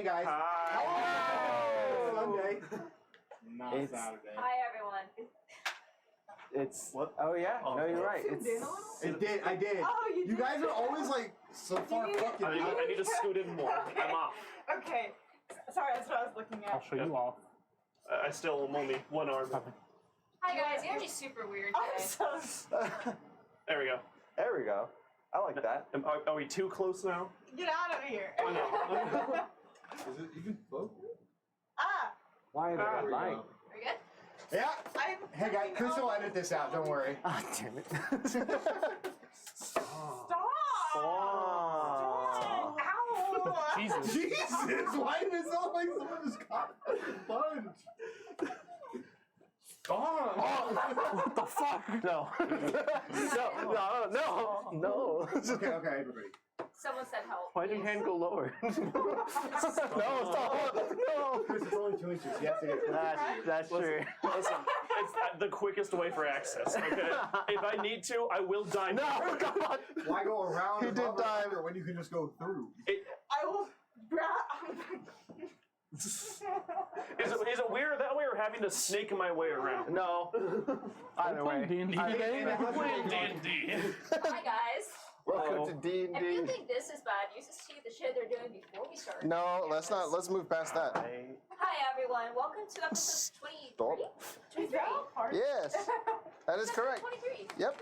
guys. Hi. Sunday. Not It's- Saturday. Hi, everyone. It's What? Oh yeah, Oh, no, you're okay. right. It's I did. Oh, you You did? guys are always like so far fucking I out. need to scoot in more. I'm off. Okay. Sorry, that's what I was looking I'll at. show you off. I still am only one arm. Hi, guys. You're actually super weird I'm today. so There we go. there we go. I like that. Are we too close now? Get out of here. Oh, no. Is it even focused? Ah, Why is There it we like? Are we good? Yeah. I'm. Hey guys, Chris will edit this out. Don't worry. Ah, damn it. Stop. Stop. Ow. Jesus. Jesus, why did it sound like someone just got a punch? Stop. What the fuck? No. No. Okay, everybody. Someone said help. Why'd your hand go lower? No, stop. No. Chris, it's only 2 inches. You have to get That's true. Listen, it's the quickest way for access, okay? If I need to, I will dive. No, come on. Why go around He and did hover dive. under when you can just go through? I will. Is it weird that way or having to snake my way around? No. Either way. D&D today? D&D. Hi, guys. Welcome to D&D. If you think this is bad, you should see the shit they're doing before we start. No, let's not. Let's move past that. Hi, everyone. Welcome to episode 23. Stop. 23. Yes, that is correct. 23. Yep.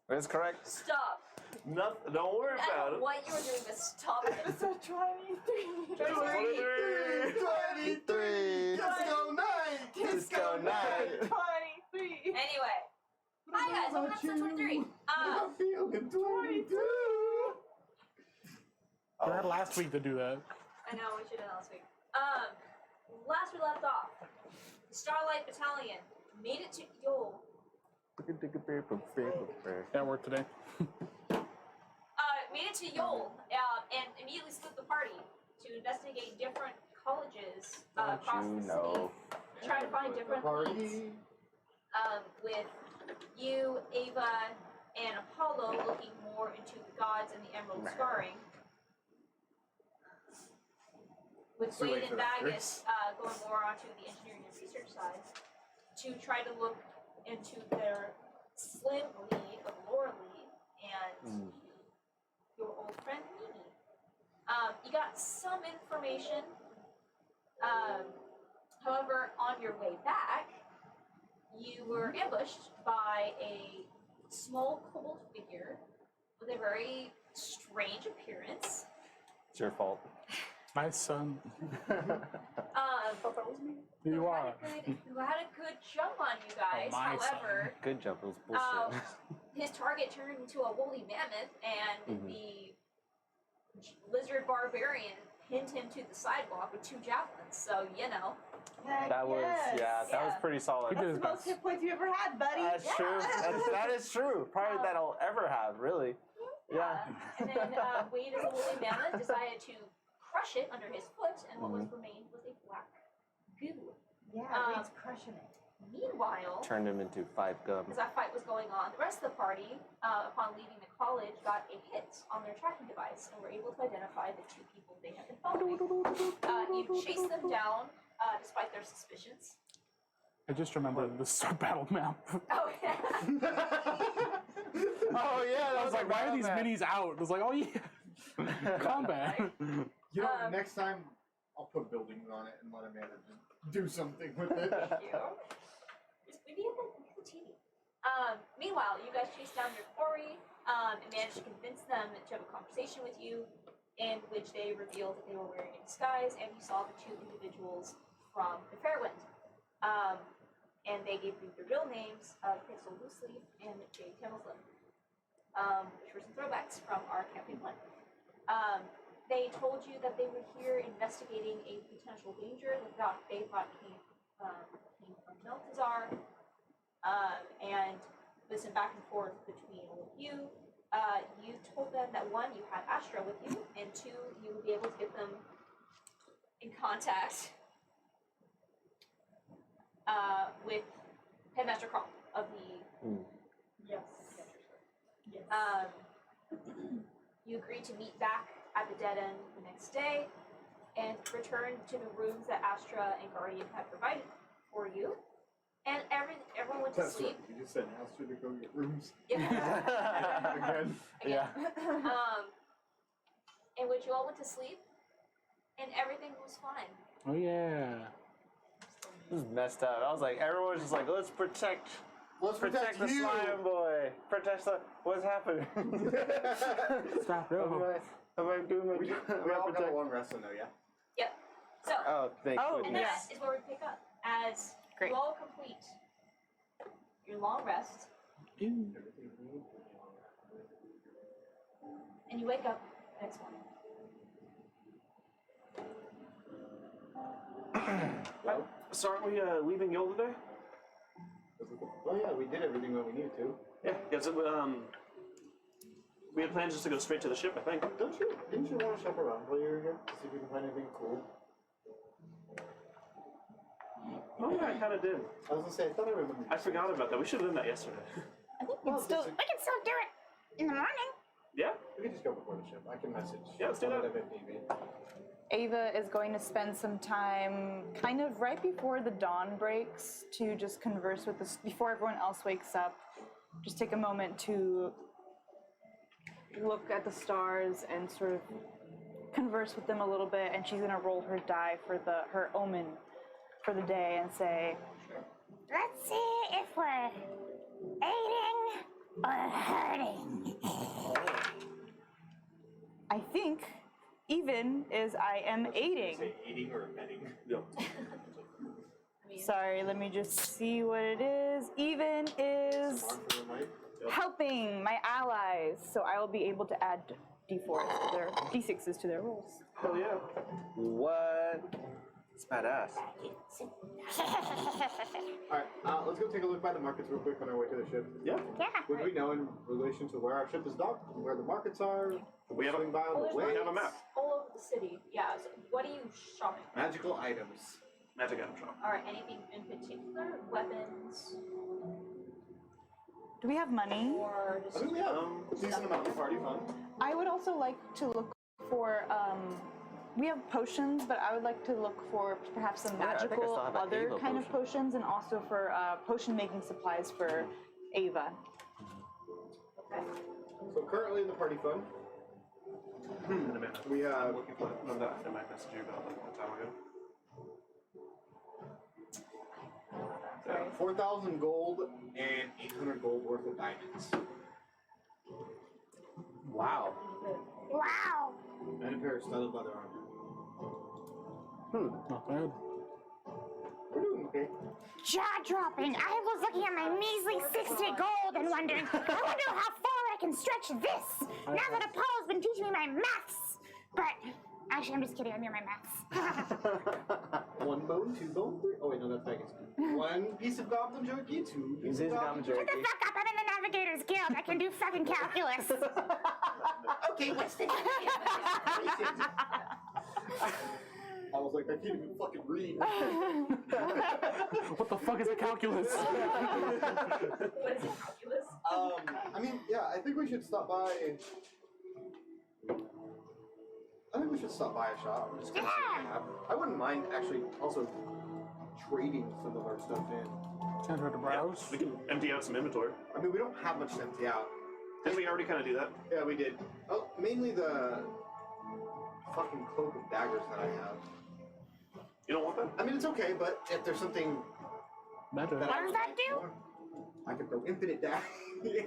That is correct. Stop. Nothing. Don't worry I don't about know it. what you were doing, but stop it. Episode 23. 23. Disco night. Disco night. 23. Anyway. Hi, guys. Welcome to episode 23. I'm feeling 22. We had last week to do that. I know, we should have done last week. Last we left off, Starlight Battalion made it to Yule. That worked today. Made it to Yule, and immediately split the party to investigate different colleges across the city, try to find different leads. With you, Ava, and Apollo looking more into the gods and the emerald scarring. With Wade and Bagus going more onto the engineering and research side to try to look into their slim lead of Lorelei and your old friend Mimi. You got some information. However, on your way back, you were ambushed by a small kobold figure with a very strange appearance. It's your fault. My son. Who had a good jump on you guys. Oh, my However, Good job. It was bullshit. his target turned into a woolly mammoth, and the lizard barbarian pinned him to the sidewalk with 2 javelins. So, you know. Heck That was yes. that was pretty solid. He did his That's the most best. hit points you ever had, buddy. That's true. That is true. Probably that I'll ever have, really. Yeah. And then Wade, as a woolly mammoth, decided to crush it under his foot, and what was remained was a black goo. Yeah, he's crushing it. Meanwhile, Turned him into 5 gum. as that fight was going on, the rest of the party, upon leaving the college, got a hit on their tracking device and were able to identify the 2 people they had been following. You chased them down, despite their suspicions. I just remembered the Star Battle map. Oh, yeah. Oh yeah, I was like, why are these minis out? I was like, oh yeah. Combat. You know, next time I'll put buildings on it and let Amanda just do something with it. Thank you. Maybe the TV. Meanwhile, you guys chased down your quarry and managed to convince them to have a conversation with you, in which they revealed that they were wearing a disguise, and you saw the 2 individuals from the Fairwind. And they gave you the real names of Crystal Looseleaf and Jade Temmelslip, which were some throwbacks from our campaign 1. They told you that they were here investigating a potential danger that they thought came from Meltazar, and listen back and forth between all of you. You told them that 1, you had Astra with you, and 2, you would be able to get them in contact with Headmaster Carl of the Yes. Yes. you agreed to meet back at the dead end the next day and return to the rooms that Astra and Guardian had provided for you. And everyone went to That's sleep. right. You just said asked her to go get rooms. Yeah. Again. Yeah. In which you all went to sleep, and everything was fine. Oh yeah. This is messed up. I was like, everyone's just like, let's protect the you. slime boy. Protect the. What's happening? Stop Am it. I doing my We job? all got a long rest, so no, yeah. Yep. So, Oh, thank Oh, and goodness. that is where we pick up. As Great. you all complete your long rest, Ew. and you wake up the next morning. Well, So aren't we leaving Yule today? oh yeah, we did everything that we needed to. Yeah. Yes. We had plans just to go straight to the ship, I think. Didn't you want to shop around while you were here to see if you can find anything cool? Oh yeah, I kind of did. I was gonna say, I thought I remembered. I forgot about that. We should have done that yesterday. I think Well, we can still do it in the morning. Yeah. We can just go before the ship. I can message. Yeah, let's do that. If need be. Ava is going to spend some time kind of right before the dawn breaks to just converse with us before everyone else wakes up. Just take a moment to look at the stars and sort of converse with them a little bit, and she's going to roll her die for her omen for the day and say, Let's see if we're aiding or hurting. I think even is I am aiding. Say eating or betting. No. Sorry, let me just see what it is. Even is Mark for the night. helping my allies, so I will be able to add d4s to their d6s to their rolls. Hell yeah. What? It's badass. Alright, let's go take a look by the markets real quick on our way to the ship. Yeah. Yeah. Would we know in relation to where our ship is docked, and where the markets are? We have a- Swing by on Well, the there's way. have a map. all over the city. Yeah. So what are you shopping for? Magical items. Magic item shop. All right. Anything in particular? Weapons Do we have money? or I just? think we have a decent amount of party fun. I would also like to look for, we have potions, but I would like to look for perhaps some Yeah, I think I magical still have an other Ava kind of potion. potions, and also for potion making supplies for Ava. Okay. So currently in the party fun, In a minute. we have Looking for it. No, that I might message you about like a time ago. 4,000 gold and 800 gold worth of diamonds. Wow. Wow. And a pair of studded leather armor. Not bad. We're doing okay. Jaw dropping. I was looking at my measly 60 gold and wondering, I wonder how far I can stretch this. Now that Apollo's been teaching me my maths. But actually, I'm just kidding. I'm near my maths. 1 bone, 2 bone, 3. Oh wait, no, that's Vegas. 1 piece of goblin jerky, 2 pieces of goblin jerky. Shut the fuck up. I'm in the Navigators Guild. I can do fucking calculus. Okay, what's the I was like, I can't even fucking read. What the fuck is a calculus? What is it? Calculus? I mean, yeah, I think we should stop by. I think we should stop by a shop and just kind of see what we have. I wouldn't mind actually also trading some of our stuff in. Can't hurt to browse. We can empty out some inventory. I mean, we don't have much to empty out. Didn't we already kind of do that? Yeah, we did. Oh, mainly the fucking cloak of daggers that I have. You don't want that? I mean, it's okay, but if there's something Better. that What I does would that like do? more, I could throw infinite daggers.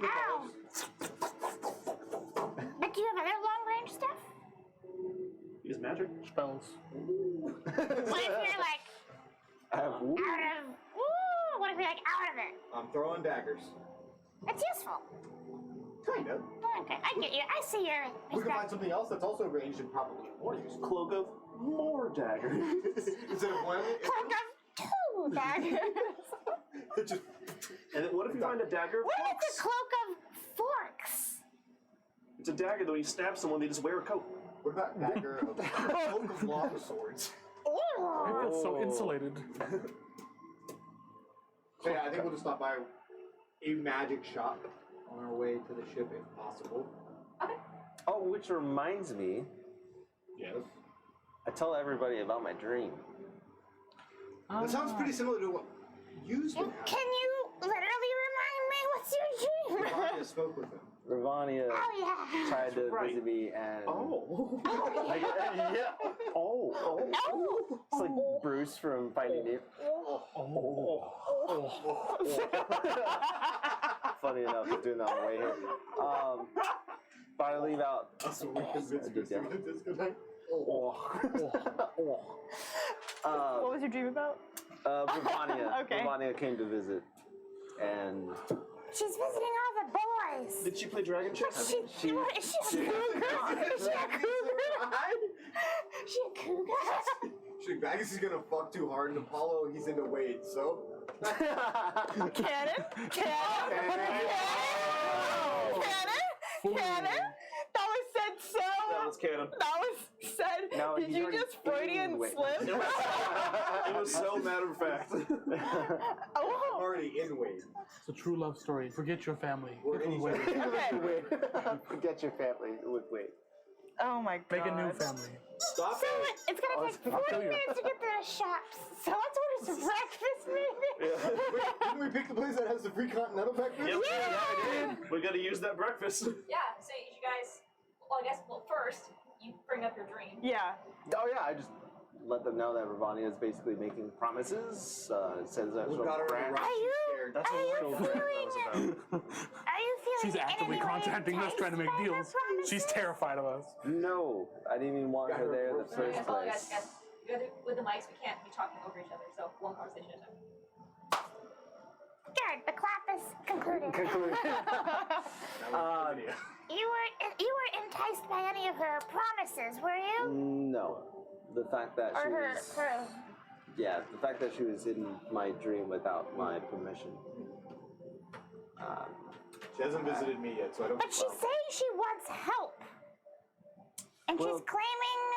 Ow. But do you have other long range stuff? Use magic. Spells. What if you're like I have out of? Ooh, what if you're like out of it? I'm throwing daggers. That's useful. Kind of. Okay, I get you. I see your. We can find something else that's also ranged and probably more useful. Cloak of more daggers. Instead of one, Cloak of 2 daggers. it just And then what if you find a dagger of What if forks? it's a cloak of forks? It's a dagger that when you stab someone, they just wear a coat. what about dagger of cloak of long swords? I Ooh. feel so insulated. So yeah, I think we'll just stop by a magic shop on our way to the ship if possible. Oh, which reminds me, Yes. I tell everybody about my dream. That sounds pretty similar to what you've been having. Can you literally remind me what's your dream? Ravania spoke with him. Ravania Oh yeah. tried to Right. visit me and Oh. like, yeah. Oh. It's like Bruce from Finding Nemo. Funny enough, he's doing that on the way here. But I leave out. So we convinced Chris to disconnect. What What was your dream about? Ravania. Okay. Ravania came to visit, and She's visiting all the boys. Did she play dragon chess? She what, is she a cougar? Is she a cougar? She a cougar? Magus is gonna fuck too hard, and Apollo, he's into Wade, so. Cannon? Cannon? That was said so. That was canon. That was said. No, Did he's you already just Freudian Wait. slip? It was so matter of fact. Oh. Already in Wade. It's a true love story. Forget your family. Or Get any away. Okay. Forget your family with Wade. Oh my god. Make a new family. Stop So it! it's gonna take 40 minutes to get to the shops. So let's order some breakfast, maybe. Wait, didn't we pick the place that has the free continental breakfast? Yep, we gotta use that breakfast. Yeah, so you guys, first, you bring up your dream. Yeah. Oh yeah, I just let them know that Ravania is basically making promises. It says that We she'll got her in grant. the Are you? scared. That's Are what you Rachel feeling? that was about. Are you feeling? She's in actively any way contacting us, trying to make enticed by deals. her promises? She's terrified of us. No, I didn't even want her there in the So first guys, hold on, place. guys. You guys, with the mics, we can't be talking over each other, so one conversation at a time. Good. The clap is concluded. You were enticed by any of her promises, were you? No, the fact that Or she her, was. her. Yeah, the fact that she was in my dream without my permission. She hasn't visited me yet, so I don't. But she's saying she wants help, and Well- she's claiming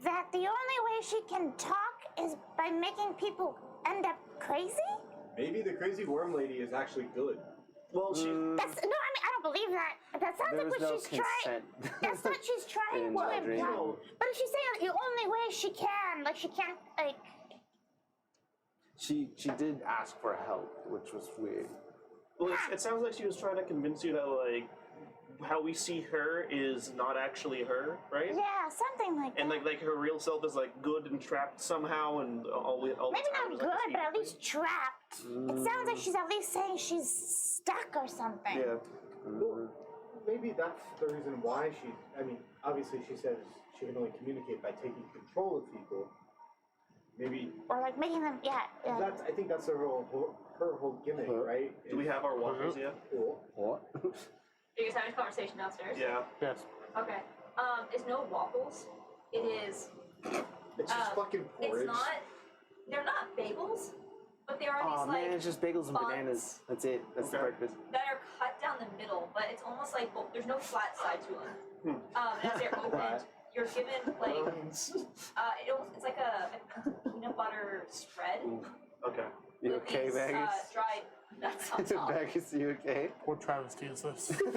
that the only way she can talk is by making people end up crazy. Maybe the crazy worm lady is actually good. Well, she. That's no. I mean, I don't believe that. But that sounds There like was what no she's trying. consent. That's what she's trying In to my imply. dream. But if she's saying that the only way she can, like she can't, like. She did ask for help, which was weird. Well, it sounds like she was trying to convince you that, like, how we see her is not actually her, right? Yeah, something like And that. like her real self is like good and trapped somehow, and all the Maybe time not is, good, like, but at least trapped. It sounds like she's at least saying she's stuck or something. yeah. Well, maybe that's the reason why she. I mean, obviously she says she can only communicate by taking control of people. Maybe Or like making them, yeah. that's. I think that's her whole gimmick, right? Do we have our waffles yet? Cool. What? You guys having this conversation downstairs? Yeah. Yes. Okay. It's no waffles. It is. It's just fucking porridge. It's not. They're not bagels, but they are Oh these man, like it's just bagels and buns bananas. That's it. That's the Okay. breakfast. that are cut down the middle, but it's almost like there's no flat side to them. And as they're opened, you're given like it's like a peanut butter spread. Okay. You with okay, these, Vegas? dried nuts on top. Vegas, you okay? Poor travesty is this. Excuse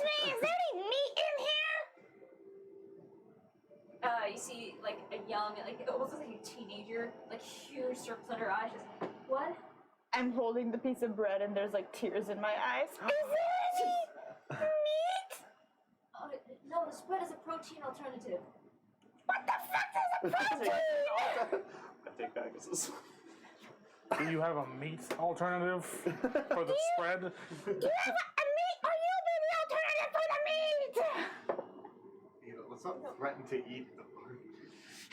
me, is there any meat in here? You see like a young, like it almost looks like a teenager, like huge circles under her eyes, just what? I'm holding the piece of bread and there's like tears in my eyes. Is there any meat? Oh, no, the spread is a protein alternative. What the fuck is a protein? I take Pegasus. Do you have a meat alternative for the spread? Do you have a meat, or you be the alternative for the meat? Let's not threaten to eat the.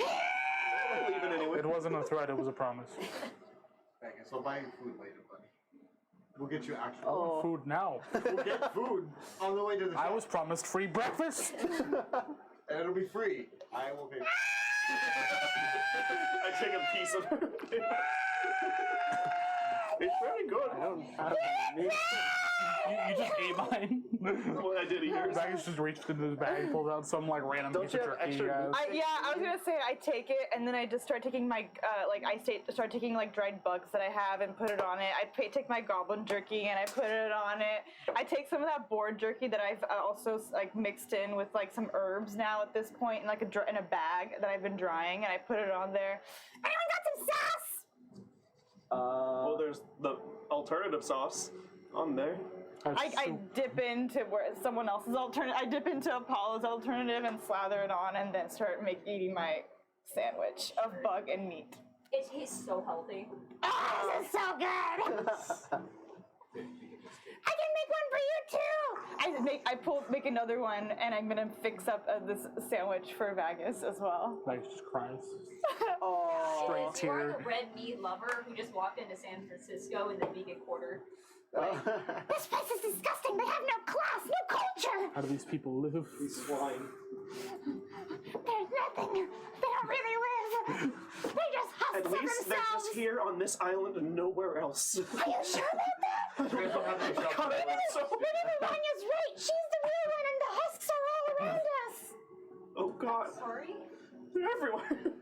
We're leaving anyway. It wasn't a threat, it was a promise. Vegas, I'll buy you food later, buddy. We'll get you actual. Oh. Food now. We'll get food on the way to the shop. I was promised free breakfast. And it'll be free. I will pay. I take a piece of it. It's very good. I don't have meat. You just ate mine. Well, I did eat yours. Baggage just reached into his bag, pulled out some like random Don't piece you of have turkey. extra guys. meat? I was gonna say I take it and then I just start taking my start taking like dried bugs that I have and put it on it. I take my goblin jerky and I put it on it. I take some of that boar jerky that I've also like mixed in with like some herbs now at this point, in like in a bag that I've been drying, and I put it on there. Anyone got some sauce? Well, there's the alternative sauce on there. I dip into someone else's alternative. I dip into Apollo's alternative and slather it on, and then start eating my sandwich of bug and meat. It tastes so healthy. Oh, this is so good. I can make one for you too. Make another one, and I'm gonna fix up this sandwich for Vagus as well. Like, just cries. Oh, If you are the red meat lover who just walked into San Francisco in the vegan quarter, This place is disgusting. They have no class, no culture. How do these people live? These swine. There's nothing. They don't really live. They just hustle At least themselves. they're just here on this island and nowhere else. Are you sure about that? They don't have any shelter. Maybe Vanya's right. She's the real one, and the husks are all around us. Oh God, sorry. they're everywhere.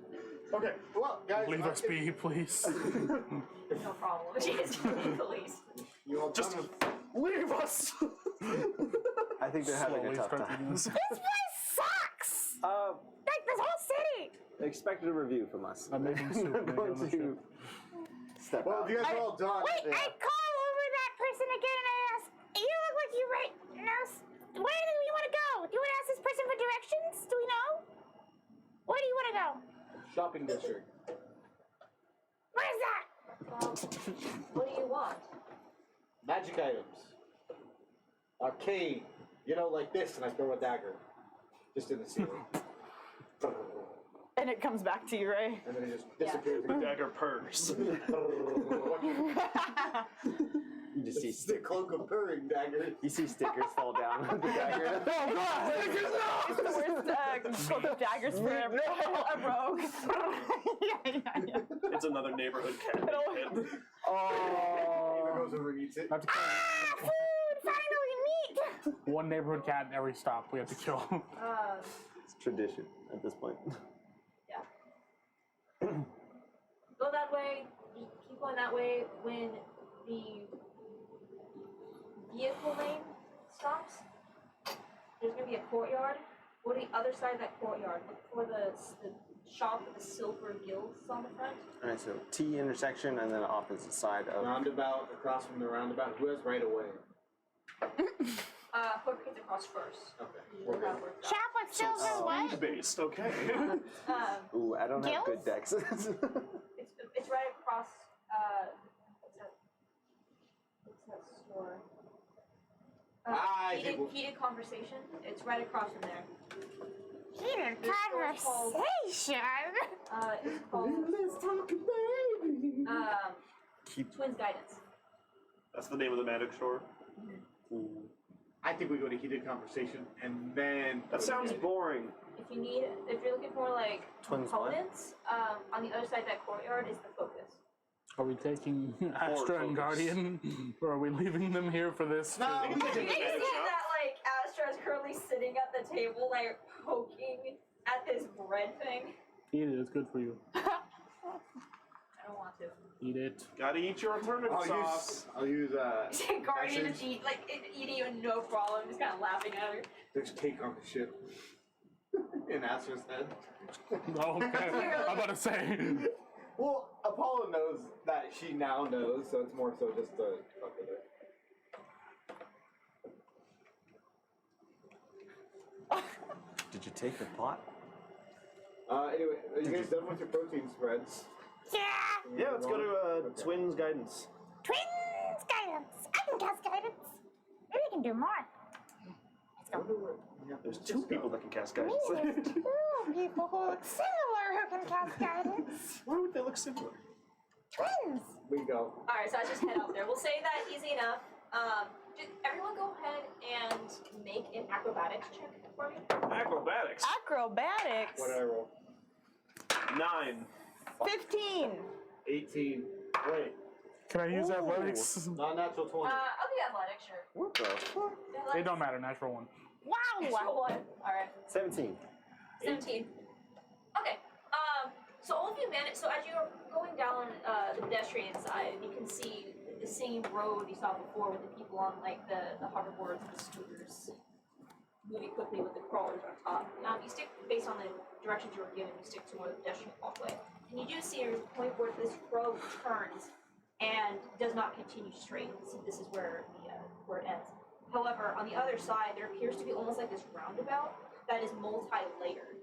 Okay, well, guys. Leave us be, please. No problem. Jeez, police. You all Just done leave us. I think they're having a Slowly tough start time. doing this. This place sucks. Like this whole city. Expected a review from us. Amazing soup. I'm made going on the to ship. step Well, out. if you guys are all done. Wait, Yeah. I call over that person again and I ask, you look like you right now. Where do you want to go? Do you want to ask this person for directions? Do we know? Where do you want to go? Shopping district. Where's that? What do you want? Magic items. Arcane. You know, like this, and I throw a dagger. Just in the ceiling. And it comes back to you, right? And then it just disappears The again. dagger purrs. You just see It's the cloak of purring dagger. You see stickers fall down with the dagger. Oh God! It's the worst cloak of daggers for a rogue. yeah. It's another neighborhood cat. Neighbor Oh. goes over and eats it. I have to kill Food! Finally, meat! one neighborhood cat every stop. We have to kill. It's tradition at this point. Go that way. Keep going that way. When the vehicle lane stops, there's gonna be a courtyard. Go to the other side of that courtyard. Look for the shop with the silver gills on the front. Alright, so T intersection and then opposite side of. Roundabout, across from the roundabout. Who has right away? Whoever gets across first. Okay. Usually that works out. Shop with silver what? Speed-based, okay. Ooh, I don't have good Gills? decks. It's right across. What's that store? Heated conversation. It's right across from there. Heated This store's called- conversation. It's called Let's talk, baby. Twins Guidance. That's the name of the magic store. I think we go to heated conversation and then. That sounds boring. If you're looking for like Twins what? components, on the other side of that courtyard is the focus. Are we taking Astra and focus. Guardian, or are we leaving them here for this? No, we You can see do that. that like Astra is currently sitting at the table, like poking at this bread thing. Eat it. It's good for you. I don't want to. Eat it. Gotta eat your alternative sauce. I'll use Guardian message. just eating you no problem, just kind of laughing at her. There's cake on the ship. In Astra's head. Oh, okay. I'm about to say. Well, Apollo knows that she now knows, so it's more so just to fuck with her. Did you take the pot? Anyway, are you guys done with your protein spreads? Yeah. Yeah, let's go to Twins Guidance. Twins guidance. I can cast guidance. Maybe I can do more. There's two people that can cast guidance. Maybe there's two people who look similar who can cast guidance. Why would they look similar? Twins. We go. Alright, so I just head out there. We'll say that easy enough. Just everyone go ahead and make an acrobatics check for me. Acrobatics. Acrobatics. What did I roll? 9. 15. 18. Wait, Can I use athletics? non-natural 20. I'll be athletics, sure. What the? It don't matter. Natural one. Wow. Natural one. Alright. 17. 17. Okay. So all of you manage. So as you're going down the pedestrian side, you can see the same road you saw before with the people on like the hoverboard top. You stick, based on the directions you were given, you stick to more of the pedestrian walkway. And you do see a point where this road turns and does not continue straight. See, this is where it ends. However, on the other side, there appears to be almost like this roundabout that is multi-layered.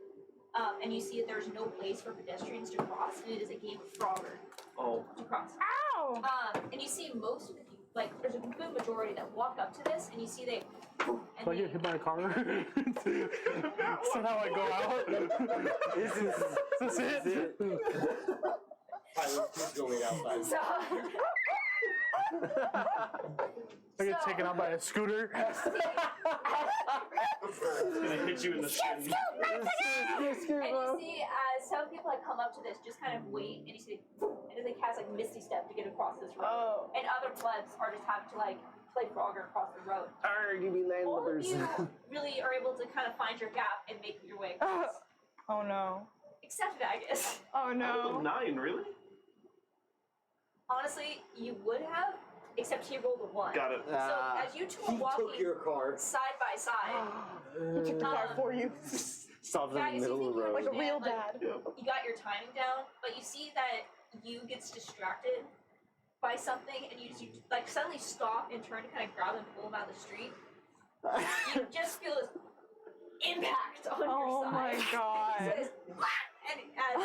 And you see that there's no place for pedestrians to cross, and it is a game of Frogger to cross. Ow! And you see most of the people, like, there's a good majority that walk up to this, and you see they. Do I get hit by a car? Somehow I go out? Is Is this it? Pilot's going outside. So, I get taken out by a scooter? It's gonna hit you in the shin. and you see as some people like come up to this, just kind of wait, and you see, and they cast like Misty Step to get across this road. Oh. And other plebs are just having to like play Frogger across the road. Arr, you be All of landlubbers. you really are able to kind of find your gap and make your way across. Oh no. Except Vegas. Oh Out no. of 9, really? Honestly, you would have, except he rolled a 1. Got it. So as you two are He took walking your car. side by side, He took the car for you. Stops in guys, the you middle of think the you road. Like a real understand, dad. you got your timing down, but you see that you gets distracted by something, and you like suddenly stop and turn to kind of grab and pull him out of the street. You just feel this impact on your Oh side. my god. Says, "Whack!" And as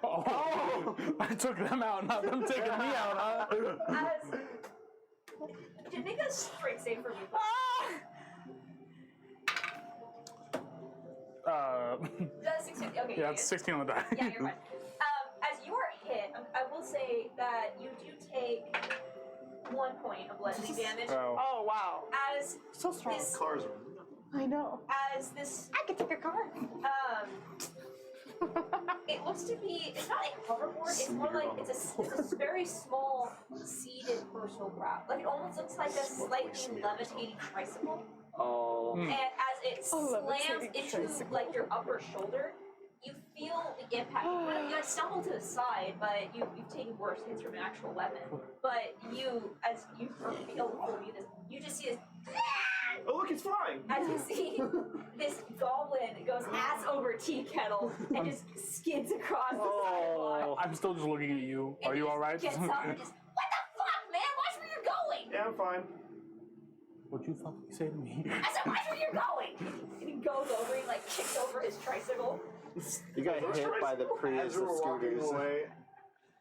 Oh, I took them out, not them taking me out, huh? to make a straight save for me. That's 650. Okay. Yeah, it's 16 on the die. Yeah, you're fine. As you are hit, I will say that you do take 1 point of bludgeoning damage. Oh. Oh wow. As So strong. this, Cars are. I know. as this, I could take your car. it looks to be. It's not a hoverboard. It's more like it's a very small seated personal craft. Like it almost looks like a slightly levitating tricycle. Oh. And as it Oh, slams levitating into tricycle. like your upper shoulder, you feel the impact. You stumble to the side, but you've taken worse hits from an actual weapon. But as you feel this, you just see this. Oh, look, it's flying! As you see this goblin goes ass over tea kettle and just skids across the sidewalk. I'm still just looking at you. And Are he you just alright? Gets up and just, what the fuck, man? Watch where you're going! Yeah, I'm fine. What'd you fucking say to me? I said, watch where you're going! And he goes over, he like kicks over his tricycle. You got hit by the Prius As of we're walking scooters. away,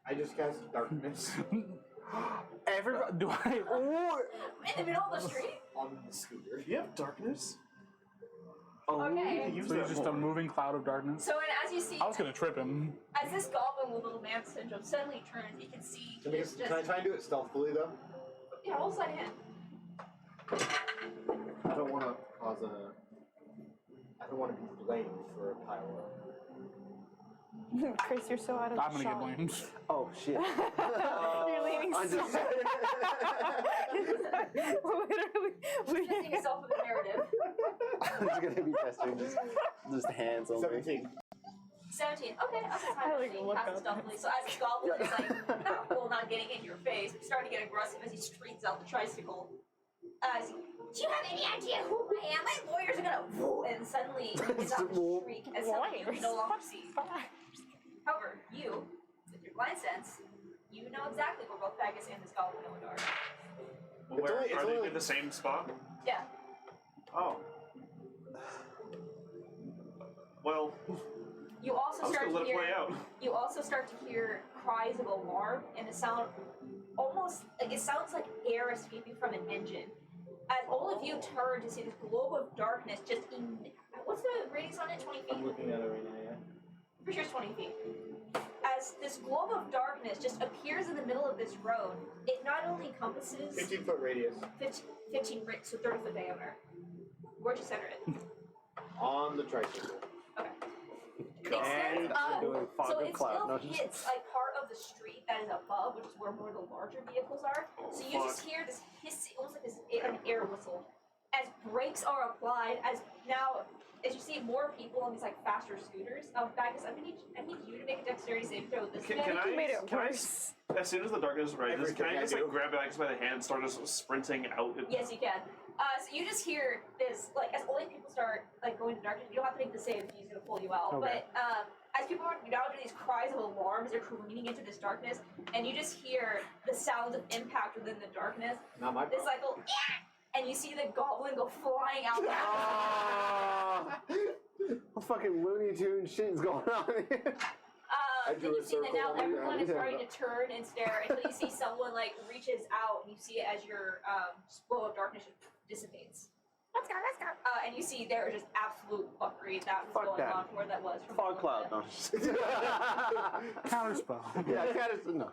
I just cast darkness Everybody, do I? Oh, In the middle of the street? on the scooter. You have darkness? Oh, Okay. Use so that you're just a more. moving cloud of darkness? So, and as you see, I was gonna trip him. as this goblin with little man syndrome suddenly turns, you can see Can, it's just. I try and do it stealthily though? Yeah, roll sleight of hand. I don't want to cause I don't want to be blamed for a pile up. Chris, you're so out of I'm gonna get shot. blamed. oh shit. You're leaning I'm so just- literally. Testing yourself with a narrative. I'm just gonna be testing just hands only. 17. 17. Okay, that's the I, time like, to look cast up. stealthily. So as this goblin is like, not getting in your face, but starting to get aggressive as he streets out the tricycle. Do you have any idea who I am? My lawyers are gonna. And suddenly he gets out to shriek as something you can no longer see. However, you, with your blind sense, you know exactly where both Pegasus and this goblin are. Where it's are only they like- in the same spot? Yeah. Oh. Well, You also I was start gonna to let it play hear. out. You also start to hear cries of alarm and the sound, almost like it sounds like air escaping from an engine. As all of you turn to see this globe of darkness, just what's the radius on it? 20 feet. I'm looking at it right now, yeah. Pretty sure it's 20 feet. As this globe of darkness just appears in the middle of this road, it not only encompasses 15-foot radius 15 so 30-foot diameter. Where'd you center it? on the tricycle. Okay. God, Extends up, doing fog so of it cloud. still No, just- hits like part of the street that is above, which is where more of the larger vehicles are. So you just hear this hissing, almost like this an air whistle, as brakes are applied. As you see more people on these like faster scooters. Bagus, I need you to make a dexterity saving throw with this. Can guy. I? made it Can I? worse. As soon as the darkness rises, can Everything I I just do. like grab Alex by the hand, and start just sprinting out? Yes, you can. So you just hear this as only people start like going to darkness, you don't have to make the save if he's gonna pull you out. Okay. But as people are now doing these cries of alarm as they're careening into this darkness, and you just hear the sounds of impact within the darkness. Not my This like little and you see the goblin go flying out. What fucking Looney Tunes shit is going on here? Then you see that now everyone is starting to turn and stare until you see someone like reaches out and you see it as your flow of darkness dissipates. Let's go, let's go. And you see there is just absolute fuckery that was Fuck going that. on from where that was. From Fog cloud. No. Counterspell. Yeah, counterspell. No.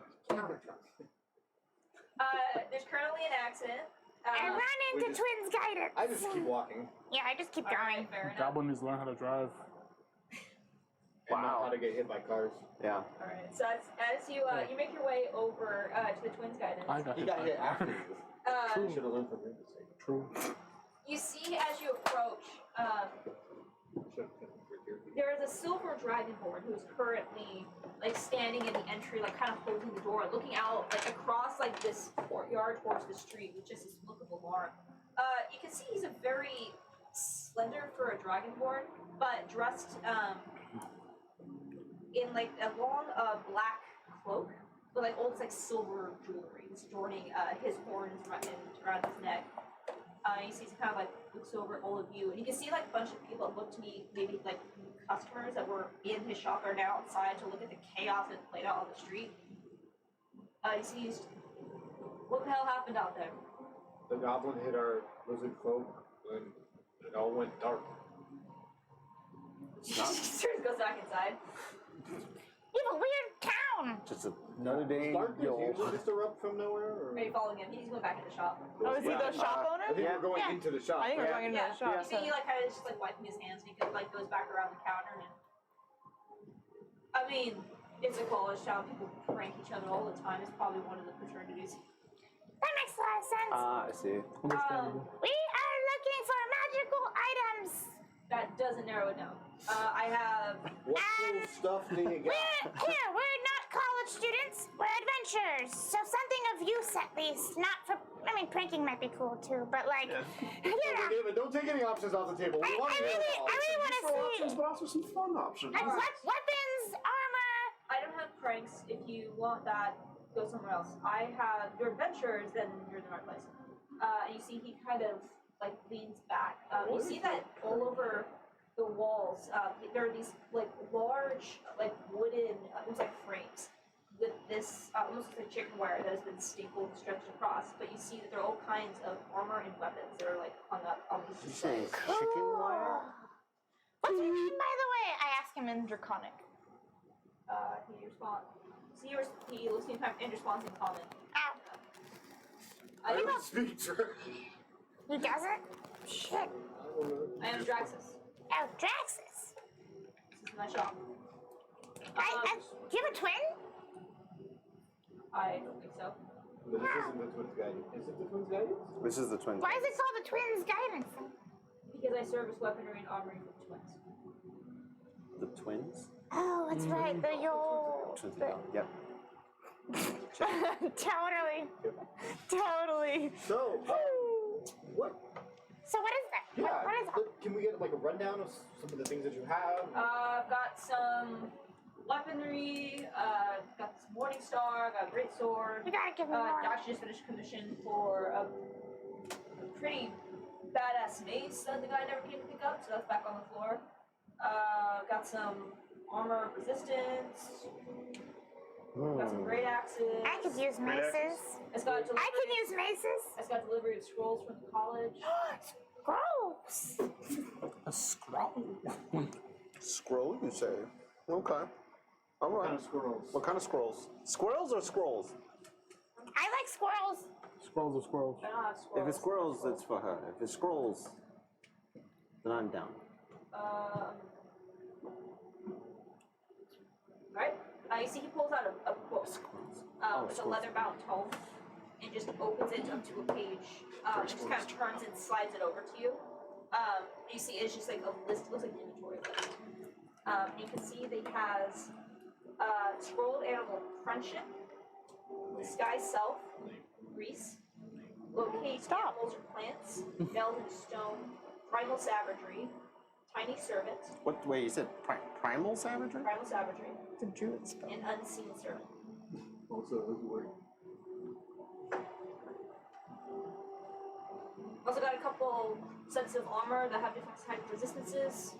There's currently an accident. I run into Twins Guidance. I just keep walking. Yeah, I just keep All going. right, fair enough. Goblin needs to learn how to drive. And know Wow. how to get hit by cars. Yeah. All right. So as you you make your way over to the Twins Guidance, I got He hit got by hit a car. after you. uh, Should have learned from your mistake. True. you see as you approach, Should have kept him for dear people. there is a silver dragonborn who's currently like standing in the entry, like kind of holding the door, looking out like across like this courtyard towards the street with just this look of alarm. You can see he's a very slender for a dragonborn, but dressed in like a long black cloak with like old like silver jewelry. It's adorning his horns around his neck. You see he kind of like looks over at all of you, and you can see like a bunch of people that look to me maybe like customers that were in his shop are now outside to look at the chaos that played out on the street. You see what the hell happened out there? The goblin hit our lizard folk, and it all went dark. Goes back inside. You have a weird town. Just another day. Darkness usually just erupt from nowhere, or? Are you following him? He's going back in the shop. Oh, is he the shop I owner? think Yeah. we're going Yeah. into the shop. I think we're right? going into Yeah. the shop. You see he like kind of just like wiping his hands, and he like goes back around the counter. And I mean, it's a college town. People prank each other all the time. It's probably one of the fraternities. That makes a lot of sense. I see. Understandable. We are looking for magical items. That doesn't narrow it down. I have. What cool stuff do you got? We're not college students. We're adventurers. So something of use at least. Not for, I mean, pranking might be cool too, but like, you know. David, don't take any options off the table. We want to hear it all. I really want to see. but also some fun options. Like, weapons, armor. I don't have pranks. If you want that, go somewhere else. I have your adventurers. Then you're in the right place. And you see he kind of like leans back. You see that all over the walls, there are these like large, like wooden, almost like frames with this almost like chicken wire that has been stapled and stretched across. But you see that there are all kinds of armor and weapons that are like hung up on these You say displays. chicken wire? What's your name, by the way? I ask him in Draconic. He responds. He looks at him and responds in common. Ow. I don't speak to her. He doesn't? Shit. I am Draxus. Oh, Draxus. This is my shop. Do you have a twin? I don't think so. But this isn't the twins' guidance. Is it the twins' guidance? This is the twin. Why is it called the Twins Guidance? Because I service weaponry and armory for the twins. The twins? Oh, that's right. The yo. Twins. Yep. Totally. Totally. So, what? So what is that? Yeah. What is that? Can we get like a rundown of some of the things that you have? I've got some weaponry, got this Morning Star, got a great sword. You gotta give me more. Josh just finished commission for a pretty badass mace that the guy never came to pick up, so that's back on the floor. Got some armor resistance. Got some great axes. I could use maces. It's got delivery. I can use maces. It's got delivery of scrolls from the college. Gross. A scroll. Scroll, you say? Okay. All What right. kind of squirrels? What kind of scrolls? Squirrels or scrolls? I like squirrels. Scrolls of squirrels. I don't have scrolls. If it's squirrels, that's for her. If it's scrolls, then I'm down. Right? You see he pulls out a book. Squirrels. It's a squirrels. leather-bound tome, and just opens it up to a page. And just kind of turns and slides it over to you. You see it's just like a list, looks like an inventory list. You can see that he has scrolled animal friendship, disguise self, grease, locate animals or plants, delve in stone, primal savagery, tiny servant, What? Wait, you said primal savagery? primal savagery, It's a druid spell. and unseen servant. Also, it doesn't work. Also got a couple sets of armor that have different type of resistances.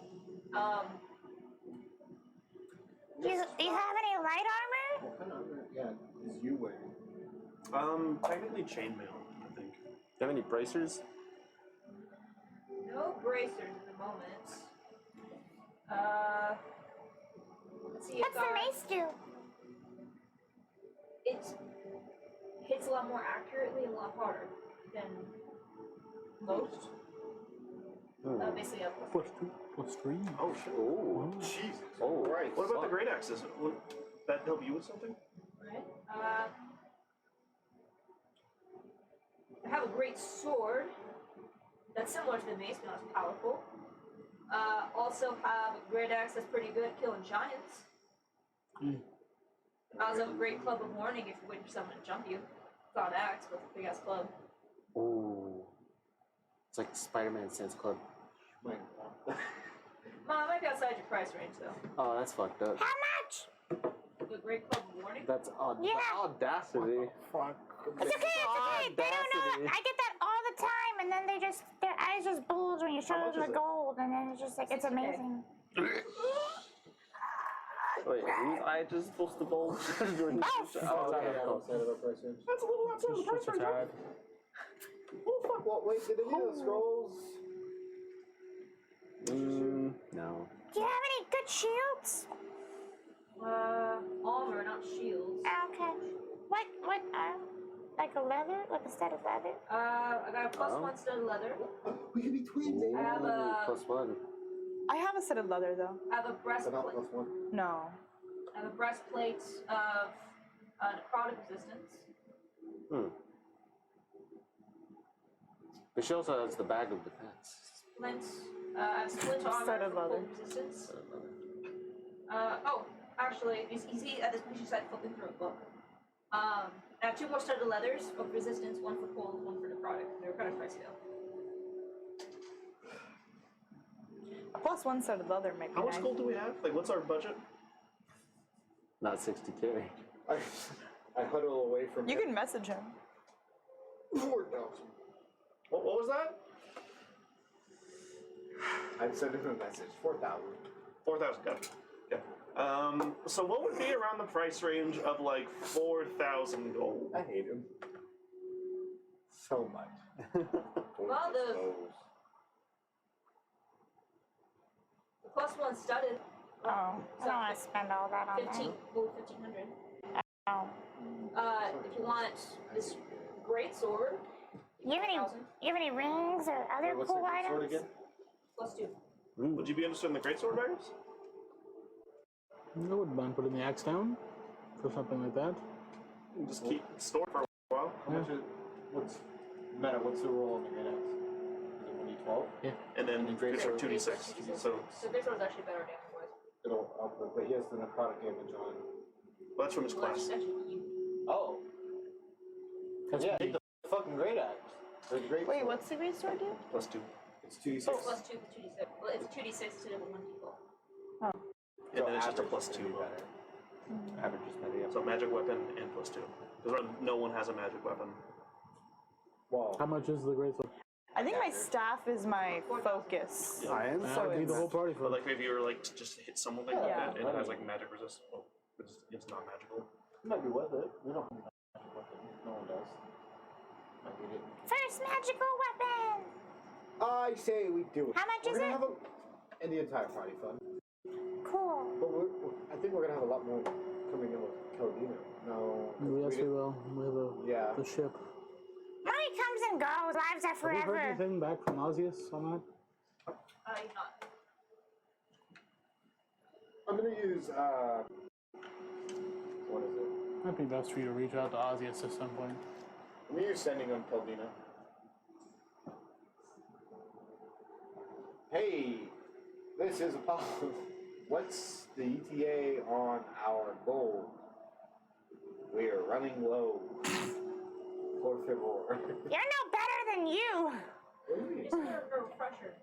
Do you have any light armor? What kind of armor? Yeah, is you wearing? Technically chainmail, I think. Do you have any bracers? No bracers at the moment. Let's see. What's the mace do? It hits a lot more accurately, a lot harder than most. Basically, a +3. Oh shit. Oh. Jesus. Oh. Right. What about the great axes? Would that help you with something? Right. I have a great sword that's similar to the mace, but not as powerful. Also have a great axe that's pretty good at killing giants. I also have a great club of warning if you're waiting for someone to jump you. It's not an axe, but it's a big ass club. Oh. It's like Spider-Man Sans Club. My God. Mom, I might be outside your price range though. Oh, that's fucked up. How much? The great club of warning. That's Yeah. audacity. Fuck. It's okay, it's okay. They don't know Audacity. that. I get that all the time, and then their eyes just bulge when you show much them is the it? gold, and then it's just like, it's amazing. Wait, whose eye just supposed to bulge? During the Oh. show? Oh, okay. okay, I was outside of our price range. That's a little outside of the price Just a range. tad. Oh fuck! Well, wait, did any of the scrolls? No. Do you have any good shields? Armor, not shields. Okay. What, like a leather? Like a set of leather? I got a plus Oh. 1 stud of leather. We could be twins. I have a +1. I have a set of leather though. I have a But not breastplate. +1. No. I have a breastplate of necrotic resistance. But she also has the bag of defense. Flint. I have splint armor Set of for leather. cold resistance. Actually, you see at this point she's like flipping through a book. I have 2 more studded leathers of resistance, 1 for cold, 1 for necrotic. They're kind of price scale. A +1 set of leather might be How much nice. gold do we have? Like, what's our budget? Not 60K. I huddle away from You him. can message him. 4,000. What was that? I'd send him a message. 4,000. 4,000. Got it. Okay. So what would be around the price range of like 4,000 gold? I hate him so much. Well, the +1 studded. Oh, I don't want to spend all that on 15, that. gold 1,500. Oh. If you want this great sword, You have any 1,000 rings or other What's cool the items? sword again? +2. Would you be interested in the greatsword bearers? I wouldn't mind putting the axe down for something like that. Just keep store for a while. How much is, what's the roll on the great axe? Is it 1d12? And then And great greatsword sword. 2d6. So So great sword is actually better damage wise. It'll output, but he has the necrotic damage on. well, that's from his class. Oh. Yeah, take the fucking great axe. The great Wait, sword. what's the great sword do? +2. It's 2d6. Oh, +2 with 2d6. Well, it's 2d6 instead of a 1d12. And then it's just a average would +2. be better. Average is better, yeah. So magic weapon and +2. Because no one has a magic weapon. Well, How much is the great sword? I think my staff is my focus. Iron? I'll lead the whole party for But it. like if you were like to just hit someone like Yeah. that and it has like magic resist, well, it's not magical. it might be worth it. We don't have a magic weapon. No one does. Might need it. First magical weapon! I say we do it. How much We're is gonna it? have in the entire party fund. Cool. But I think we're gonna have a lot more coming in with Caldino. No. Yes, we will. We have Yeah. the ship. Money comes and goes. Lives are Have you heard forever. anything back from Osius on that? You're not. I'm gonna use what is it? Might be best for you to reach out to Osius at some point. I'm gonna use sending on Caldino. Hey, this is Apollo. What's the ETA on our gold? We are running low. For favor. You're no better than you. What do you mean? Just a refresher.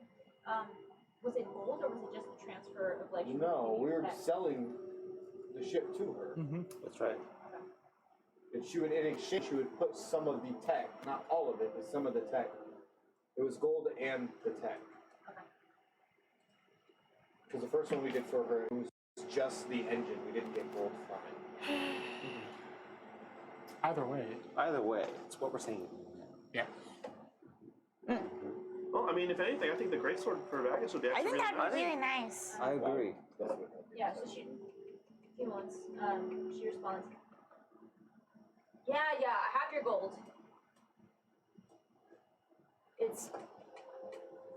Was it gold or was it just the transfer of like? No, we were tech? selling the ship to her. That's right. And she would, in exchange, she would put some of the tech, not all of it, but some of the tech. It was gold and the tech. Okay. Because the first one we did for her, it was just the engine. We didn't get gold from it. Either way. Either way, it's what we're saying. Yeah. Well, I mean, if anything, I think the greatsword for Vagus would be I actually think really that'd be nice. really nice. I agree. That's what Yeah, so she once she responds, yeah, I have your gold. It's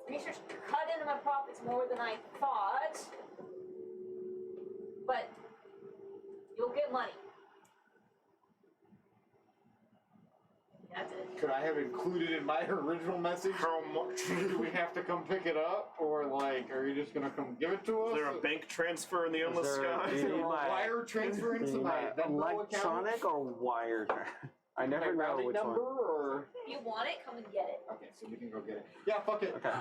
research cut into my profits more than I thought. But you'll get money. That's it. Could I have included in my original message? How much do we have to come pick it up, or like, are you just gonna come give it to us? Is there a bank transfer in the endless sky? Is there a wire transfer into my Venmo account? Electronic or wire? I never know Routing which number, one. or If you want it, come and get it. okay, so we can go get it. Yeah, fuck it. Okay.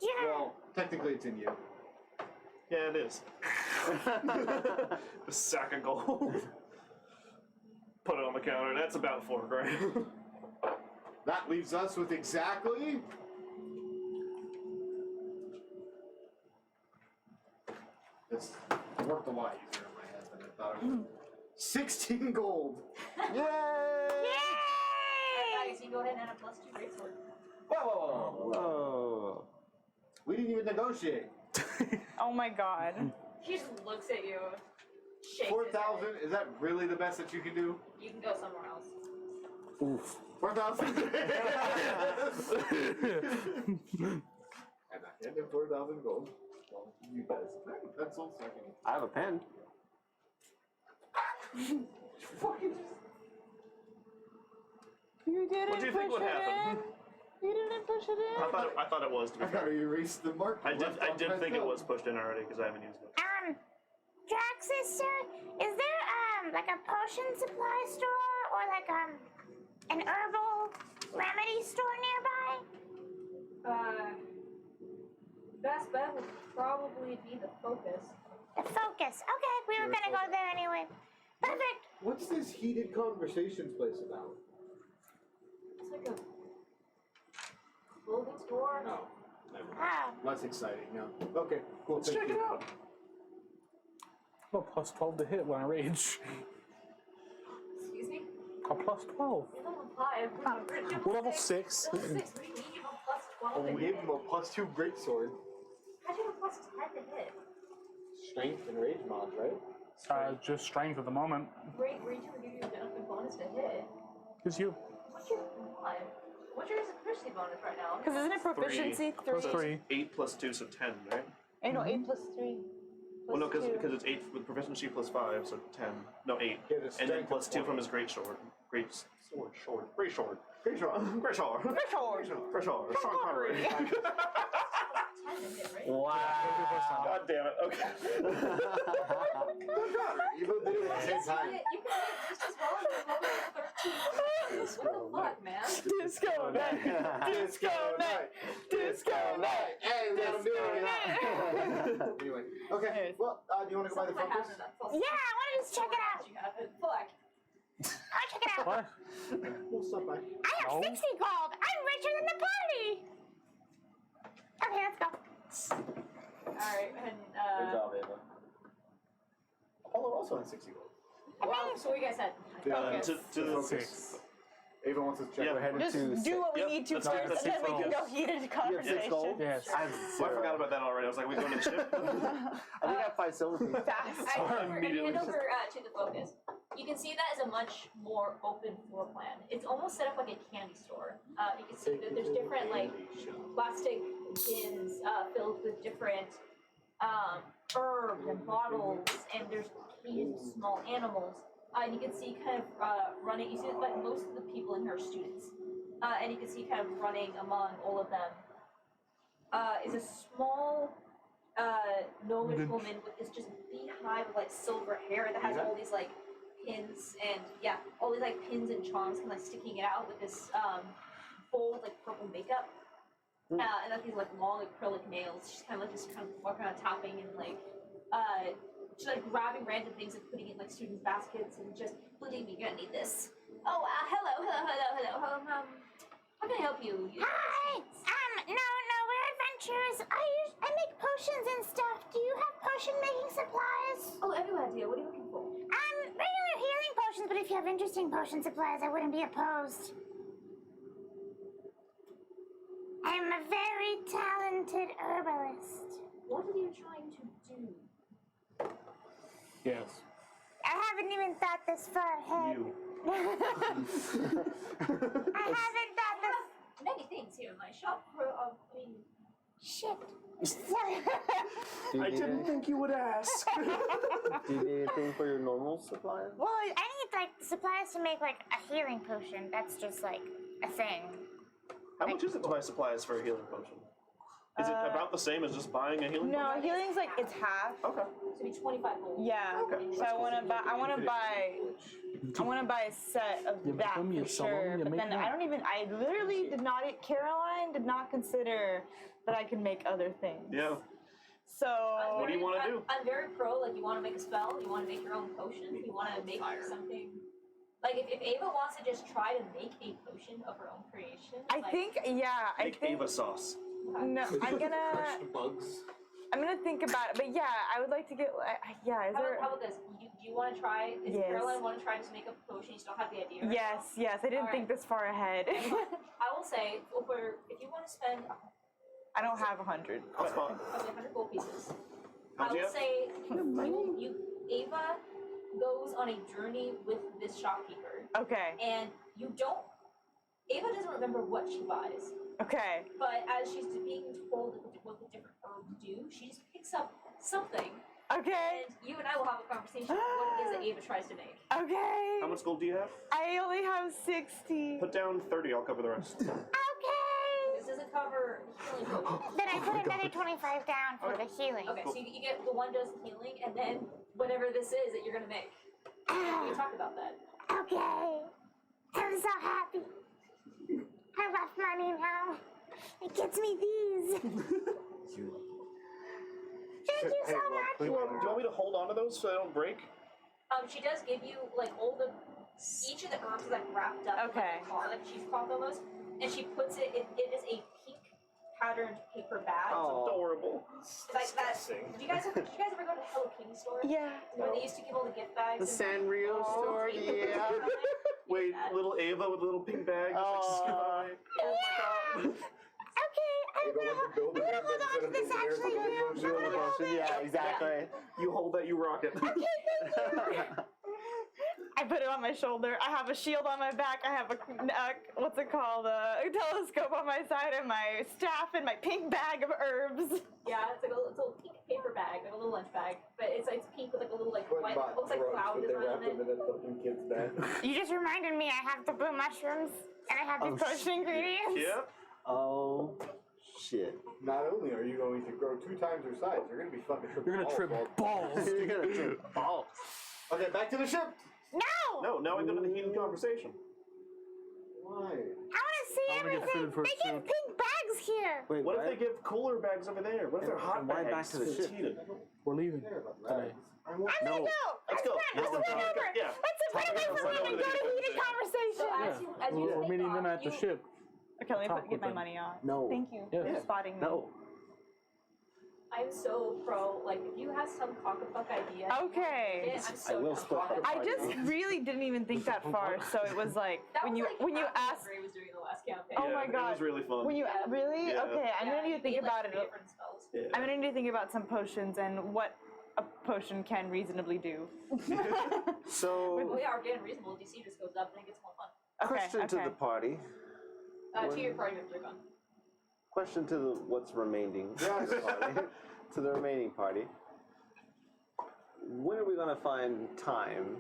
Yeah. Well, technically it's in you. Yeah, it is. A sack of gold. Put it on the counter. That's about $4,000. That leaves us with exactly. This worked a lot easier in my head than I thought it would. 16 gold. Yay! Alright, guys, you go ahead and add a +2 greatsword. Whoa! Whoa. We didn't even negotiate. Oh my god. He just looks at you, shakes 4,000. his head. Is that really the best that you can do? You can go somewhere else. Oof. 4,000. And I handed 4,000 gold. Well, you guys. Pencil, so I can. I have a pen. Fucking. You didn't What do you think push would it happen? in. You didn't push it in. I thought it was, to be I thought fair. you erased the mark. I did think it was pushed in already because I haven't used it. Drag sister, is there like a potion supply store or like an herbal remedy store nearby? Best bet would probably be the focus. The focus. Okay, we were gonna go there anyway. Perfect. What's this heated conversations place about? It's like a clothing store. No, never. Oh, Less exciting. No. Okay, cool. Let's check it out. Well, plus 12 to hit when I rage. Excuse me? A plus 12. You're level 5. We're level 6. Level 6. We need you a +12 Oh, to we gave hit. him a +2 greatsword. How'd you have a +10 to hit? Strength and rage mods, right? Just strength at the moment. Great reach would give you a bonus to hit. Because you. What's your mod? What's your proficiency bonus right now? Because isn't it proficiency? Plus 3. 8 plus 2, so 10, right? I know, 8 plus 3. Well, no, Plus because two. it's 8 with proficiency plus 5, so 10. No, 8. Yeah, the And then strength plus of 2 from 20. his great sword. Great sword. Great sword. Great sword. Great sword. Great sword. Great sword. Sean Connery. 10 to hit, right? Wow. God damn it. Okay. You both did it at the same Yes, time. you can hit just as well as level 13. What the fuck, man? Disco night. Disco night. Disco night. Hey, we got him doing it. Anyway, okay. Well, do you want to go by the Something might focus? happen to that plus yeah, I want to just check it out. you have it. Fuck. I'll check it out. What? We'll stop by. I have No. 60 gold. I'm richer than the party. Okay, let's go. Alright, and Good job, Ava. Apollo also has 60 gold. wow, so what you guys said? Focus. To the 6. Ava wants us to check. Yeah. We're headed Just to do what we Yep, need to that's first, right, and that's then six we can go gold. heated You have 6 conversation. gold? Yes. I have 0. Well, I forgot about that already. I was like, we going to the ship? I think I have 5 silver pieces. Fast. Alright, we're gonna Immediately. hand over to the focus. You can see that as a much more open floor plan. It's almost set up like a candy store. You can see that there's different like plastic bins filled with different herbs and bottles, and there's cages with small animals. And you can see kind of running. You see like most of the people in here are students, and you can see kind of running among all of them is a small gnomish woman with this just beehive of like silver hair that has all these like pins and all these like pins and charms kind of like sticking it out with this bold like purple makeup. and like these like long acrylic nails. She's kind of walking around tapping and like she's like grabbing random things and putting it in like students' baskets and just believe me, you're gonna need this. Oh, hello. How can I help you? Hi! No, we're adventurers. I make potions and stuff. Do you have potion making supplies? Oh, everyone, idea. What are you looking for? Regular healing potions, but if you have interesting potion supplies, I wouldn't be opposed. I'm a very talented herbalist. What are you trying to do? Yes. I haven't even thought this far ahead. You. I haven't thought this. Many things here in my shop. Shit. I didn't think you would ask. Do you need anything for your normal supplies? Well, I need like supplies to make like a healing potion. That's just like a thing. How much is it to buy supplies for a healing potion? Is it about the same as just buying a healing No, potion? healing's like it's half. Okay. So it'd be 25 gold. Yeah. Okay. So I want to buy a set of You that become your for soul, sure. you But make then more. I literally did not. Caroline did not consider that I could make other things. Yeah. So What do you wanna do? I'm very pro. Like, you want to make a spell, you want to make your own potion, you want to make something. Like, if Ava wants to just try to make a potion of her own creation, I think Make Ava sauce. No, I'm gonna bugs. think about it. But yeah, I would like to get. Yeah, is How there? about this? Do you want to try? Does Yes. Caroline want to try to make a potion? You still have the idea? Yes. I didn't think this far ahead. I will say, if you want to spend I don't have 100. That's fine. 100 gold pieces, How I much you will have? say Ava goes on a journey with this shopkeeper, Okay. and Ava doesn't remember what she buys, Okay. but as she's being told what the different herbs do, she just picks up something, Okay. and you and I will have a conversation about what it is that Ava tries to make. Okay. How much gold do you have? I only have 60. Put down 30, I'll cover the rest. Okay. This doesn't cover healing potions. Then I put another 25 down for the healing. Okay, so you get the one does healing, and then whatever this is that you're gonna make. We talked about that. Okay. I'm so happy. I love money now. It gets me these. Thank you so much. Do you want me to hold on to those so they don't break? She does give you like each of the herbs is like wrapped up Okay. like cheesecloth almost, and she puts it. It is a pink patterned paper bag. Oh. Adorable. Like that. Did you guys ever go to Hello Kitty store? Yeah. Where they used to give all the gift bags. The and, Sanrio all store, the paper yeah. and stuff? Wait, That. little Ava with a little pink bag. Just like, Oh. goodbye. Oh my god. Okay, I'm gonna hold on to this actually. Healing potion, yeah, exactly. You hold that, you rock it. I put it on my shoulder. I have a shield on my back. I have a what's it called? A telescope on my side, and my staff, and my pink bag of herbs. Yeah, it's a little pink paper bag, like a little lunch bag, but it's pink with like a little like white, looks like cloud design on it. Kid's bag. You just reminded me I have the blue mushrooms and I have these potion ingredients. Yeah. Oh, shit. Not only are you going to grow 2 times your size, you're going to be fucking tripping. You're gonna trip balls. You're gonna trip balls. Okay, back to the ship. No! No, now I go to the heated conversation. Why? I want to see I wanna get everything. food first, They give too. pink bags here. Wait, What if they give cooler bags over there? What if they're hot why bags? back to the It's ship? heated. We're leaving I care about today. that. I want I'm gonna No. go. Let's go. Let's Let's go. go. Over. Yeah. Let's run away from them and go to heated So conversation. as you We're take meeting them off, at the you- ship. Okay, let me Talk get with my them. money on. No. Thank you Yeah. for spotting me. No. I'm so pro. Like, if you have some cock-a-fuck idea, Okay. I'm so I will down. split the I party. just really didn't even think that far, so it was like That when was you like when you half asked what Gray was doing the last campaign. Oh my It God. was really fun. when you really Yeah. okay, I'm gonna need to think you made, about like, it. 3 different spells. Yeah. I'm gonna need to think about some potions and what a potion can reasonably do. Well, So, yeah, our getting reasonable. DC just goes up and it gets more fun. question to okay. the party. To your party members are gone. Question to the what's remaining. Yes. Party. To the remaining party. When are we gonna find time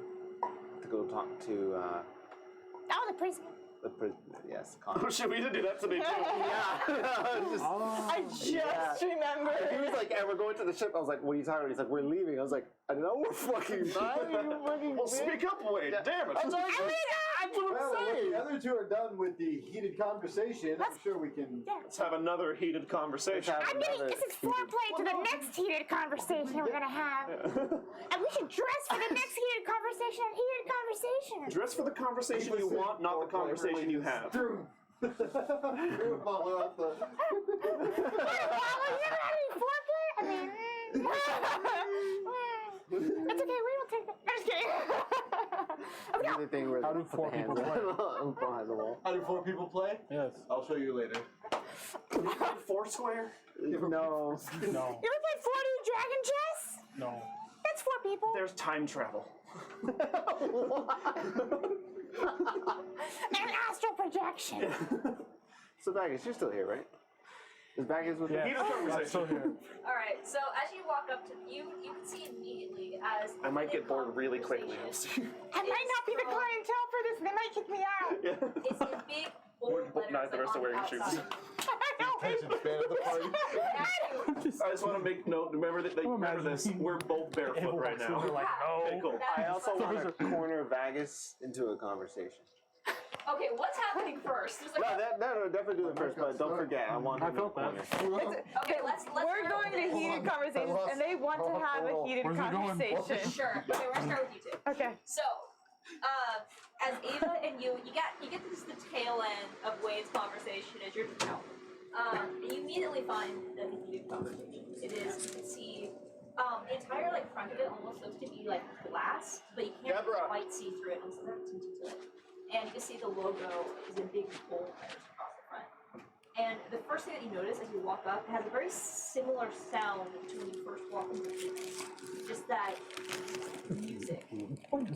to go talk to Oh, the prison. the yes, Oh Konnor? shit, we didn't do that today too. Yeah. Just- I just Yeah. remembered. He was like, "And we're going to the ship." I was like, "What are you talking about?" He's like, "We're leaving." I was like, "I know we're fucking leaving." Well, speak up, Wade. Damn it. I'm sorry. I'm gonna go. That's what Well, I'm when saying. the other two are done with the heated conversation, I'm sure we can. Let's have another heated conversation. I'm getting this is foreplay to the next heated conversation we're gonna have. And we should dress for the next heated conversation and heated conversation. Dress for the conversation you want, not the conversation you have. Drew. Drew, follow out the. You never had any foreplay? I mean, it's okay. We don't take that. I'm just kidding. Let's go. The thing where How do put the 4 people hands play? behind the wall. How do 4 people play? Yes. I'll show you later. Foursquare? No. No. You ever played 4D Dragon Chess? No. That's 4 people. There's time travel. And astral projection. So Baggins, you're still here, right? Is Baggins with Yeah. you? Heated conversation. I'm still here. All right. So as you walk up to you can see immediately as I might get bored really quickly. conversation- I might not be the clientele for this. They might kick me out. It's in big bold letters Neither like, of us are on wearing the shoes. outside. Attention span of the party. I just want to make note. Remember that. Remember this. We're both barefoot right now. They're like, Okay, no. cool. I also want to corner Vagus into a conversation. Okay, what's happening first? There's like, No, definitely do it first, but don't forget, I want I him in the felt that. corner. okay, let's We're start going with to this. heated conversations, and they want to have a heated Where's it going? conversation. Sure. Okay, we're gonna start with you two. Okay. So, as Ava and you get to just the tail end of Wade's conversation as you're out. And you immediately find that it's a good conversation. It is, you can see, the entire like front of it almost looks to be like glass, but you can't Deborah. quite see through it. Unless there's tinted to it. And you can see the logo is in big bold letters across the front. And the first thing that you notice as you walk up, it has a very similar sound to when you first walk into the business. Just that music. And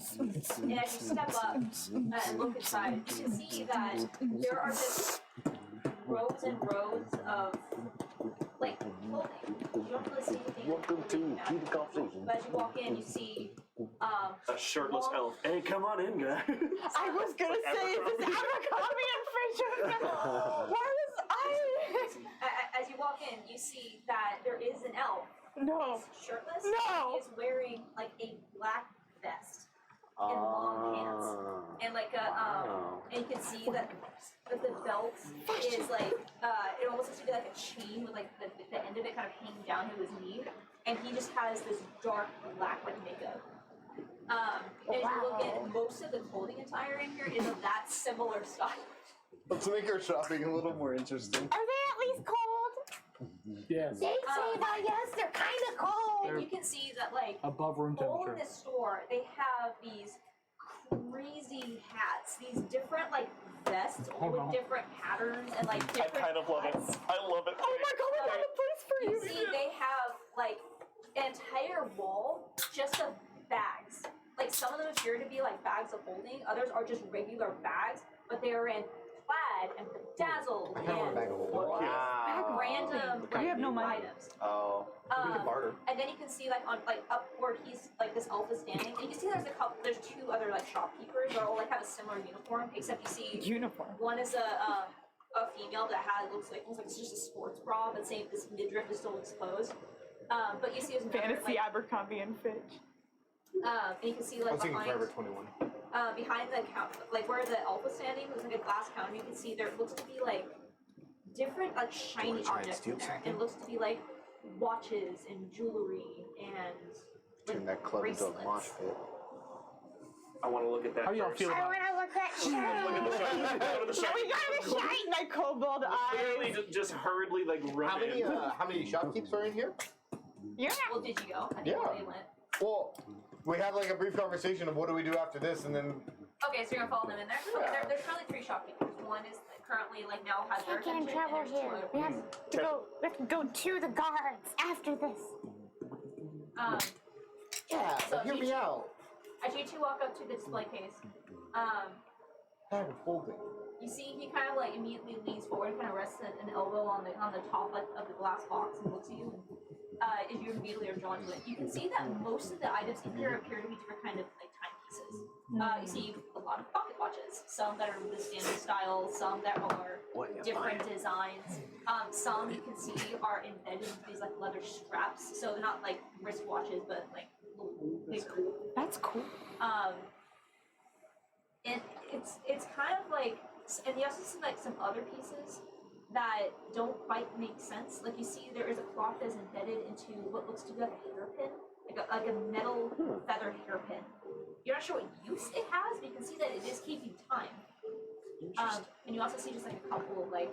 as you step up and look inside, you can see that there are just rows and rows of like clothing. You don't really see anything. Welcome to Heated Conversation. But as you walk in, you see A shirtless elf. Hey, come on in, guy. I was gonna say, is this Abercrombie and Fitch? Why was as you walk in, you see that there is an elf. No. He's shirtless. No. He is wearing like a black vest and long pants and like a and you can see that the belt is like it almost looks to be like a chain with like the end of it kind of hanging down to his knee, and he just has this dark black like makeup. And as you look at most of the clothing attire in here is of that similar style. Let's make our shopping a little more interesting. Are they at least cold? Yes. They say that, yes, they're kind of cold. And you can see that like Above room all in temperature. this store, they have these crazy hats, these different like vests, all with different patterns and like I different kind of love it. cuts. I love it. Oh my god, we got a place for You you! see, they have like an entire wall just of bags. Like some of them appear to be like bags of holding, others are just regular bags, but they are in plaid and bedazzled and random We have no money. items. Oh. We can barter. And then you can see like on like up where he's like this elf is standing, and you can see there's two other like shopkeepers that all like have a similar uniform, except you see Uniform. one is a female that looks like it's just a sports bra, but same this midriff is still exposed. But you see there's another, Fantasy like, Abercrombie and Fitch. and you can see I like was thinking behind Forever 21. behind the counter, like where the elf was standing, there's like a glass counter. You can see there looks to be like different like shiny objects in there. It looks to be like watches and jewelry and Turn that club into a mosh bracelets. pit. I want to look at that How do y'all first. feel I about want to look at shiny. Look at the shiny. Look at the shiny. We got a shine, my kobold Literally eyes. just hurriedly like run in. How many shopkeepers are in here? You're Well, did you go? I think Yeah. they went. Well, we had like a brief conversation of what do we do after this, and then Okay, so you're gonna follow them in there. Okay, there's currently 3 shopkeepers. One is currently like now has their Can't get in attention, trouble and there's 2 here. other We ones. have to go to the guards after this. yeah, So but hear me out. As you two walk up to the display case, Bag of holding. you see he kind of like immediately leans forward and kind of rests an elbow on the top like, of the glass box and looks at you. As you immediately are drawn to it, you can see that most of the items in here appear to be different kind of like timepieces. You see a lot of pocket watches, some that are the standard style, some that are different designs. Some you can see are embedded into these like leather straps, so they're not like wristwatches, but like little bigger. That's cool. And it's kind of like, and you also see like some other pieces that don't quite make sense. Like you see there is a cloth that's embedded into what looks to be like a hairpin, like a metal feather hairpin. You're not sure what use it has, but you can see that it is keeping time. And you also see just like a couple of like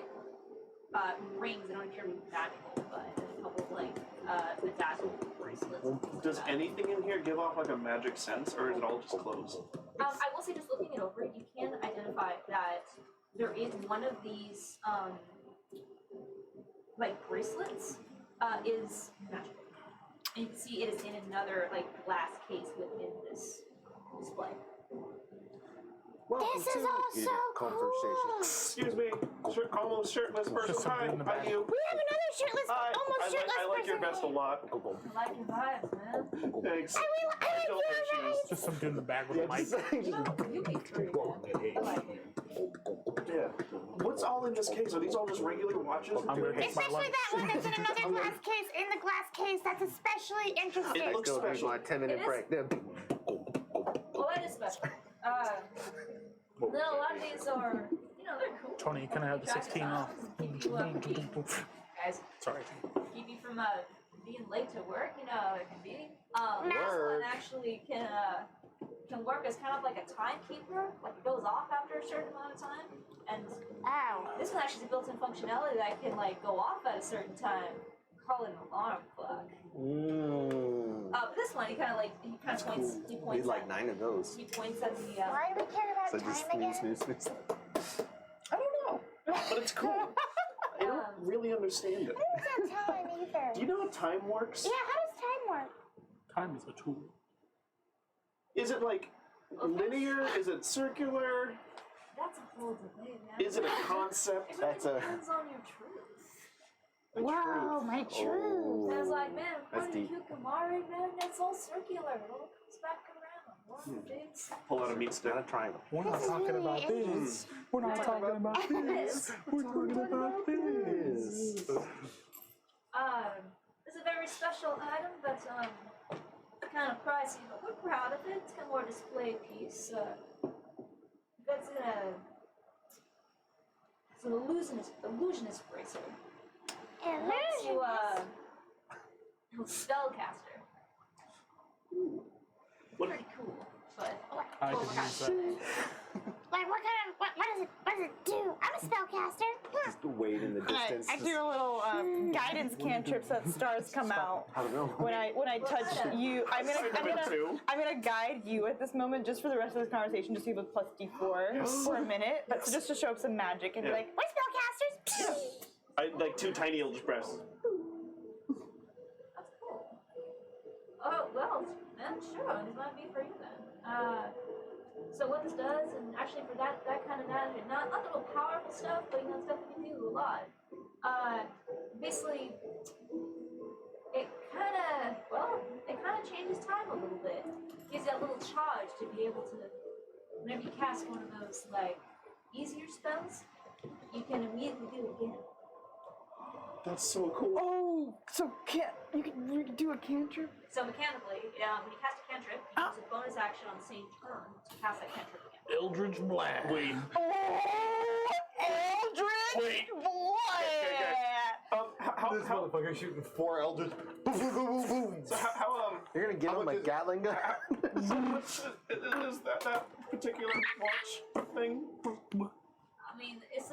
rings that don't appear to be magical, but a couple of like bedazzled bracelets. Does anything in here give off like a magic sense, or is it all just clothes? I will say, just looking it over, you can identify that there is one of these like bracelets is magical. And you can see it is in another like glass case within this display. This is all so cool. Excuse me, almost shirtless person. Just Hi, something in the hi back. you. We have another shirtless, almost shirtless I like your person. vest a lot. I like your vibes, man. Thanks. I like don't wear your shoes. Just some dude in the back with a mic. You be free, man. I like it. Yeah. What's all in this case? Are these all just regular watches? I'm gonna take my Especially lunch. that one that's in another glass case. In the glass case, that's especially interesting. It looks Still need special. my 10-minute It is. break. There. Well, that is special. No, a lot of these are, they're cool. Tony, can I have the 16 off? Keep you, guys, Sorry. keep you from being late to work, it can be. This one actually can work as kind of like a timekeeper, like it goes off after a certain amount of time. And this one actually has a built-in functionality that can like go off at a certain time. Call it an alarm clock. But this one, he kind of points. Cool. He points. Need like at, 9 of those. He points at the. Why do we care about So time just again? snooze. I don't know, but it's cool. I don't really understand it. It's not time either. Do you know how time works? Yeah, how does time work? Time is a tool. Is it like linear? Is it circular? That's a whole debate, man. Is it a concept? It really That's a- depends on your truth. Whoa, my truth. Sounds like, man, That's according deep. to Kukumari, man, that's all circular. It all comes back around. One big Pull out a meat stick. Not a triangle. We're not This is talking really about this. We're not talking about this. We're talking about this. It's a very special item that's kind of pricey, but we're proud of it. It's kind of more a display piece. That's it's an illusionist bracelet. Helps you spellcaster. Pretty cool, but I could use that. Like, what does it do? I'm a spellcaster. Just wait in the distance. I do a little guidance cantrips that stars come out. I don't know. When I touch you, I'm gonna guide you at this moment just for the rest of this conversation, just so you have a plus D4 for a minute, but so just to show up some magic and be like, We're spellcasters. I like 2 tiny eldritch breaths. that's cool. Oh well, then sure, this might be for you then. So what this does, and actually for that kind of magic, not the real powerful stuff, but stuff that can do a lot. Basically, it kind of changes time a little bit. Gives you a little charge to be able to, whenever you cast one of those like easier spells, you can immediately do it again. That's so cool. oh, so you can do a cantrip? So mechanically, when you cast a cantrip, you use a bonus action on the same turn to cast that cantrip again. Eldritch Blast. Wait. Oh, Eldritch Wait. Blast! How This motherfucker shooting 4 elders. Boom, boom, boom, boom, boom. so how You're gonna give How him much a is- Gatling gun? so much is that particular watch thing? I mean, this is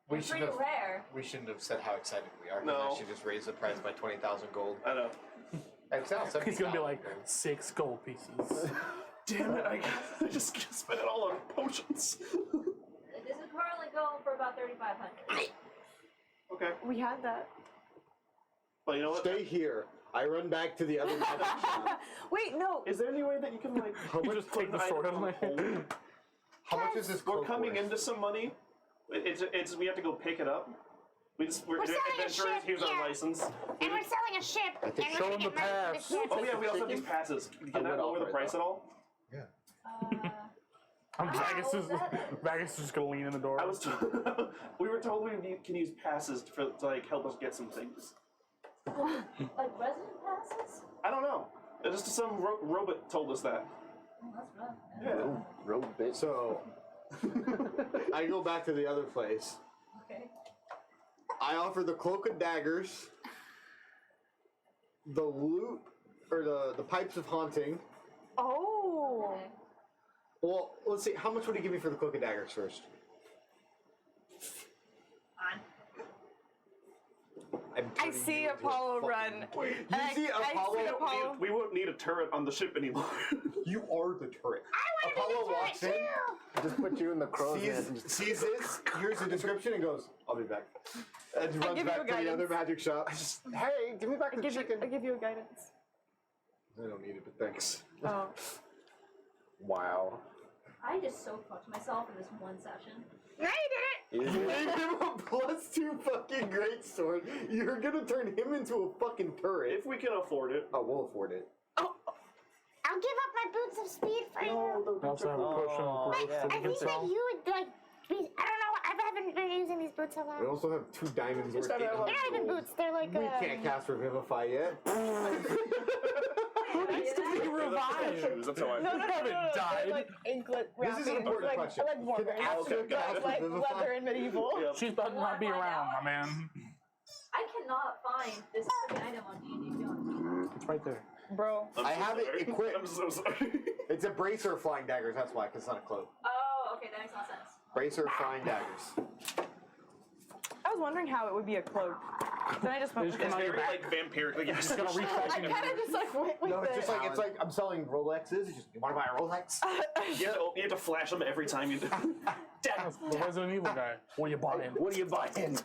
We it's should pretty have. rare. We shouldn't have said how excited we are. No. I should just raise the price by 20,000 gold. I know. It's now He's gonna be 70,000 like gold. 6 gold pieces. Damn it! I just spent it all on potions. This is currently going for about 3,500. Okay, We had that. well you know what? Stay here. I run back to the other magic shop. Wait, no. Is there any way that you can like You just take the sword out of my hand. How much is this We're cloak coming worth? into some money. It's we have to go pick it up. We're selling a adventurers. ship, Here's yeah. our license. And we're selling a ship. And we're show gonna them the get money for pass. the ship. Oh yeah, we also have these passes. Can that would lower the offer it, price though. at all? Vegas is was that? Vegas is just gonna lean in the door. I was we were told we can use passes to like help us get some things. Like resident passes? I don't know. Just some robot told us that. Oh, that's rough. Yeah. Rogue bitch. So, I go back to the other place. Okay. I offer the cloak and daggers, the loot, or the pipes of haunting. Oh. Okay. Well, let's see. How much would he give me for the cloak and daggers first? Fine. I see Apollo run. You And see Apollo? Apollo. We won't need a turret on the ship anymore. You are the turret. I want to be Apollo the walks turret in, too. Just put you in the crow's nest and just sees this, hears the description, and goes, "I'll be back." And runs give you back a to the guidance. other magic shop. hey, give me back the chicken. I give you a guidance. I don't need it, but thanks. Oh. Wow. I just so fucked myself in this one session. No, you did it. You Gave him a +2 fucking great sword. You're gonna turn him into a fucking turret. If we can afford it. Oh, we'll afford it. I'll give up my boots of speed for you. I also have a potion of Oh, growth yeah. that I we can think that sell. you would like. I don't know. I haven't been using these boots a lot. We also have 2 diamonds worth. gotta have They're not even boots. They're like. We can't cast Revivify yet. It's to be revived. Shoes, that's how I No, haven't they're died. like anklet This is an wrappings, important like, question. like warmers. Can Astrid Okay, cast But like Revivify? leather and medieval. Yep. She's about to not be around, my man. I cannot find this freaking item on D&D Beyond. It's right there. Bro. I'm I so have it sorry. equipped. I'm so sorry. It's a bracer of flying daggers, that's why, because it's not a cloak. Oh, okay, that makes more sense. Bracer of flying daggers. I was wondering how it would be a cloak. Then I just went They with just It's come it. out your very back. like vampiric. Like, Just gonna reach back I in kind of just like went with No, it's it. just like, it's like I'm selling Rolexes. It's just, you want to buy a Rolex? you have to flash them every time you do. That's the Resident Evil guy. What are you buying? What are you buying?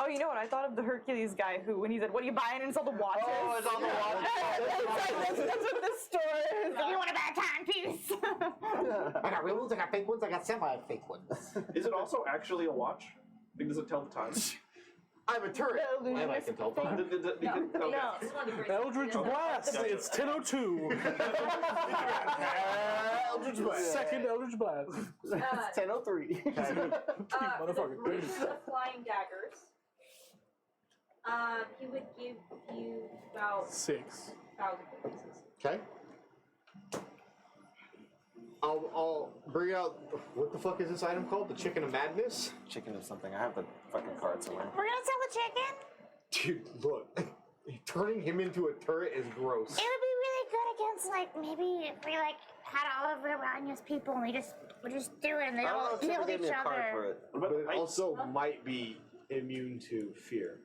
Oh, you know what? I thought of the Hercules guy who, when he said, "What are you buying?" and it's all the watches. Oh, it's all the watches. That's what this store is. You want a bad timepiece? I got real ones, I got fake ones, I got semi-fake ones. Is it also actually a watch? Like, does it tell the time? I'm a turret. The illusionist I can tell thing. time. Okay. No. This is one of the great Eldritch Blast! It's 10:02. Eldritch Blast. Second Eldritch Blast. 10:03. For the Motherfucker. bracelet of flying daggers, he would give you about 6. 1,000 gold pieces. Okay. I'll bring out, what the fuck is this item called? The Chicken of Madness? Chicken or something. I have the fucking card somewhere. We're gonna sell the chicken. Dude, look. Turning him into a turret is gross. It would be really good against like maybe if we like had all of Rivania's people and we just do it and they I all don't know if healed they gave me each a card for other. it. What about But the it pipes? also might be immune to fear.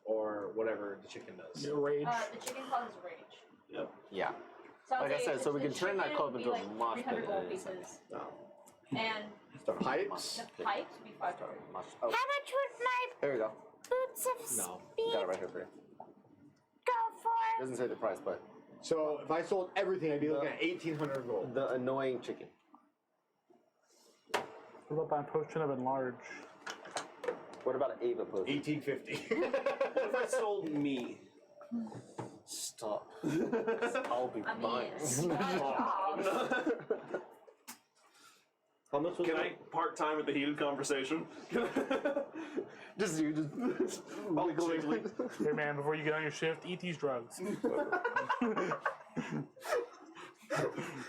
Or whatever the chicken does. Rage. The chicken causes rage. Yep. Yeah. So I would Like I say said, so we the can turn that chicken club would into be a like mosh pit 300 gold and it's pieces. No. And The pipes? the pipes would be 500. Mosh. How Oh, much would my there we go. boots of No. speed Got it right here for you. go for? Doesn't say the price, but So if I sold everything, I'd be looking at 1,800 gold. the annoying chicken. What about that potion of enlarge? What about an Ava potion? 1,850. What if I sold me? Stop. I'll be I mean, fine. it's not a job. How much was Can it? I part time at the heated conversation? Just you, just Oh, jiggly. Hey man, before you get on your shift, eat these drugs.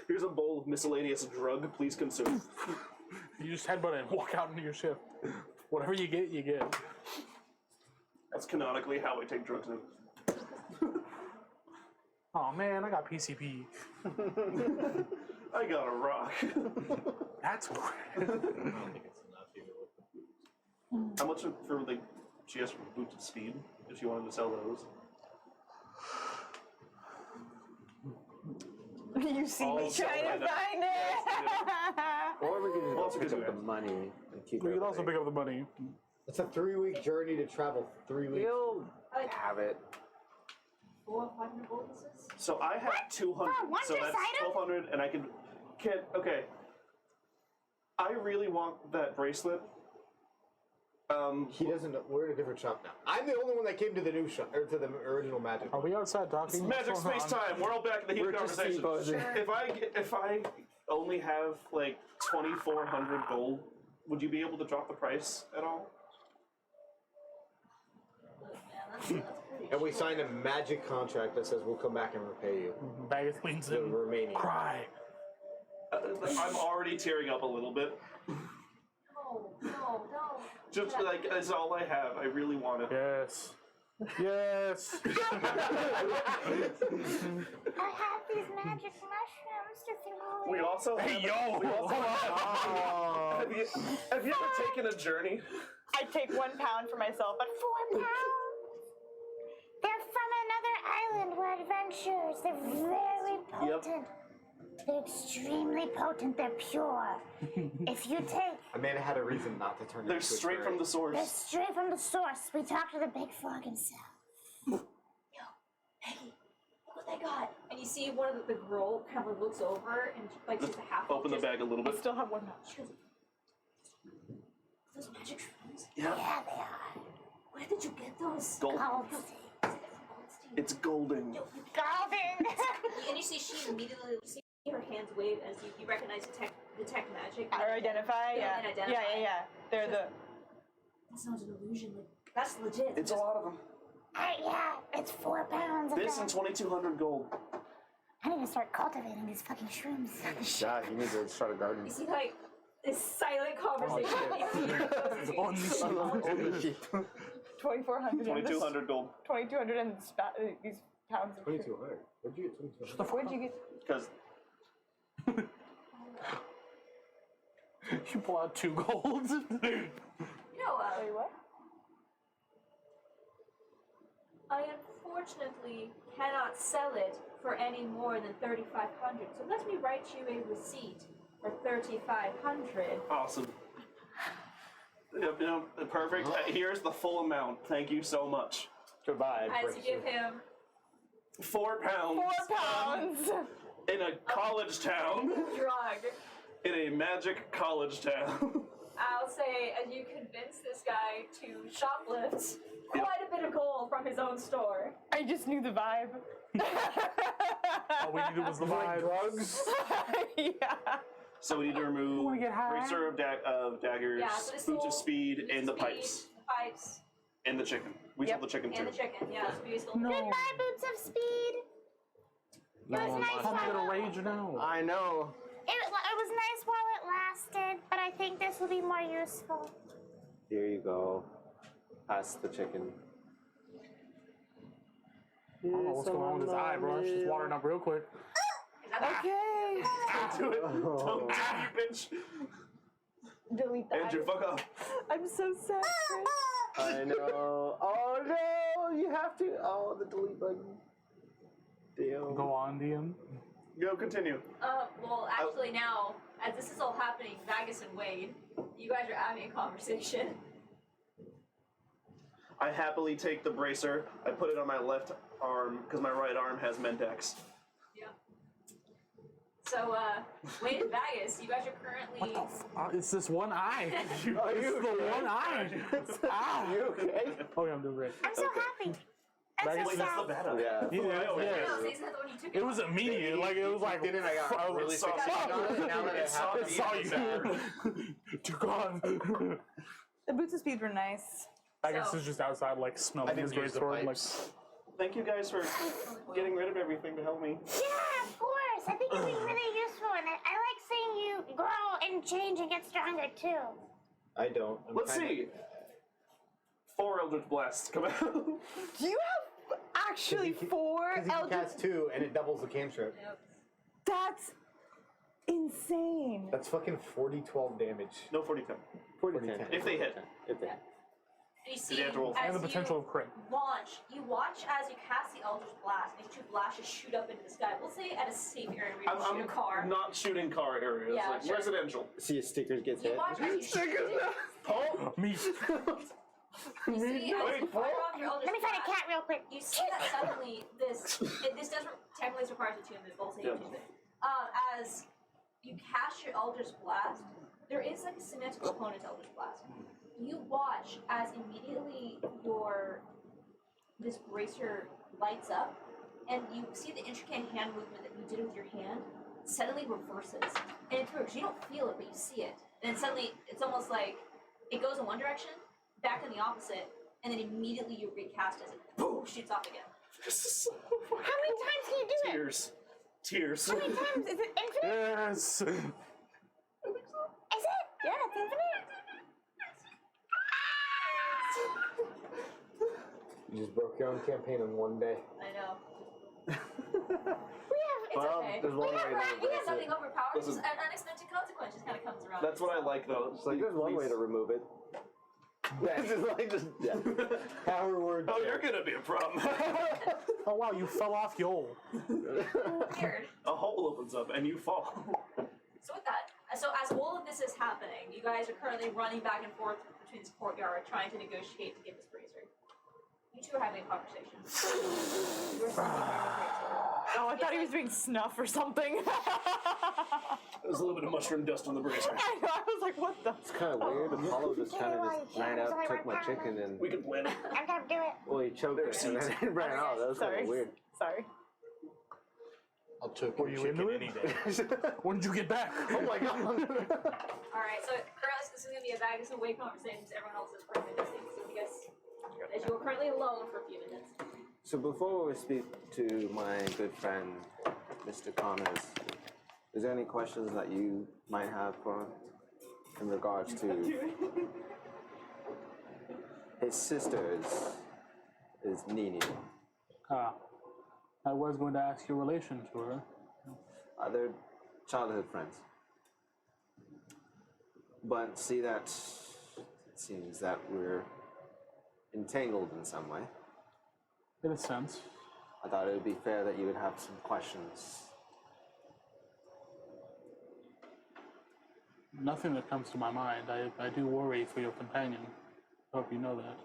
Here's a bowl of miscellaneous drug. Please consume. You just headbutt it and walk out into your shift. Whatever you get, you get. That's canonically how I take drugs now. Oh man, I got PCP. I got a rock. That's weird. I don't think it's enough even. How much for like she has for boots of speed if she wanted to sell those? You see me Also, trying I to know. find it. Or we can Also just pick good up the money and keep We it. could also pick up the money. It's a 3-week journey to travel 3 weeks. We'll have it. 400 or 500 gold pieces? So I have 200. For one So that's just item? 1,200, and I can. Okay. I really want that bracelet. He doesn't know. We're in a different shop now. I'm the only one that came to the new shop, or to the original Magic. Are we outside talking? Magic What's going space on? time. We're all back in the heated We're just conversation. T-posing. If I only have like 2,400 gold, would you be able to drop the price at all? Look, man, that's pretty And we short. signed a magic contract that says we'll come back and repay you. Baggett leans The in. remaining. Cry. I'm already tearing up a little bit. No. Just like that's all I have. I really want it. Yes. Yes. I have these magic mushrooms to throw We away. also Hey, yo. have you ever taken a journey? I take 1 pound for myself, but 4 pounds. They're from another island. We're adventurers. They're very potent. They're extremely potent. They're pure. If you take, Amanda had a reason not to turn They're into a straight from the they're source. straight from the source. We talked to the big frog himself. Hey, look what they got. And you see one of the girl kind of looks over and like she's a half. Open the bag a little I bit. still have 1 pound. She goes, those magic shrooms? Yeah. Yeah, they are. Where did you get those? Gold. Goldstein. It's golden. Golden. And you see she immediately you see her hands wave as you recognize the tech magic. Or identify? Yeah, Yeah. and identify. Yeah. They're the. That's not an illusion. Like, that's legit. It's a lot of them. Yeah, it's 4 pounds of This them. and 2,200 gold. I need to start cultivating these fucking shrooms. Yeah, you need to start a garden. You see like this silent conversation. On the sheet. 2,400. 2,200 gold. 2,200 and these pounds of. 2200. Where'd you get 2200? Where'd you get? Because You pull out 2 golds. You know, Wait, what? I unfortunately cannot sell it for any more than 3,500. So let me write you a receipt for 3,500. awesome. Yep, perfect. Here's the full amount. Thank you so much. Goodbye. As you give him 4 pounds. 4 pounds. In a college town. drug. In a magic college town. I'll say, as you convince this guy to shoplift quite a bit of gold from his own store. I just knew the vibe. All we needed was the vibe. Drugs. Yeah. So we need to remove wanna get high? Bracer of daggers, Yeah, so this boots of whole- speed, boots and the of speed, pipes. The pipes. And the chicken. We Yep. sold the chicken too. And the chicken, yeah. So we still No. Goodbye, boots of speed. It was nice I'm while gonna rage now. I know. it was nice while it lasted, but I think this will be more useful. Here you go. Pass the chicken. I don't know what's going on with his eye, bro. It's just watering up real quick. Okay. Don't do it. Don't do it, you bitch. Delete that. Andrew, fuck up. I'm so sad. Chris. I know. Oh no! You have to. Oh, the delete button. Damn. Go on, DM. Go, continue. Well, actually now, as this is all happening, Vagus and Wade, you guys are having a conversation. I happily take the bracer. I put it on my left arm because my right arm has Mendex. Yeah. So, Wade and Vagus, you guys are currently... It's this one eye. It's the one eye. Ah. You okay? Oh yeah, I'm doing great. I'm so happy. I'm Back so Wait, that's the sad. bad eye. Yeah. Yeah, No, yeah. isn't that the one you took It was immediate. Like it was like. Didn't I got Oh, really it's fixated on it? Now that it It's happened, I saw it's you. To God. The boots of speed were nice. I guess So- it's just outside, like I smelling his didn't great use the sword. Like, pipes. Thank you guys for getting rid of everything to help me. Yeah, of course. I think it'd be really useful, and I like seeing you grow and change and get stronger too. I don't. Let's see. 4 Eldritch Blasts come out. Do you have actually 4 Because you can Eldritch? cast 2 and it doubles the cantrip. Yep. That's insane. That's fucking 40-12 damage. No 40-10. 40-10. If they hit. If they. And you see, Did you have to roll? as and the potential you of crit. you watch as you cast the Eldritch Blast, these 2 flashes shoot up into the sky. We'll say at a safe area where you can shoot a car. not shooting car areas, Yeah, like sure. residential. See his stickers gets You hit. watch as you shoot Paul? Me. You see, as you Wait, fire off your Eldritch Let me find a Blast, cat real quick. you see that suddenly this doesn't technically require a tune, but we'll say Yeah. it. As you cast your Eldritch Blast, there is like a semantic component to Eldritch Blast. You watch as immediately this bracer lights up, and you see the intricate hand movement that you did with your hand suddenly reverses. And it's weird, 'cause you don't feel it, but you see it. And then suddenly, it's almost like it goes in one direction, back in the opposite, and then immediately you recast as it boom, shoots off again. How many times can you do it? Tears. How many times? Is it infinite? Yes. You just broke your own campaign in one day. I know. It's Well, okay. there's one way to You have replace nothing it. overpowered. Listen. Just an unexpected consequence just kind of comes around. That's what I like, though. It's like there's one way to remove it. It's just like yeah. Power word. Oh, you're gonna be a problem. Oh wow, you fell off your hole. Weird. A hole opens up and you fall. So with that, so as all of this is happening, you guys are currently running back and forth between this courtyard, trying to negotiate to get this brazier. You two are having a conversation. You're sitting there in the brazier. Oh, I thought he was doing snuff or something. There's a little bit of mushroom dust on the brazier. I know, I was like, what the? It's kind of weird. Apollo just kind of just ran out, took my chicken, and We can plan it. I'm gonna do it. well, he choked it, and then it ran out. That was kind Sorry. of weird. Sorry. I'll choke Were your you chicken into it? any day. When did you get back? Oh my god! Alright, so currently this is going to be a bag of some weight conversations. Everyone else is currently listening. So you guys, as you are currently alone for a few minutes. So before we speak to my good friend, Mr. Konnor, is there any questions that you might have for him in regards to his sister is Nini? I was going to ask your relation to her. Are they childhood friends? But see that it seems that we're entangled in some way. In a sense. I thought it would be fair that you would have some questions. Nothing that comes to my mind. I do worry for your companion. Hope you know that.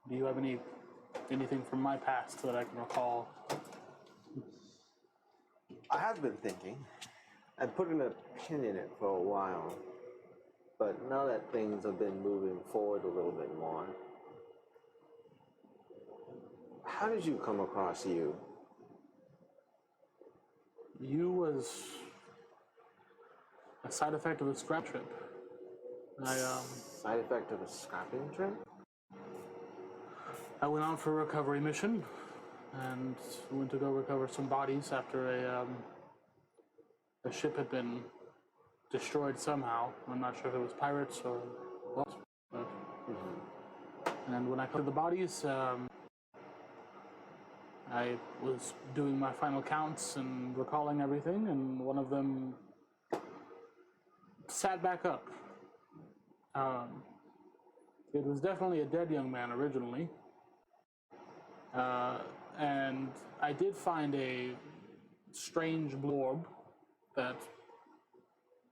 Do you have anything from my past that I can recall? I have been thinking. I've put an pin in it for a while. But now that things have been moving forward a little bit more, how did you come across you? You was a side effect of the scrap trip. Side effect of a scrapping trip? I went on for a recovery mission and went to go recover some bodies after a ship had been destroyed somehow. I'm not sure if it was pirates or what. But, and when I collected the bodies, I was doing my final counts and recalling everything, and one of them sat back up. It was definitely a dead young man originally. And I did find a strange blue orb that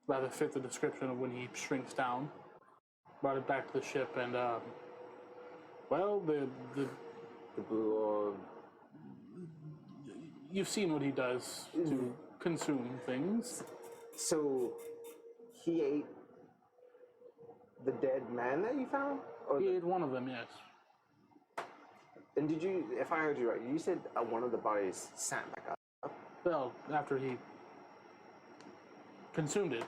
rather fit the description of when he shrinks down. Brought it back to the ship, and well, the blue orb. You've seen what he does to consume things. So he ate the dead man that you found? Or He ate one of them, yes. and did you, if I heard you right, you said one of the bodies sat back up? Well, after he consumed it,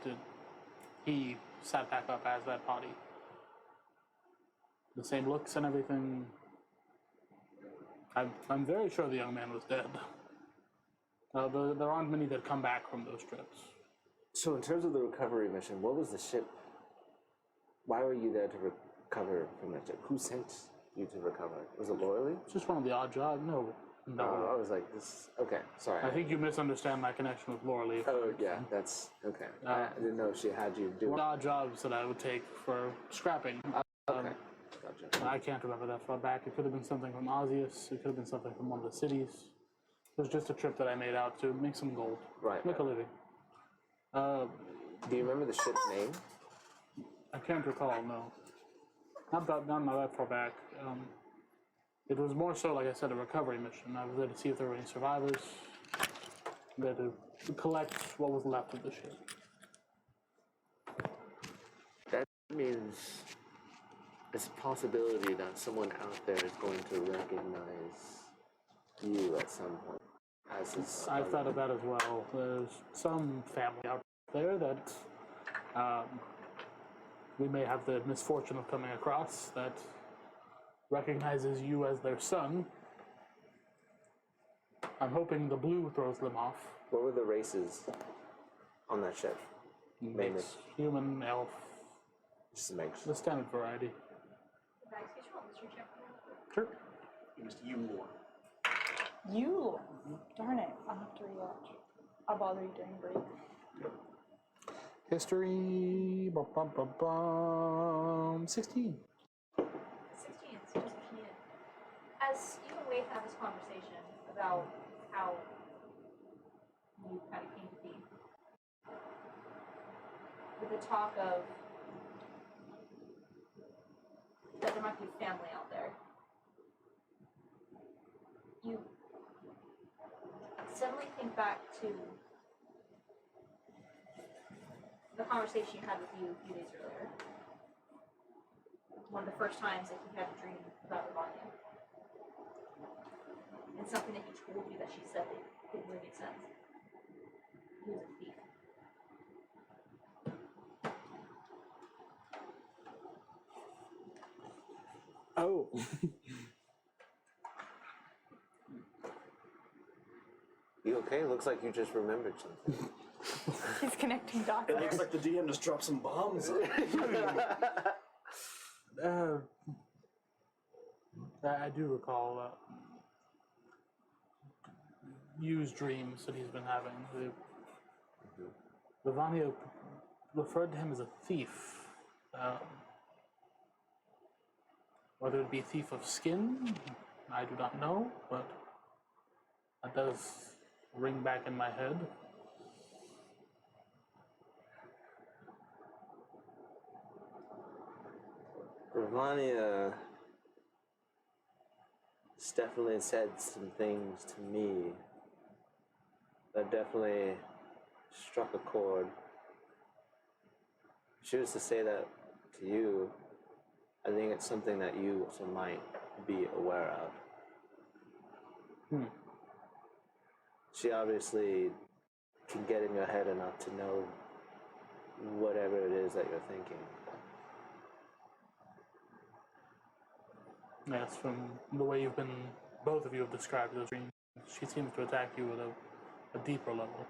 he sat back up as that body. The same looks and everything. I'm very sure the young man was dead. There aren't many that come back from those trips. So in terms of the recovery mission, what was the ship? Why were you there to recover from that ship? Who sent you to recover? Was it Loyally? It's just one of the odd jobs. No. I was like, this. Okay, sorry. I think you misunderstand my connection with Laura Lee. Oh yeah, that's okay. I didn't know she had you do One it. of the odd jobs that I would take for scrapping. Okay, gotcha. I can't remember that far back. It could have been something from Ozius. It could have been something from one of the cities. It was just a trip that I made out to make some gold. Right. Make a living. Do you remember the ship's name? I can't recall, no. Not that far back. It was more so, like I said, a recovery mission. I was there to see if there were any survivors. There to collect what was left of the ship. That means it's a possibility that someone out there is going to recognize you at some point. As his I've thought of that as well. There's some family out there that we may have the misfortune of coming across that recognizes you as their son. I'm hoping the blue throws them off. What were the races on that ship? Mainly. Mixed, human, elf, Just a mix. the standard variety. Guys, could you roll mystery check? Sure. It was Yule. You? Darn it. I'll have to rewatch. I'll bother you during break. History. 16. 16, so just a kid. As you and Wade have this conversation about how you kind of came to be, with the talk of that there might be family out there, you suddenly think back to the conversation you had with you a few days earlier. One of the first times that you had a dream about Ravanya. And something that he told you that she said that didn't really make sense. He was a thief. Oh. You okay? Looks like you just remembered something. He's connecting dots. It looks like the DM just dropped some bombs. I do recall used dreams that he's been having. Ravania referred to him as a thief. Whether it be thief of skin, I do not know, but that does ring back in my head. Ravania has definitely said some things to me that definitely struck a chord. If she was to say that to you, I think it's something that you also might be aware of. She obviously can get in your head enough to know whatever it is that you're thinking. Yes, from the way both of you have described those dreams, she seems to attack you at a deeper level.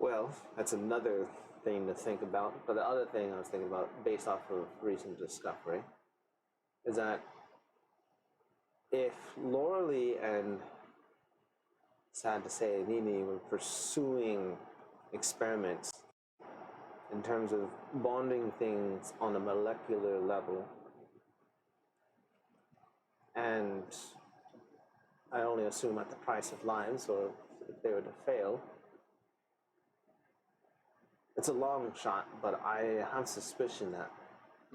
Well, that's another thing to think about. But the other thing I was thinking about, based off of recent discovery, is that if Lauralee and, sad to say, Nini were pursuing experiments in terms of bonding things on a molecular level, and I only assume at the price of lives, or if they were to fail, it's a long shot, but I have suspicion that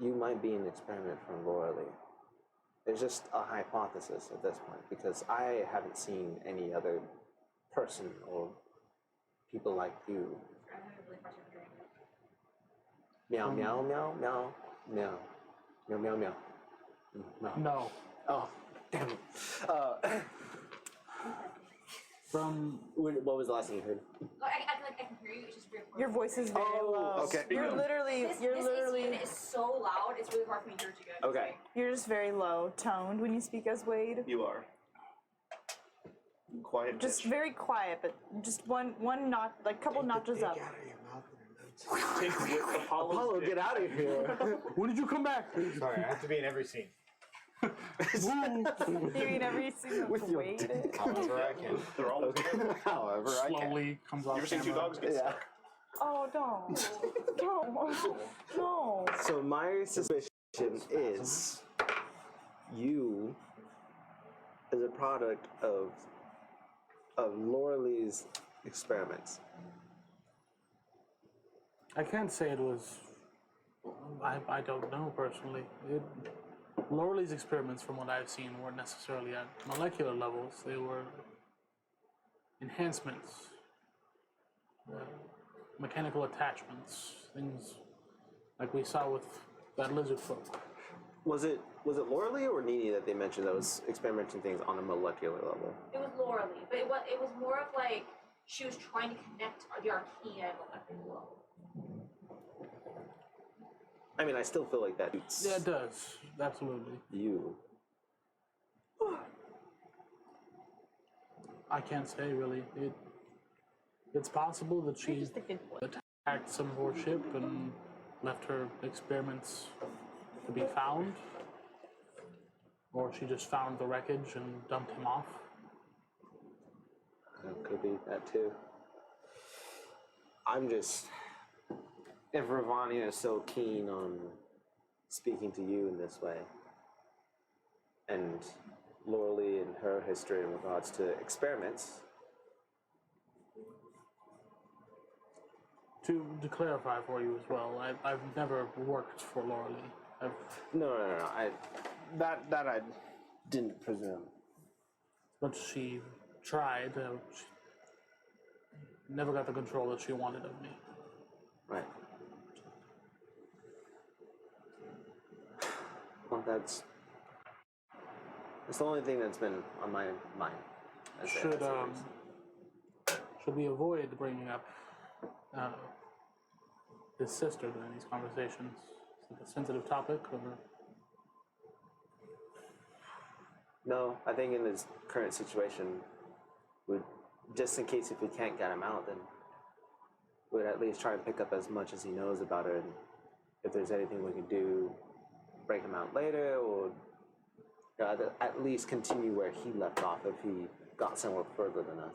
you might be an experiment from Lauralee. It's just a hypothesis at this point, because I haven't seen any other person or people like you. I'm having a really hard time hearing it. Meow, meow, meow, meow, meow. Meow, meow, meow. No. No. Oh, damn it. From What was the last thing you heard? I feel like I can hear you. It's just very Your voice is very low. Okay. You're literally, This unit is so loud. It's really hard for me to hear you guys. Okay. you're just very low toned when you speak as Wade. You are. Quiet. Just bitch. very quiet, but just one notch, like couple notches up. Take Apollo, get out of here. when did you come back? Sorry, I have to be in every scene. Hearing every single With your Wade. However I can. They're all However, I can. Slowly comes off You ever seen two camera. dogs get Yeah. stuck? Oh, don't. No. So my suspicion is you is a product of Lauralee's experiments. I can't say it was. I don't know personally. Lauralee's experiments, from what I've seen, weren't necessarily at molecular levels. They were enhancements, mechanical attachments, things like we saw with that lizard folk. Was it Lauralee or Nini that they mentioned that was experimenting things on a molecular level? It was Lauralee, but it was more of like she was trying to connect the arcana at molecular level. I mean, I still feel like that suits Yeah, it does. Absolutely. you. I can't say really. It's possible that she Just a good boy. attacked some more ship and left her experiments to be found. Or she just found the wreckage and dumped him off. Could be that too. I'm just... If Ravania is so keen on speaking to you in this way, and Lorelei and her history in regards to experiments... To clarify for you as well, I've never worked for Lorelei. No. That I didn't presume. But she tried. She never got the control that she wanted of me. Right. Well, that's the only thing that's been on my mind. Should we avoid bringing up his sister during these conversations? Is it a sensitive topic? Or... No, I think in this current situation, just in case if we can't get him out, then we'd at least try and pick up as much as he knows about her, and if there's anything we can do, break him out later, or at least continue where he left off if he got somewhere further than us.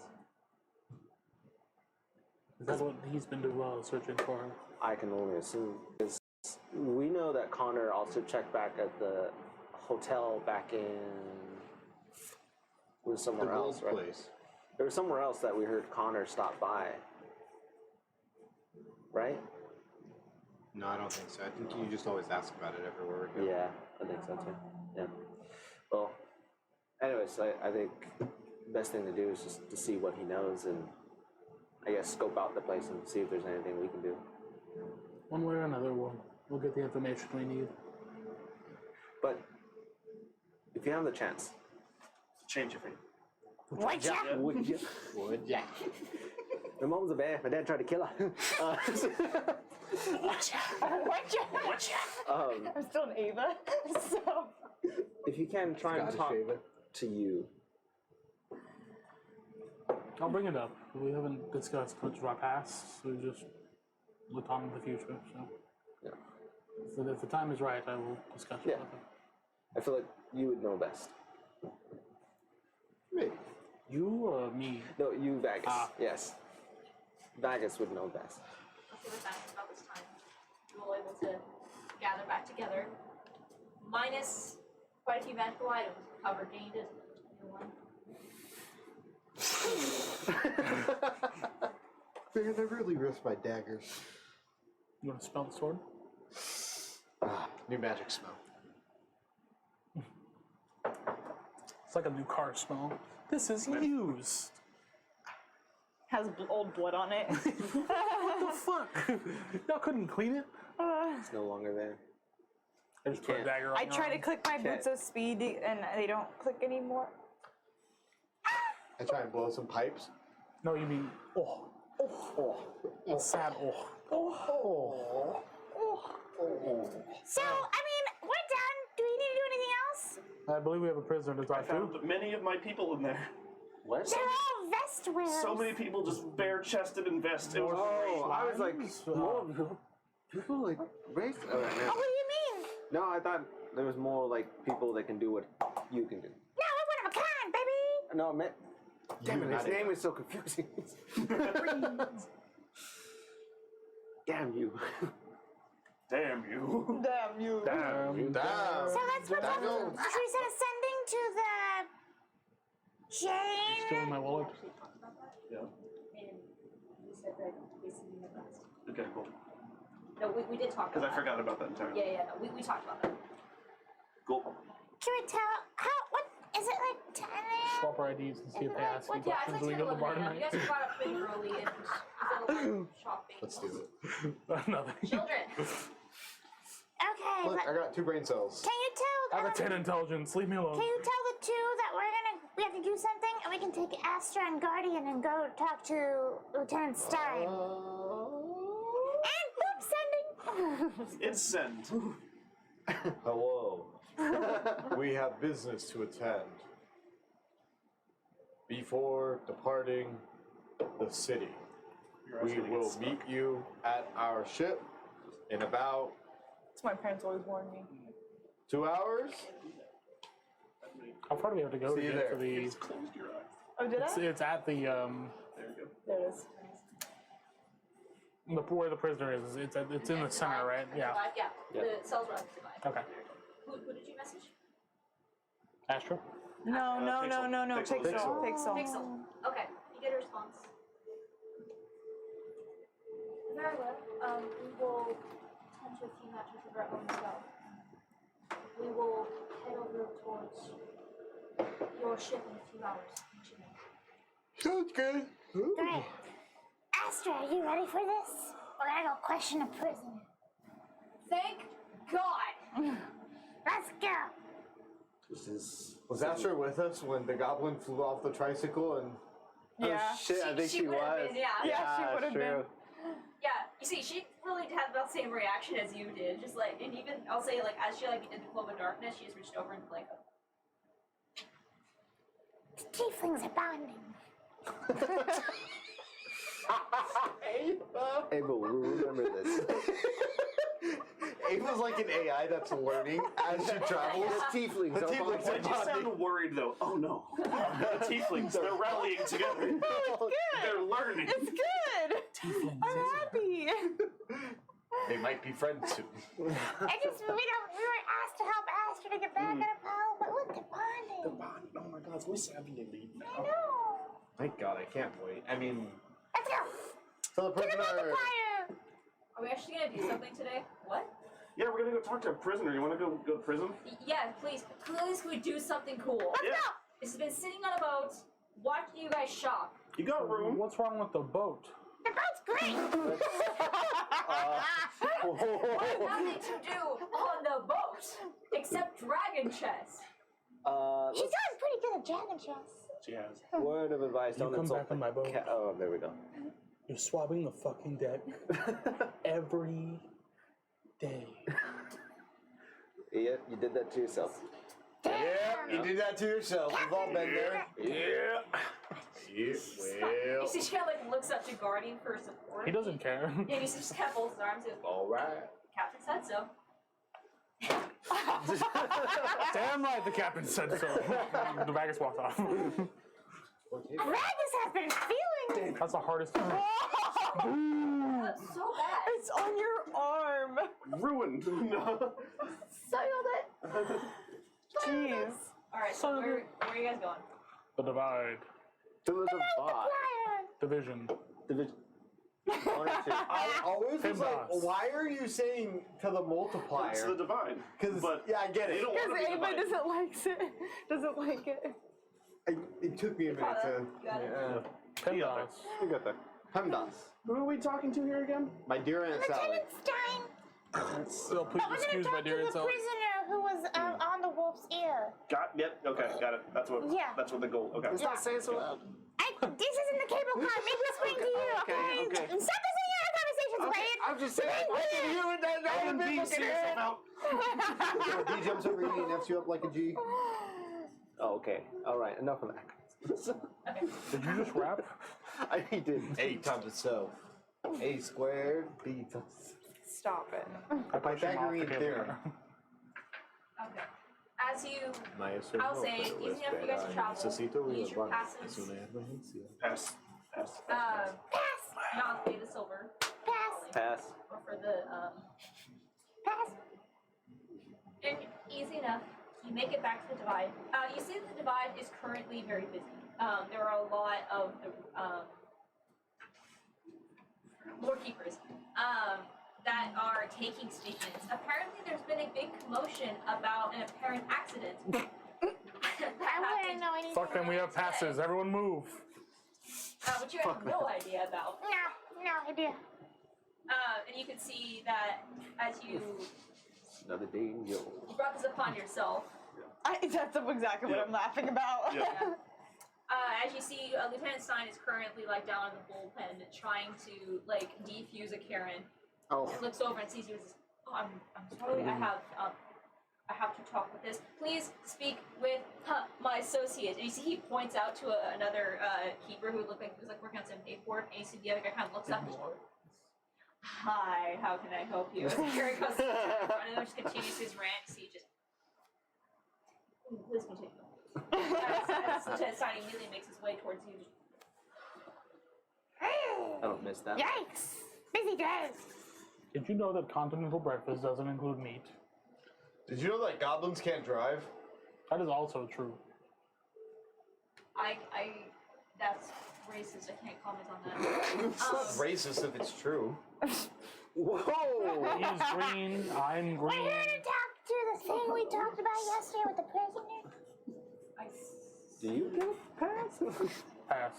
Is that what he's been doing while searching for her? I can only assume. Because we know that Konnor also checked back at the hotel back in... It was somewhere else, right? Place. There was somewhere else that we heard Konnor stop by. Right? No, I don't think so. I think you just always ask about it everywhere we go. Yeah, I think so too. Yeah. Well, anyways, I think the best thing to do is just to see what he knows and I guess scope out the place and see if there's anything we can do. One way or another, we'll get the information we need. But if you have the chance, Change it for you. Would ya? would you? Would ya? My mom's a bear. My dad tried to kill her. Would ya? I'm still an Ava, so. If you can, try and Gotta talk shave it. to you. I'll bring it up. We haven't discussed much of our past. We just looked on to the future. So, Yeah. so if the time is right, I will discuss it Yeah. with him. I feel like you would know best. Me. You or me? No, you, Vagus. Ah. Yes. Vagus would know best. Okay, with that, about this time, you will able to gather back together, minus quite a few magical items. Cover gained as a new one. Man, I really risked my daggers. You want to spell the sword? New magic smell. It's like a new car smell. This is used. Has old blood on it. What the fuck? Y'all couldn't clean it? It's no longer there. I just put a can't. dagger on I try to click my boots of speed and they don't click anymore. I try and blow some pipes. No, you mean sad So, I mean, we're done. Do we need to do anything else? I believe we have a prisoner to I talk to. found many of my people in there. What? They're all vest wearers. So many people just bare-chested in vests. It was Oh, I was like, more people like race. Oh, Oh, what do you mean? no, I thought there was more like people that can do what you can do. No, we're one of a kind, baby. No, man. Damn it, his name is so confusing. Damn you. damn you. Damn you. Damn. So let's put Damn. should we set ascending to the Jane? Still in my wallet. Actually talked about that. Yeah. And you said that basically the rest. Okay, cool. No, we did talk Because about I forgot about that entirely. Yeah, no, we talked about that. Cool. Can we tell what is it like 10 a.m.? Swap our IDs and see if they ask you Yeah, it's questions like when we go to the bar 11 a.m. You tonight. guys got up pretty early and still shopping. Let's do it. Nothing. Children. Okay. Look, I got 2 brain cells. Can you I tell? have a 10 intelligence. Leave me alone. Can you tell the two that we have to do something, and we can take Astra and Guardian and go talk to Lieutenant Stein. And boop, sending. It's sent. Hello. We have business to attend. Before departing the city, we will meet you at our ship in about That's what my parents always warned me. 2 hours. How far do we have to go to See you get there. to the? Just closed your eyes. Oh, did I? It's at the There you go. There it is. where the prisoner is. It's in the center, right? Yeah. Yeah. Yeah. The cells are on the divide. Okay. Who did you message? Astro. No. Pixel. Pixel. Pixel. Okay. You get a response. Very well. We will tend to a few matters of our own as well. We will head over towards your ship in a few hours. Sounds good. Great. Astra, are you ready for this? We're gonna go question a prisoner. Thank God! Let's go. Was Astra with us when the goblin flew off the tricycle and? Yeah. Oh, shit, I think she would have was. been, yeah. Yeah, she would have been. Yeah, you see, she really had about the same reaction as you did. Just like, and even, I'll say, like, as she, like, did the Cloak of Darkness, she just reached over and, like, The tieflings are bonding. Ava, we'll remember this. Ava's like an AI that's learning as she travels. The tieflings The are tieflings Why did you sound worried though? Oh no. The tieflings, they're rallying together. They're learning. It's good. I'm happy. They might be friends soon. We were asked to help Astra to get back in Apollo, but look, they're bonding. Oh my god, it's really sad to leave I now. know. Thank God, I can't wait. I mean, Let's go. so the To the prisoner. multiplier. are we actually gonna do something today? What? Yeah, we're gonna go talk to a prisoner. You wanna go to prison? Yeah, please can we do something cool? Yeah. This has been sitting on a boat, watching you guys shop. You got room. What's wrong with the boat? The boat's great. There's nothing to do on the boat except dragon chess. She's gotten pretty good at dragon chess. She has. Word of advice, You don't come insult back on my boat. Oh, there we go. You're swabbing the fucking deck every day. Yeah, you did that to yourself. Yeah, you did that to yourself. We've all been there. Yeah. You see, she kind of like looks up to Guardian for support. He doesn't care. And he just kind of folds his arms and goes, All right. Captain said so. Damn right, the captain said so. The Magus walks off. Magus has been feeling. That's the hardest. That's so bad. It's on your arm. Ruined. No. Soiled it. Jeez. Alright, so where are you guys going? The divide. To the divide. Division. Division. One or two. I always was like, Pinboss. why are you saying to the multiplier? It's the divide. Because But yeah, I get they it. don't want to Because be Ava divided. doesn't like it. Doesn't like it. It took me a minute to. You got it. Pinboss. You got that. Hemdas. Who are we talking to here again? My dear Aunt Sally. Lieutenant Stein. So please But we're excuse gonna my talk dear to the Aunt Sally. prisoner who was on the wolf's ear. Yep. Okay. Got it. That's what. Yeah. That's what the goal. Okay. Yeah. Say it so loud. This is in the cable car. Maybe explain to you, okay? okay. Stop listening to other conversations, Wade. I'm just saying. I can hear it. Now the people can hear it. D jumps over you and F's you up like a G. Oh, okay. All right. Enough of that. Did you just rap? I did. A times itself. A squared, B times. Stop it. I pushed him off the Pythagorean cable theorem. car. Okay. As you, I'll say, it's easy enough for you guys to travel. Use your passes. Pass. Not pay the silver. Pass. Pass. Or for the, Pass. and easy enough. You make it back to the divide. You see that the divide is currently very busy. There are a lot of the, doorkeepers, that are taking statements. Apparently there's been a big commotion about an apparent accident. that I wouldn't happened, know anything. Fuck them, we have passes. Everyone move. which you have no idea about. No idea. And you can see that as you Another danger. brought this upon yourself, That's exactly what I'm laughing about. Yeah. as you see, Lieutenant Stein is currently like down in the bullpen trying to like defuse a Karen. Oh. And looks over and sees you and says, "Oh, I'm sorry. I have to talk with this. Please speak with my associate." And you see, he points out to another keeper who looked like he was like working on some paperwork. And you see the other guy kind of looks up. And hi, how can I help you? And Karen goes, and then just continues his rant. So you just please continue. as Tiny immediately makes his way towards you. I don't miss that. Yikes! Busy day. Did you know that continental breakfast doesn't include meat? Did you know that goblins can't drive? That is also true. That's racist. I can't comment on that. It's not racist if it's true. Whoa! He's green, I'm We're green. here to talk to the thing we talked about yesterday with the prisoner. Do you get a pass? Pass.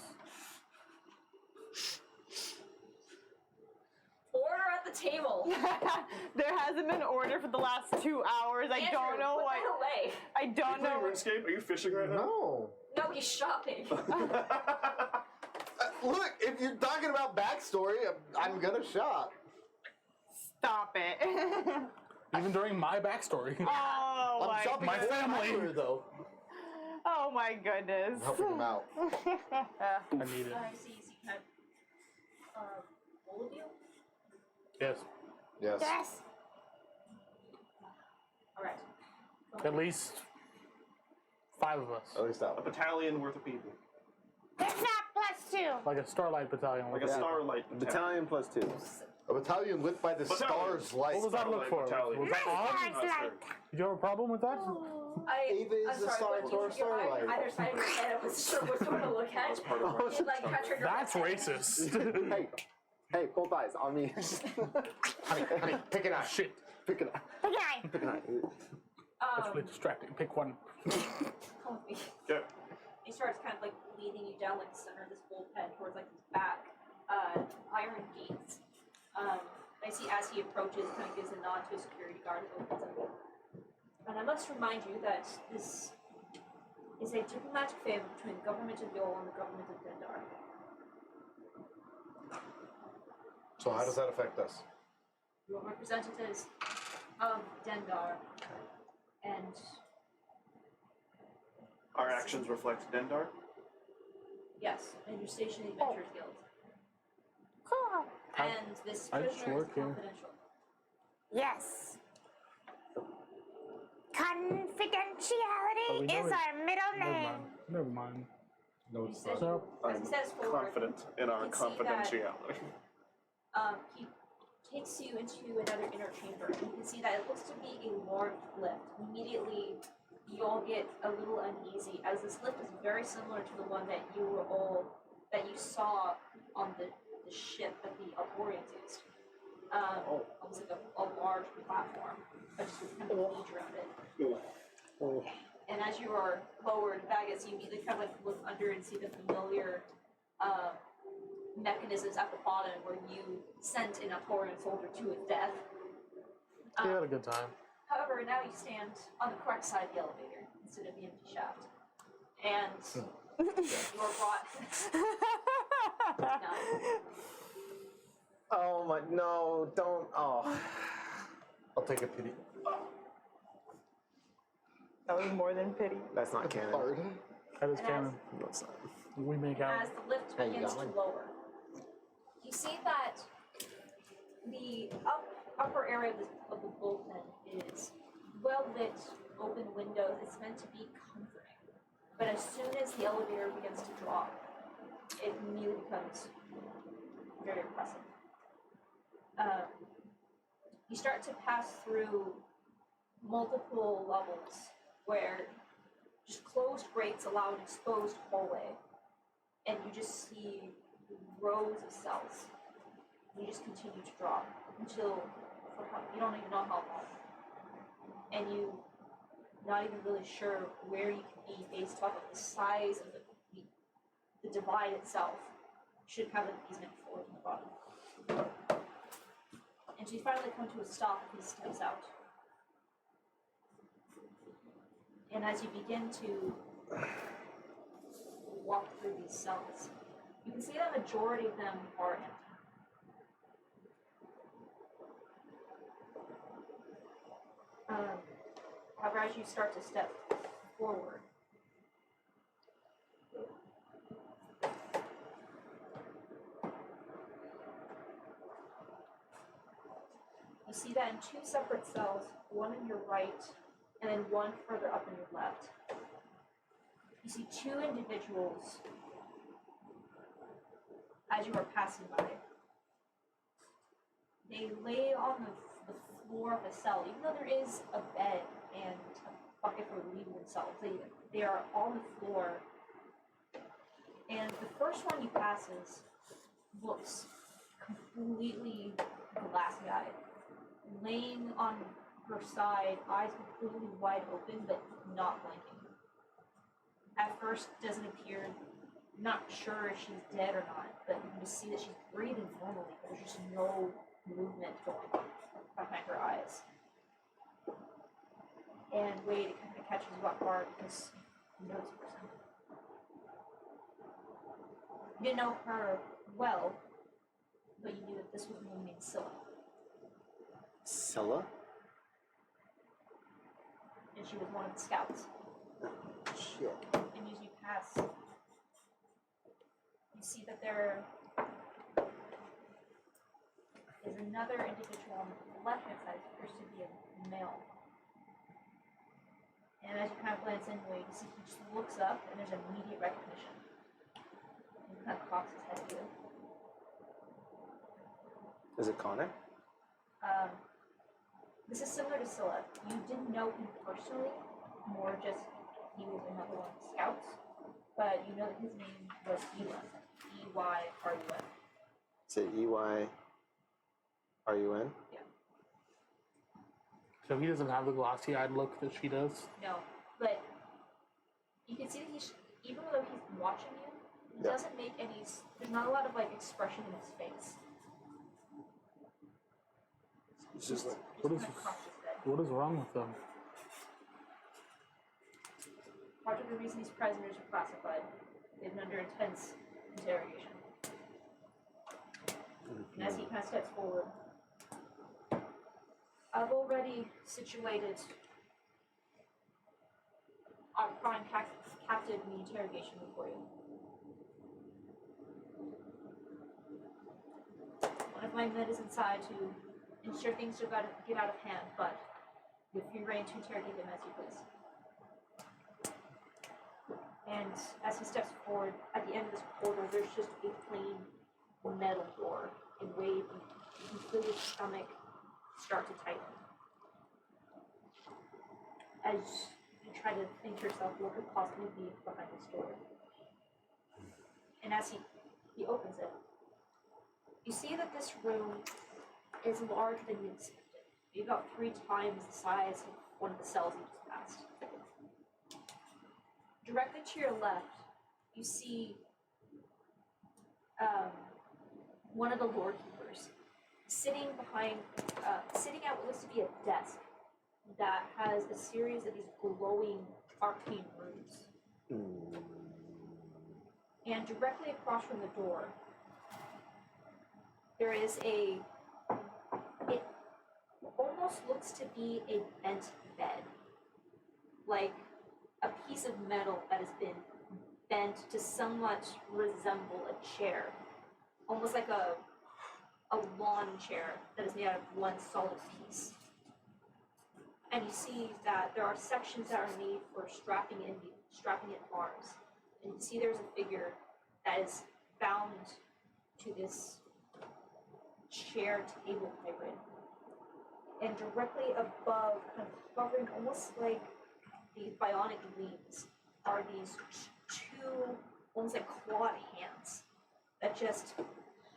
Order at the table. There hasn't been order for the last 2 hours. I don't Andrew, know put why. that away. I don't know. Playing RuneScape? Are you fishing right now? No. No, he's shopping. Look, if you're talking about backstory, I'm gonna shop. Stop it. Even during my backstory. Oh I'm my. shopping my for family. Tyler, though. Oh my goodness. I'm helping him out. I need it. I see. So you have all of you. Yes. Yes. Yes. All right. At least 5 of us. At least that A one. battalion worth of people. That's not +2. Like a Starlight Battalion. Like a Yeah. starlight Battalion plus 2. A battalion lit by the Battalion. stars light. What was that look for? Battalion. Was that odd? Stars light. Did you have a problem with that? Ava is I'm the sorry, star what to our you- your eyes- starlight. Either side of your head, I wasn't sure which one to look at. That's part of my It, like, captured your That's attention. racist. Hey, both eyes on me. Honey, pick an eye. Shit. Pick it up. Look at him. Pick it up. That's really distracting. Pick one. Come with me. Yeah. He starts kind of like leading you down like the center of this bullpen towards like his back iron gates. I see as he approaches, kind of gives a nod to a security guard who opens them. And I must remind you that this is a diplomatic favor between the government of Yol and the government of Dendar. So how does that affect us? You are representatives of Dendar, and Our actions reflect Dendar. yes, and you're stationed in the Adventurers Guild. Cool. And this I just prisoner is work here. confidential. Yes. Oh, Confidentiality we know is it. our middle Never name. mind. Never mind. No, He it's says, not. So, as he says forward, Confident in our You can see that- confidentiality. he takes you into another inner chamber. And you can see that it looks to be a large lift. Immediately, you all get a little uneasy, as this lift is very similar to the one that you saw on the ship that the Alborians used. Almost like a large platform, but just with kind of a cage around it. And as you are lowered, Vagus, you immediately kind of like look under and see the familiar mechanisms at the bottom where you sent an Alborian soldier to his death. we had a good time. However, now you stand on the correct side of the elevator instead of the empty shaft. And you are brought. No. Oh my, no, don't, oh. I'll take a pity. That was more than pity. That's not canon. Hard. That is And canon. No, it's not. We make out. As the lift Hey, you begins got to one? lower, you see that the upper area of the bullpen is well lit, open windows. It's meant to be comforting. But as soon as the elevator begins to drop, it immediately becomes very oppressive. You start to pass through multiple levels where just closed grates allow an exposed hallway, and you just see rows of cells. You just continue to drop until you don't even know how long, and you not even really sure where you can be based off of the size of the divide itself. You should have like these many floors in the bottom. And so you finally come to a stop and he steps out. And as you begin to walk through these cells, you can see that a majority of them are empty. However, as you start to step forward, you see that in two separate cells, one on your right and then one further up on your left, You see two individuals as you are passing by. They lay on the floor of a cell, even though there is a bed and a bucket for relieving themselves. They are on the floor. And the first one you passes looks completely glassy-eyed, laying on her side, eyes completely wide open, but not blinking. At first, doesn't appear, not sure if she's dead or not, but you can just see that she's breathing normally, but there's just no movement going on behind her eyes. And Wade, it kind of catches you off guard because you know this person. You didn't know her well, but you knew that this was a woman named Scylla. Scylla? And she was one of the scouts. Shit. And as you pass, you see that there is another individual on the left-hand side who appears to be a male. And as you kind of glance into it, you see he just looks up and there's immediate recognition. And he kind of cocks his head at you. Is it Konnor? This is similar to Scylla. You didn't know him personally, more just he was another one of the scouts. But you know that his name was Ewan. E-Y-R-U-N. Is it E-Y-R-U-N? Yeah. So he doesn't have the glossy-eyed look that she does. No, but you can see that he's, even though he's watching you, he doesn't make any, there's not a lot of like expression in his face. It's just like, What is wrong with them? Part of the reason these prisoners are classified, they've been under intense interrogation. And as he kind of steps forward, I've already situated our prime captive in the interrogation room for you. One of my men is inside to ensure things are about to get out of hand, but you're free reign to interrogate him as you please. And as he steps forward, at the end of this corridor, there's just a plain metal door. And Wade, you can feel your stomach start to tighten. As you try to think to yourself what could possibly be behind this door. And as he opens it, you see that this room is larger than you expected. Maybe about 3 times the size of one of the cells you just passed. Directly to your left, you see one of the lore keepers sitting at what looks to be a desk that has a series of these glowing arcane runes. And directly across from the door, there is it almost looks to be a bent bed. Like a piece of metal that has been bent to somewhat resemble a chair. Almost like a lawn chair that is made out of one solid piece. And you see that there are sections that are made for strapping in arms. And you see there's a figure that is bound to this chair table hybrid. And directly above, kind of hovering almost like these bionic wings, are these two almost like clawed hands that just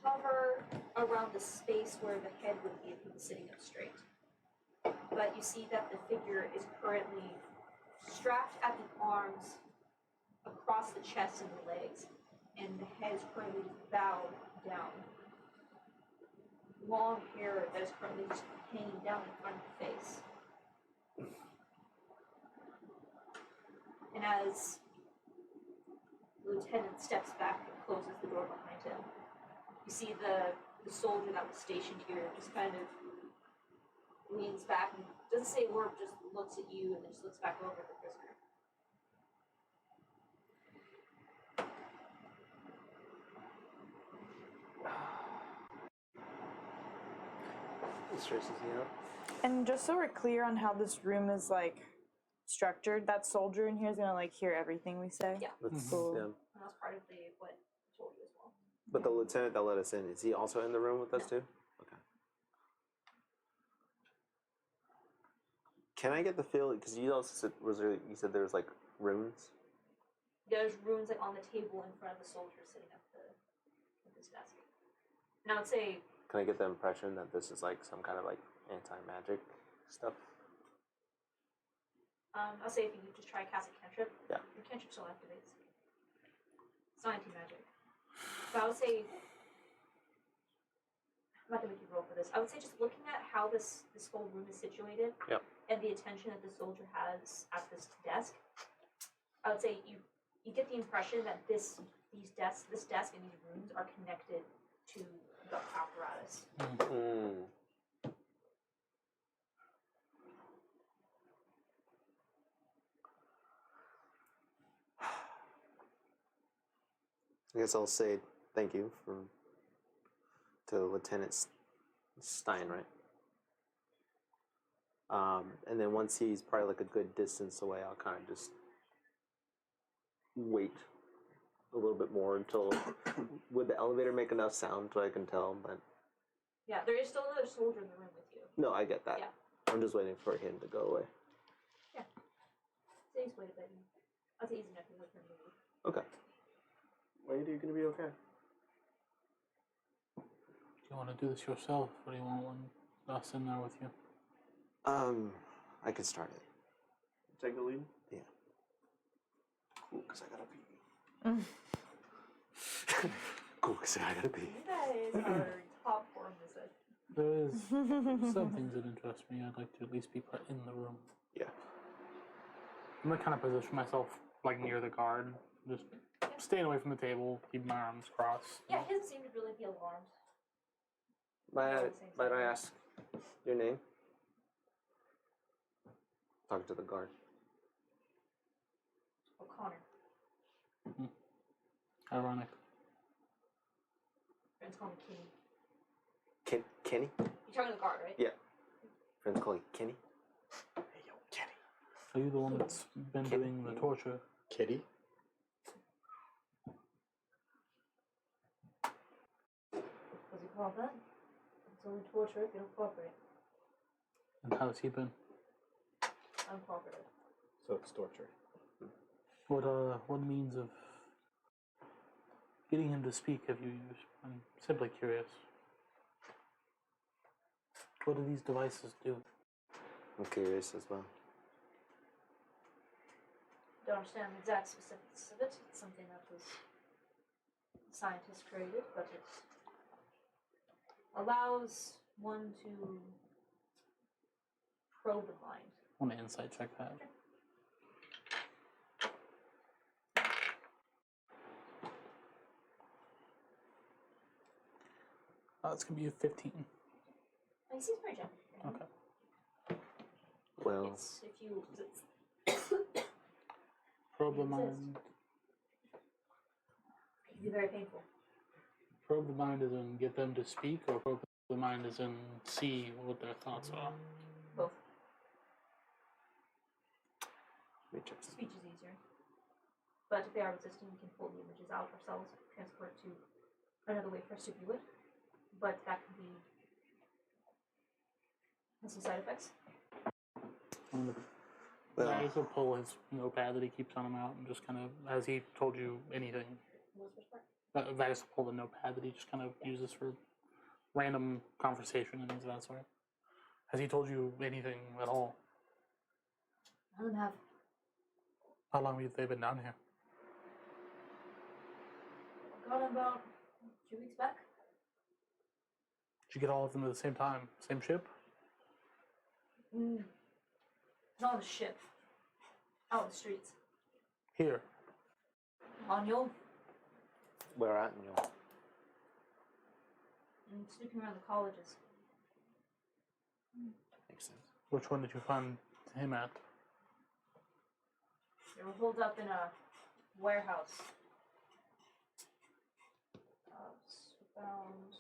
hover around the space where the head would be if he was sitting up straight. But you see that the figure is currently strapped at the arms, across the chest and the legs, and the head is currently bowed down. Long hair that is currently just hanging down in front of the face. And as the lieutenant steps back and closes the door behind him, you see the soldier that was stationed here just kind of leans back and doesn't say a word, just looks at you and then just looks back over at the prisoner. It stresses me out. And just so we're clear on how this room is like structured, that soldier in here is gonna like hear everything we say. Yeah. Let's, Cool. yeah. And that's part of what I told you as well. But the lieutenant that let us in, is he also in the room with us too? Okay. Can I get the feel? Because you also said you said there was like runes. There's runes like on the table in front of the soldier sitting at his desk. And I would say, Can I get the impression that this is like some kind of like anti-magic stuff? I'll say if you just try cast a cantrip, Yeah. your cantrip still activates. It's not anti-magic. So I would say, I'm not gonna make you roll for this. I would say just looking at how this whole room is situated, Yep. and the attention that the soldier has at this desk, I would say you get the impression that this desk and these rooms are connected to the apparatus. Mm. I guess I'll say thank you to Lieutenant Stein, right? And then once he's probably like a good distance away, I'll kind of just wait a little bit more until would the elevator make enough sound so I can tell? But Yeah, there is still another soldier in the room with you. no, I get that. Yeah. I'm just waiting for him to go away. So he's wait a bit. I'll say he's enough to wait for him to leave. Okay. Wait, are you gonna be okay? Do you want to do this yourself, or do you want us in there with you? I can start it. Take the lead. Yeah. Cool, because I gotta pee. Cool, because I gotta pee. You guys are top form this is. There is some things that interest me. I'd like to at least be put in the room. Yeah. I'm gonna kind of position myself like near the guard, just staying away from the table, keeping my arms crossed. Yeah, he doesn't seem to really be alarmed. Might I ask your name? Talk to the guard. Oh, Konnor. Ironic. Friends call me Kenny. Kenny? You're talking to the guard, right? Yeah. Friends call you Kenny? Hey, yo, Kenny. Are you the one that's been doing the torture? Kitty? What's he call that? It's only torture if you don't cooperate. And how's he been? Uncooperative. So it's torture. What means of getting him to speak have you used? I'm simply curious. What do these devices do? I'm curious as well. Don't understand the exact specifics of it. It's something that was scientists created, but it allows one to probe the mind. I want to insight check that. It's gonna be a 15. He seems pretty gentle. Okay. Well, It's if you. Probe the It mind. It can be very painful. Probe the mind as in get them to speak, or probe the mind as in see what their thoughts are. Both. let me check something. Speech is easier. But if they are resisting, we can pull the images out ourselves, transport to another way for us to view it. But that can be has some side effects. Well, I will pull his notepad that he keeps on him out and just kind of, has he told you anything? What's the first part? Vagus will pull the notepad that he just kind of uses for random conversation and things of that sort. Has he told you anything at all? None of them have. How long have they been down here? Got him about 2 weeks back. Did you get all of them at the same time? Same ship? Not on the ship. Out on the streets. Here. On Yule. where at? You know, And snooping around the colleges. makes sense. Which one did you find him at? They were holed up in a warehouse. Found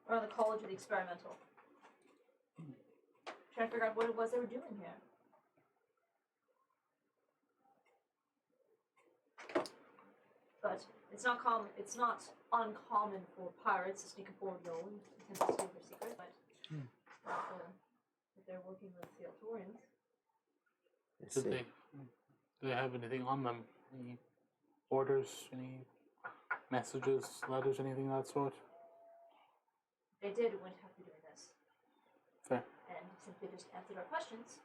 around the College of the Experimental. trying to figure out what it was they were doing here. But it's not common. It's not uncommon for pirates to sneak aboard known and attempt to steal their secret. But if they're working with the Altorians, Did they have anything on them? Any orders? Any messages, letters, anything of that sort? if they did, we wouldn't have to be doing this. Fair. And since they just answered our questions,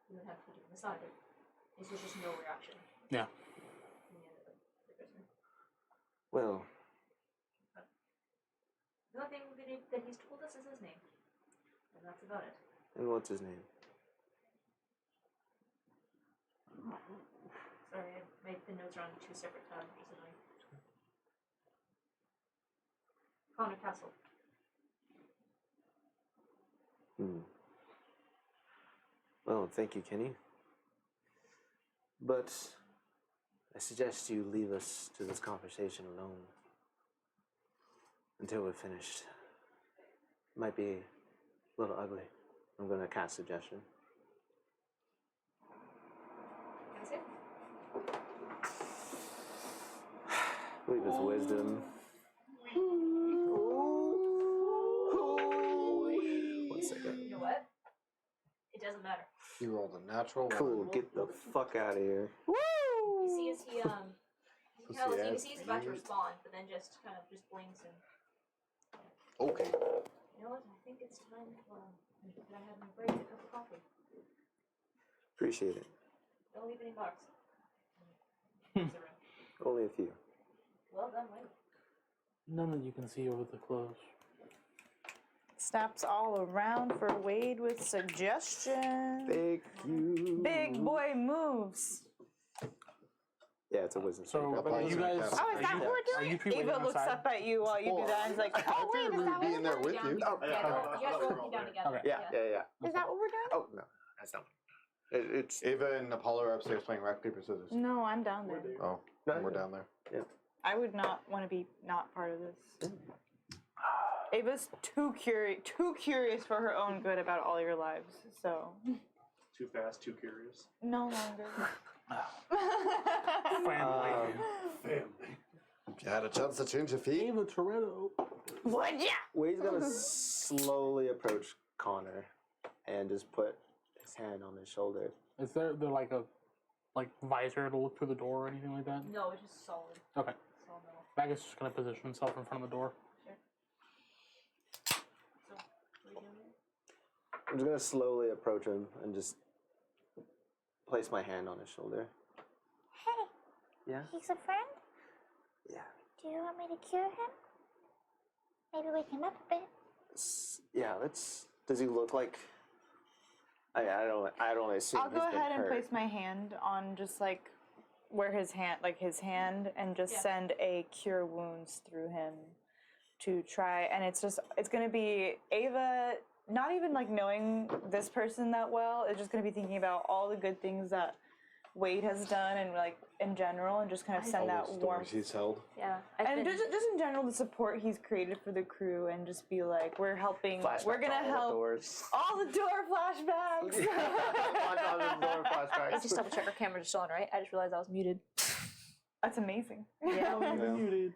we wouldn't have to be doing this either. This was just no reaction. Yeah. From the end of the prisoner. Well, The only thing that he's told us is his name. And that's about it. and what's his name? Sorry, I made the notes are on 2 separate tabs, which is annoying. Konnor Castle. Well, thank you, Kenny. But I suggest you leave us to this conversation alone until we're finished. Might be a little ugly. I'm gonna cast suggestion. Can I say? I believe it's wisdom. 1 second. You know what? It doesn't matter. You rolled a natural one. Cool, get the fuck out of here. You see as he you can see he's about to Pussy-ass respond, but then just kind of just blinks and Okay. you know what? I think it's time for can I have my break, a cup of coffee. Appreciate it. Don't leave any marks. Only a few. Well done, Wade. None that you can see over the clothes. Snaps all around for Wade with suggestion. Thank you. Big boy moves. Yeah, it's a wisdom. So, Apply you some guys, cast. Oh, is that what we're are doing? you two waiting Ava looks outside? up at you while you do that and is like, Oh, wait, is that what Be we're in there doing? with you. Oh, Yeah, you guys are walking down together. Okay. Yeah. Is that what we're doing? Oh, no, that's not one. It's Ava and Apollo are upstairs playing rock, paper, scissors. No, I'm down there. Oh, No, we're down there. I would not want to be not part of this. Ava's too curious for her own good about all your lives, so Too fast, too curious. no longer. Family. If you had a chance to change your feet, Ava Toretto. Would ya? Wade's gonna slowly approach Konnor and just put his hand on his shoulder. Is there like a visor to look through the door or anything like that? No, it's just solid. Okay. Solid metal. Magus is just gonna position himself in front of the door. So, what are you doing? I'm just gonna slowly approach him and just place my hand on his shoulder. Hey, Yeah? he's a friend? Yeah. Do you want me to cure him? Maybe wake him up a bit. Yeah, let's. Does he look like. I don't assume I'll go he's been ahead and hurt. place my hand on just like where his hand, and just Yeah. send a cure wounds through him to try. And it's gonna be Ava, not even like knowing this person that well. It's just gonna be thinking about all the good things that Wade has done and like in general, and just kind of send that all the warmth. stories he's held. Yeah. And just in general, the support he's created for the crew, and just be like, we're helping. Flashback We're gonna to all the help doors. all the door flashbacks. Watch all the door flashbacks. I just double check our cameras are still on, right? I just realized I was muted. That's amazing. Yeah. Muted.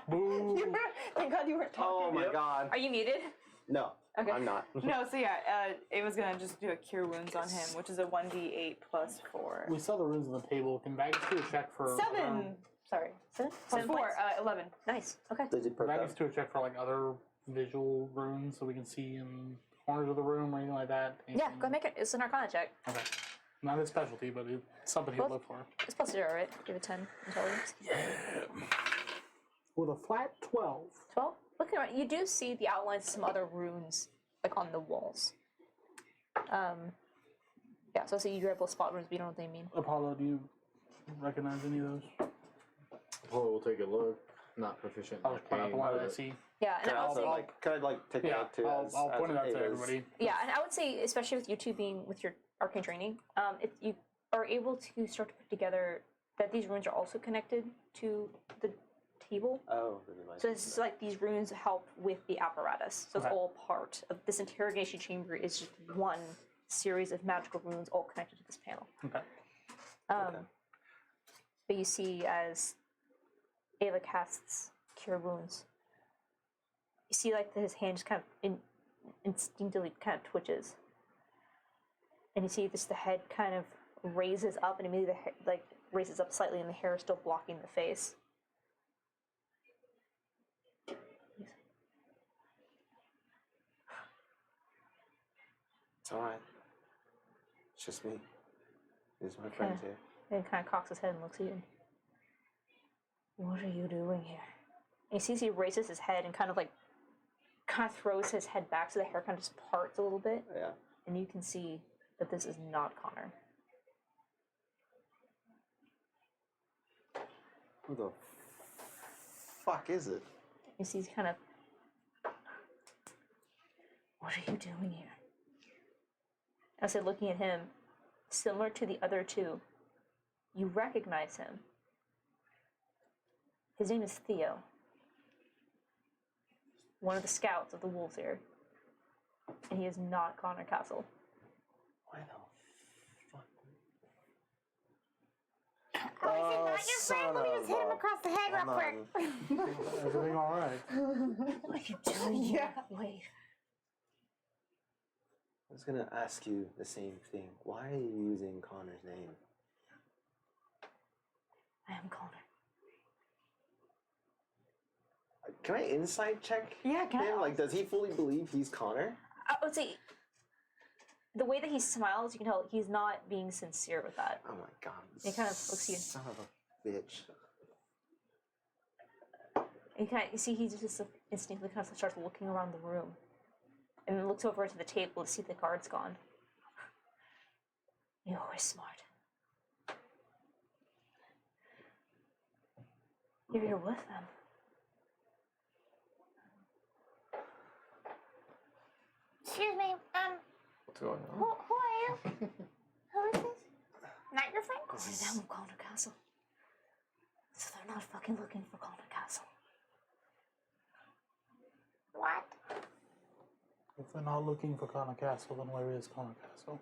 Boo. Thank God you weren't Oh talking. my god. Are you muted? No, Okay. I'm not. No, so yeah, it was gonna just do a cure wounds on him, which is a 1d8 plus 4. We saw the runes on the table. Can Magus do a check for 7. Sorry. 7? Plus 7 4. points. 11. Nice. Okay. Did you perk Magus up? do a check for like other visual runes so we can see in corners of the room or anything like that? Yeah, Anything? go make it. It's an Arcana check. Okay. Not his specialty, but it's something he'll Well- look for. It's plus 0, right? Give it 10 intelligence. With a flat 12. 12? Looking around, you do see the outlines of some other runes, like on the walls. Yeah, so you're able to spot runes, but you don't know what they mean. Apollo, do you recognize any of those? Apollo will take a look. Not proficient. I'll just point out the one that I but- see. Yeah, and Can I I would also say, can I take it Yeah, out too? I'll point it out to Ava's- everybody. yeah, and I would say, especially with you two being with your arcane training, if you are able to start to put together that these runes are also connected to table. Oh, the device. So it's like these runes help with the apparatus. So it's Okay. all part of this interrogation chamber. Is just one series of magical runes all connected to this panel. Okay. Okay. But you see, as Ava casts Cure Wounds, you see like his hand just kind of instinctively kind of twitches, and you see just the head kind of raises up, and immediately raises up slightly, and the hair is still blocking the face. It's alright. It's just me. These are my friends here. And kind of cocks his head and looks at you. What are you doing here? And he sees he raises his head and kind of throws his head back, so the hair kind of just parts a little bit. Yeah. And you can see that this is not Konnor. Who the fuck is it? You see he's kind of... What are you doing here? I said, looking at him, similar to the other two, you recognize him. His name is Theo. One of the scouts of the Wolves here. And he is not Konnor Castle. Why the fuck? Oh, is it not your friend? Let me just hit him across the head real quick. Everything all right? What are you doing? Yeah. Wait. I was gonna ask you the same thing. Why are you using Connor's name? I am Konnor. Can I insight check Yeah, can him? I? Like, does he fully believe he's Konnor? I would say, the way that he smiles, you can tell he's not being sincere with that. Oh my god. He kind of looks at you. Son of a bitch. You see, he just instinctively kind of starts looking around the room, and then looks over to the table to see the guard's gone. You're always smart. You're here with them. Excuse me, What's going who on? are you? Who is this? Not your friend? This is them of Konnor Castle. So they're not fucking looking for Konnor Castle. What? If they're not looking for Konnor Castle, then where is Konnor Castle?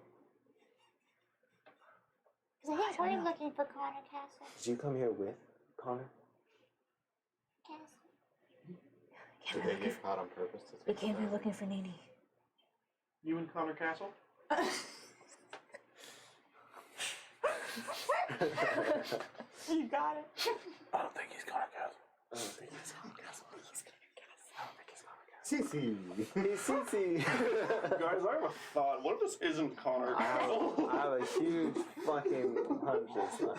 Because I think we're looking for Konnor Castle. Did you come here with Konnor? Castle. Did they get caught on purpose to We take came the here bag? looking for Nini. You in Konnor Castle? You got it. I don't think he's Konnor Castle. I don't think he's Konnor Castle. I don't think he's Konnor Castle. Cece. He's Cici. Guys, I have a thought. What if this isn't Konnor I Castle? have a huge fucking hunch it's not.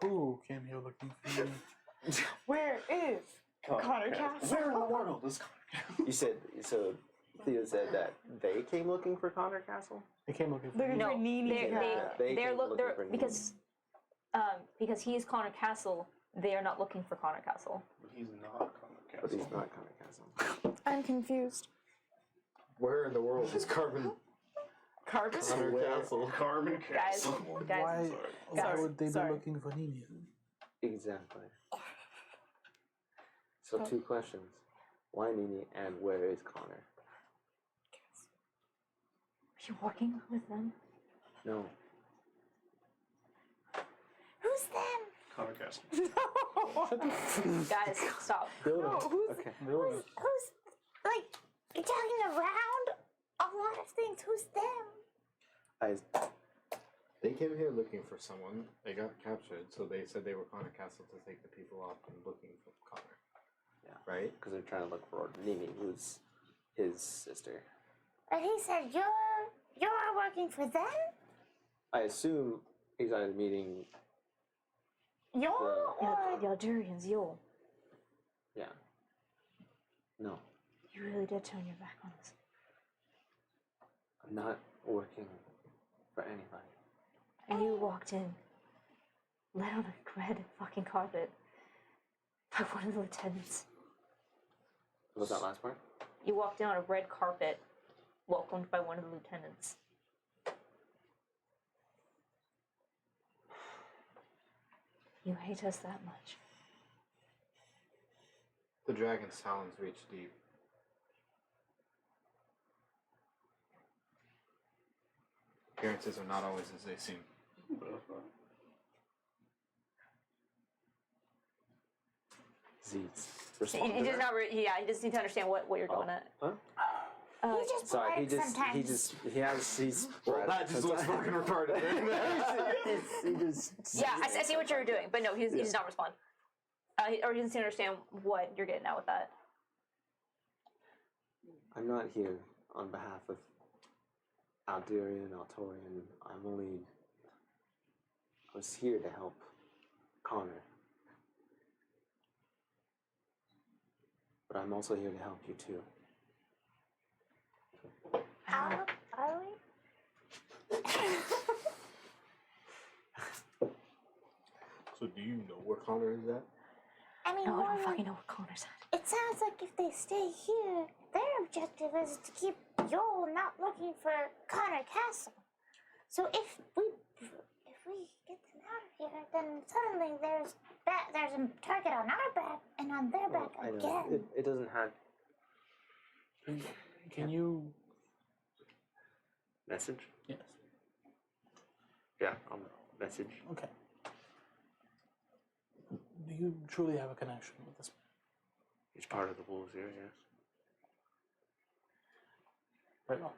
Who came here looking for me? Where is Konnor Castle? Where in the world is Konnor Castle? You said, so Theo said that they came looking for Konnor Castle? They came looking for Looking me. for Nini. They They're came look. looking They're for Nini. because he is Konnor Castle. They are not looking for Konnor Castle. But he's not Konnor But he's Castle. not Konnor Castle. I'm confused. Where in the world is Carbon Carbon? Connor Castle? Carmen Guys, Castle. guys. Why, why Sorry. would they be Sorry. looking for Nini? Exactly. So 2 questions. Why Nini and where is Konnor? Are you working with them? No. Who's them? Konnor Castle. Guys, stop. Build No, him. who's- Okay. Who's, like, you're talking around a lot of things. Who's them? They came here looking for someone. They got captured, so they said they were Connor Castle to take the people off and looking for Connor. Yeah. Right? Because they're trying to look for Nini, who's his sister. But he said you're working for them? I assume he's either meeting. You're or The Aldurians, Yule. Yeah. No. You really did turn your back on us. I'm not working for anybody. And you walked in, led on a red fucking carpet by one of the lieutenants. What was that last part? You walked in on a red carpet, welcomed by one of the lieutenants. You hate us that much. The dragon's talons reach deep. Appearances are not always as they seem. Z's. He does not. He just needs to understand what you're going at. Huh? He's just Sorry, poetic sometimes. he's. That just looks fucking retarded. Yeah, I see what you're doing, but no, he does not respond. Or he doesn't understand what you're getting at with that. I'm not here on behalf of Aldurian, Altorian. I was here to help Konnor. But I'm also here to help you too. Are we? So do you know where Konnor is at? I mean, No, I more don't fucking know where Connor's at. it sounds like if they stay here, their objective is to keep Joel not looking for Konnor Castle. So if we get them out of here, then suddenly there's a target on our back and on their back I know. again. It doesn't have Can you? message. Yes. Yeah, I'll message. Okay. Do you truly have a connection with this? He's part of the wolves here, yes. Very well.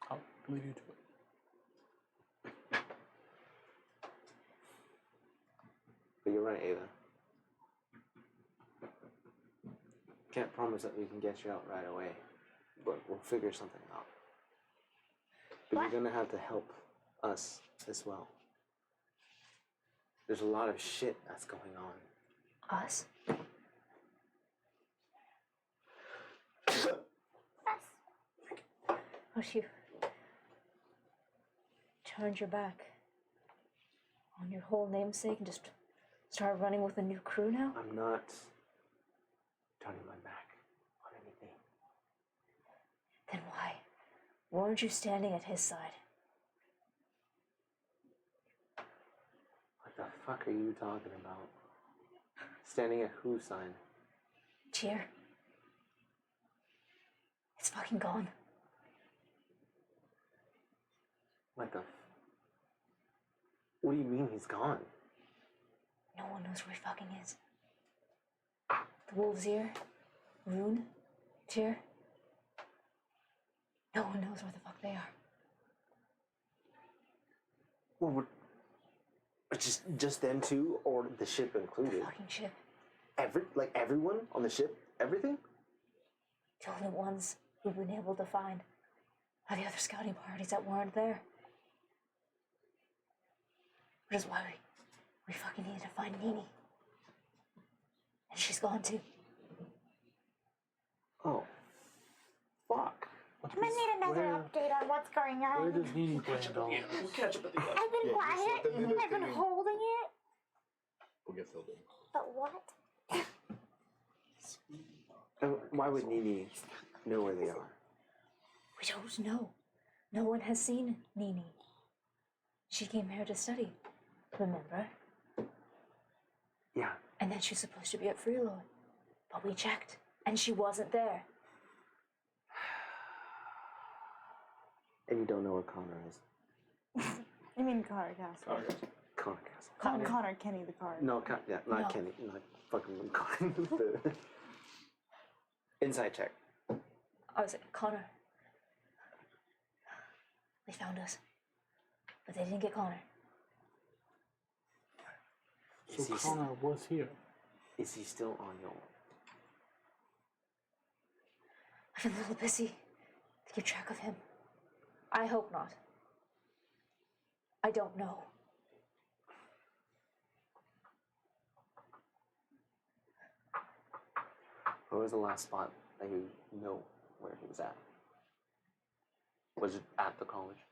I'll leave you to it. But you're right, Ava. Can't promise that we can get you out right away, but we'll figure something out. But you're gonna have to help us as well. There's a lot of shit that's going on. Us? Oh, you turned your back on your whole namesake and just started running with a new crew now? I'm not turning my back on anything. Then why weren't you standing at his side? What the fuck are you talking about? Standing at whose side? Cheer. It's fucking gone. What the? What do you mean he's gone? No one knows where he fucking is. The Wolves' Ear, Rune, Cheer. No one knows where the fuck they are. Well, just them two, or the ship included? The fucking ship. Everyone on the ship, everything. The only ones we've been able to find are the other scouting parties that weren't there. Which is why we fucking needed to find Nini. And she's gone too. Oh, fuck. I might need another update on what's going Where on. does Nini play in all this? We'll catch up at the end. I've been quiet. I've been holding it. We'll get filled in. But what? And why would Nini know where they are? We don't know. No one has seen Nini. She came here to study, remember? Yeah. And then she's supposed to be at Freeload. But we checked, and she wasn't there. And you don't know where Konnor is. You mean Connor Castle? Konnor Castle. Connor Kenny the card. No, not No. Kenny. Not fucking Konnor. Inside check. I was like, Connor. They found us. But they didn't get Connor. So Connor was here. Is he still on your? I've been a little busy to keep track of him. I hope not. I don't know. Where was the last spot that you know where he was at? Was it at the college?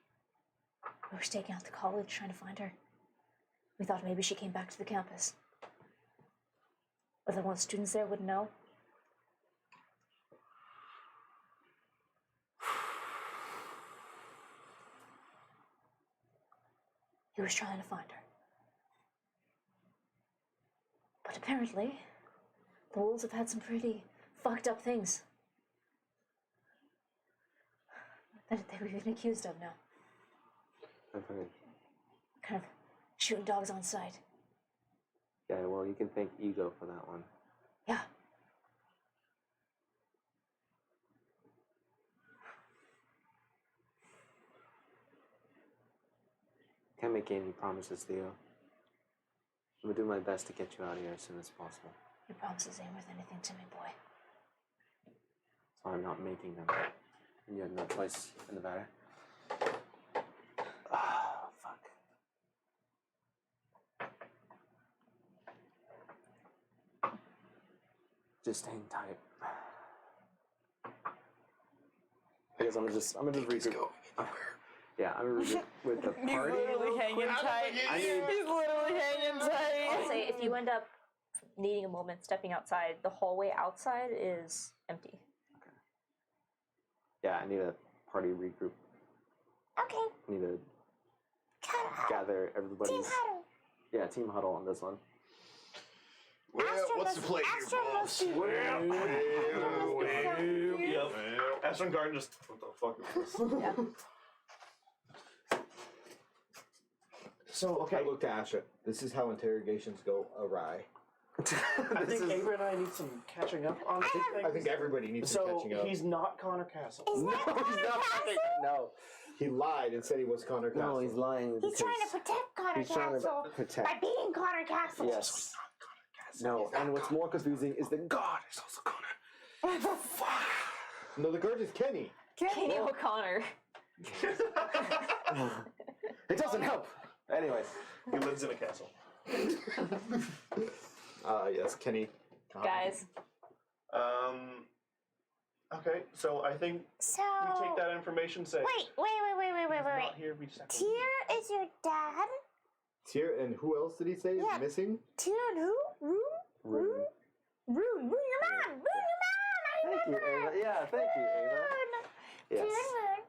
We were staking out the college trying to find her. We thought maybe she came back to the campus. But then one of the students there wouldn't know. He was trying to find her. But apparently, The wolves have had some pretty fucked up things that we've been accused of now. I've heard. Kind of shooting dogs on sight. Yeah, well, you can thank Ego for that one. Yeah. Can't make any promises, Theo. I'm gonna do my best to get you out of here as soon as possible. Your promises ain't worth anything to me, boy. So I'm not making them. And you have no choice in the matter. Ah, fuck. Just hang tight. I guess I'm gonna just regroup. Yeah, I'm gonna regroup with the party. He's literally hanging tight. He's literally hanging tight. I'll say if you end up needing a moment stepping outside, the hallway outside is empty. Yeah, I need a party regroup. Okay. I need to gather everybody's. Team huddle. Yeah, team huddle on this one. Well, what's the play here, boss? Yep. Astron Garden just, what the fuck is this? Yeah. So, okay. I looked at Asha. This is how interrogations go awry. I think Ava and I need some catching up on things. I think everybody needs some So, catching up. he's not Konnor Castle. He's not Connor Castle. No. He lied and said he was Konnor Castle. No, he's lying. He's trying to protect Connor he's trying to Castle protect. by being Connor Castle. Yes. No, and what's more confusing is that God is also Konnor. No, the guard is Kenny. Kenny O'Connor. It doesn't help. Anyways. He lives in a castle. Yes, Kenny. Guys. Okay, so I think So. we take that information, say. Wait. Not here, we just have to leave. Tyr is your dad. Tyr, and who else did he say is Yeah. missing? Tyr and who? Rune, your mom. Thank you, Ava. Yeah, thank you, Ava. Tyr and Yes. Rune.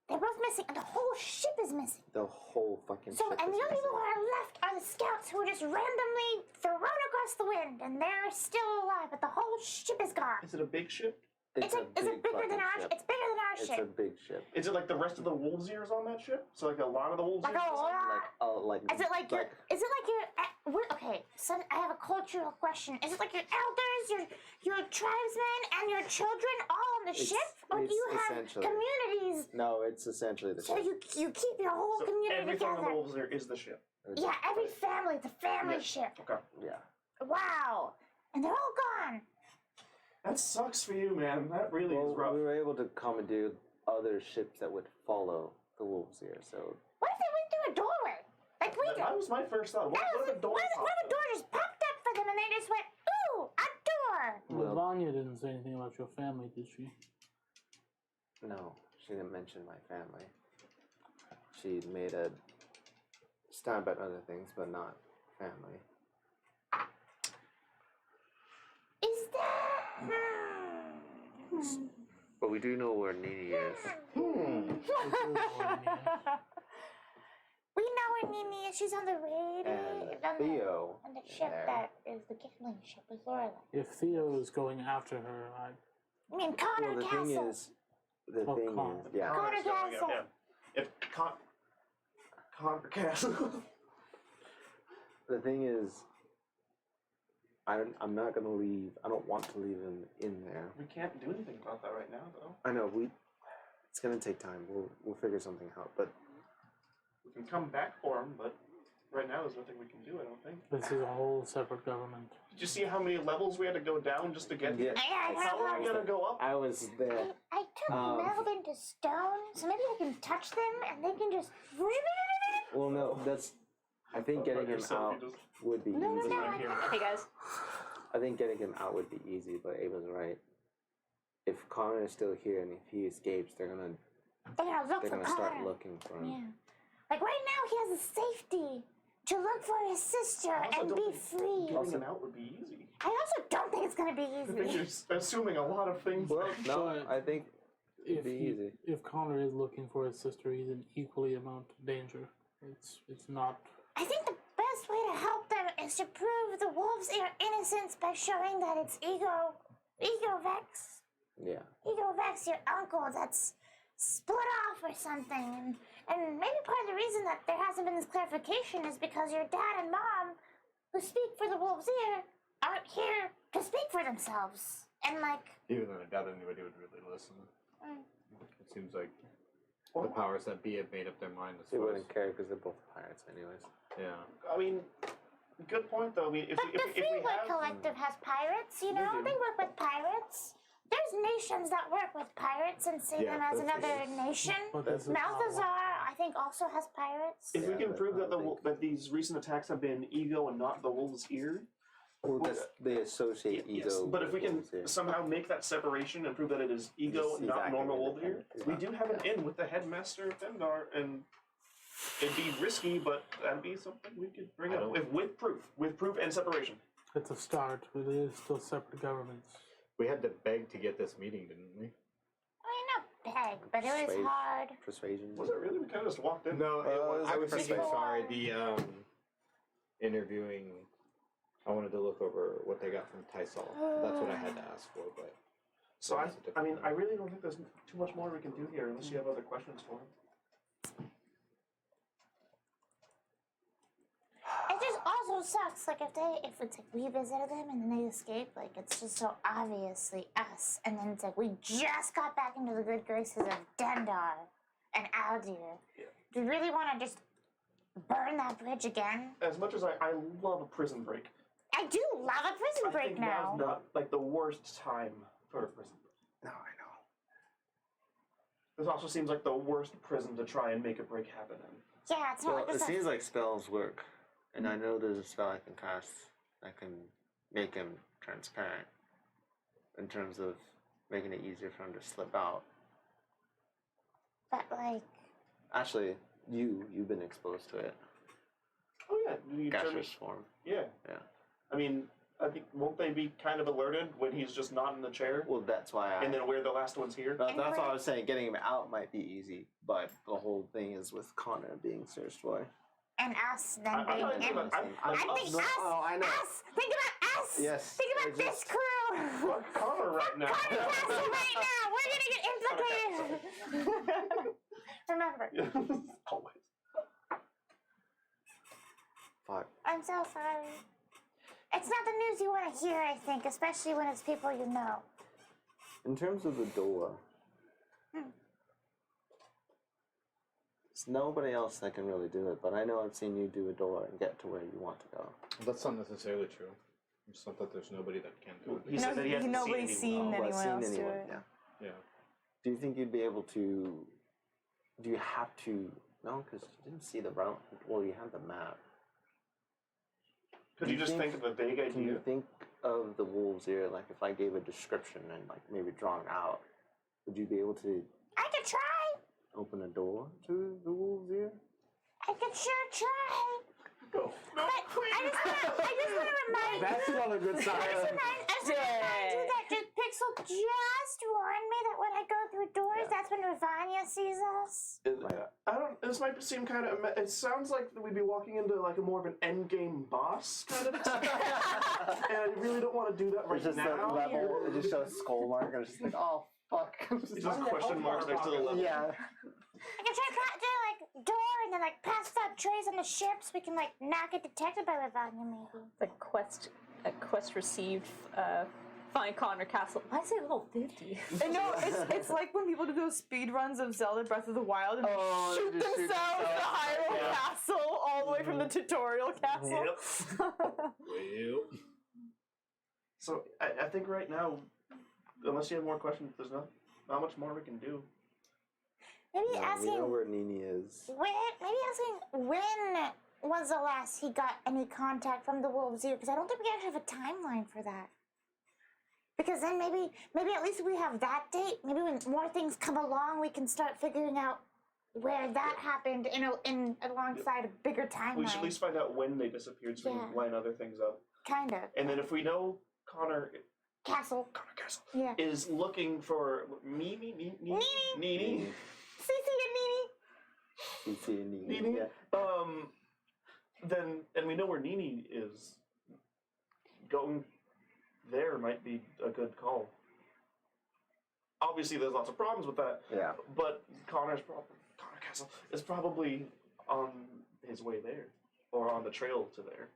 They're both missing, and the whole ship is missing. The whole fucking So, ship and is the only missing. people who are left are the scouts who were just randomly thrown across the wind, and they're still alive, but the whole ship is gone. Is it a big ship? It's Is it bigger fucking than our ship. It's bigger than our It's ship. a big ship. Is it like the rest of the wolves' ears on that ship? So like a lot of the wolves' Like ears? a lot. Like Is it like your? Is it like your? Okay, so I have a cultural question. Is it like your elders, your tribesmen, and your children all on the It's- ship, or do it's you have essentially- communities? No, it's essentially the So ship. you keep your whole So community everything on the together. wolves' ear is the ship. Yeah, every family. It's a family ship. Okay. Yeah. Wow, and they're all gone. That sucks for you, man. That really Well, is rough. we were able to commandeer other ships that would follow the wolves here, so What if they went through a doorway, like we did? That was my first thought. What if the door What popped if the door just popped up for them, and they just went, ooh, a door. Well, Vanya didn't say anything about your family, did she? no, she didn't mention my family. She made a stab at other things, but not family. Is that? But we do know where Nini is. We know where Nini is. She's on the radio. And Theo. On the ship there. that is the Gifling ship with Lorelei. If Theo is going after her, I mean, Connor Well, the Castle. thing is, Connor. yeah. Connor Connor's going Castle. up, yeah. If Connor Castle. The thing is, I'm not gonna leave. I don't want to leave him in there. We can't do anything about that right now, though. I know it's gonna take time. We'll figure something out. But We can come back for him, but right now there's nothing we can do, I don't think. this is a whole separate government. Did you see how many levels we had to go down just to get here? Yeah, How are we gonna go up? I was there. I took Melvin to stone, so maybe I can touch them and they can just. Well, no, that's. I think getting him out would be No, easy. Hey guys. I think getting him out would be easy, but Ava's right. If Connor is still here and if he escapes, they're gonna look for start Connor. looking for him. Yeah. Like right now, he has the safety to look for his sister I also and don't be think free. Getting him out would be easy. I also don't think it's gonna be I think easy. you're assuming a lot of things. Well, no, But I think it'd be easy. If Connor is looking for his sister, he's in equally amount of danger. It's not. I think the best way to help them is to prove the wolves' ear innocence by showing that it's Egovex, your uncle that's split off or something. And maybe part of the reason that there hasn't been this clarification is because your dad and mom, who speak for the wolves' ear, aren't here to speak for themselves. And even though I doubt anybody would really listen. It seems like the powers that be have made up their mind as They far as... wouldn't care because they're both pirates, anyways. Yeah. I mean, good point though. I mean, if But we the Freewood Collective has pirates, you know? They work with pirates. There's nations that work with pirates and see them as another nation. Malthazar, I think, also has pirates. If we can prove that these recent attacks have been ego and not the wolf's ear. Well, they associate ego. Yes, but if we can somehow make that separation and prove that it is ego, not normal wolf ear, we do have an in with the headmaster of Demdar, and it'd be risky, but that'd be something we could bring up with proof and separation. It's a start, but it is still separate governments. We had to beg to get this meeting, didn't we? Not beg, but it was hard. Persuasion. Was it really? We kind of just walked in. No, I was thinking, persuasion. sorry, the interviewing, I wanted to look over what they got from Tysol. That's what I had to ask for, but... So, I mean, I really don't think there's too much more we can do here unless you have other questions for him. It just also sucks, like, if it's like we visited them and then they escape, like, it's just so obviously us. And then it's like, we just got back into the good graces of Dendar and Aldir. Yeah. Do we really want to just burn that bridge again? As much as I love a prison break. I do love a prison break I think now. now's not, like, the worst time for a prison break. No, I know. This also seems like the worst prison to try and make a break happen in. Yeah, it's not Well, like it this. seems like spells work, and I know there's a spell I can cast that can make him transparent in terms of making it easier for him to slip out. But, like... Actually, you've been exposed to it. Oh yeah, you Gaseous form. Yeah. Yeah. I mean, I think won't they be kind of alerted when he's just not in the chair? Well, that's why And then we're the last ones here? That's why I was saying getting him out might be easy, but the whole thing is with Konnor being searched for. And us then being in. I think us! I know. Us! Think about us! Yes. Think about this crew! Fuck Konnor right now. Konnor Castle right now! We're gonna get implicated! Remember. Always. Fuck. I'm so sorry. It's not the news you want to hear, I think, especially when it's people you know. In terms of the door, there's nobody else that can really do it, but I know I've seen you do a door and get to where you want to go. That's not necessarily true. It's not that there's nobody that can do it. He said that he hasn't Nobody's seen anyone. anyone else do it. Yeah. Yeah. Do you think you'd be able to? Do you have to? No, because you didn't see the route. Well, you have the map. Could you just think of a vague Can you idea? think of the wolves ear? Like if I gave a description and like maybe drawn out, would you be able to I could try. open a door to the wolves ear? I could sure try. No, But I just want to remind That's you. not a good sign. I just want to remind you that Pixel just warned me that when I go through doors, that's when Ravanya sees us. I don't. This might seem kind of. It sounds like we'd be walking into like a more of an end game boss kind of experience, and I really don't want to do that right It's just now. the level. It just shows skull mark, and it's just like, oh fuck. It's just question marks next to the level. Yeah. I can try to do like door and then like pass out trays on the ships. We can like not get detected by Ravanya maybe. The quest received. Find Konnor Castle. Why say level 50? I know, it's like when people do those speed runs of Zelda Breath of the Wild and shoot themselves to Hyrule Castle all the way from the tutorial castle. Well. So I think right now, unless you have more questions, there's not much more we can do. Maybe We asking know where Nini is. when was the last he got any contact from the Wolves' Ear? Because I don't think we actually have a timeline for that. Because then maybe at least we have that date. Maybe when more things come along, we can start figuring out where that happened in alongside a bigger timeline. We should at least find out when they disappeared so we can line other things up. Kind of. And then if we know Konnor Castle is looking for Nini. Cece and Nini. CC and Nini. Nini? Yeah. Then, and we know where Nini is, obviously there's lots of problems with that. Yeah. But Connor Castle is probably on his way there, or on the trail to there.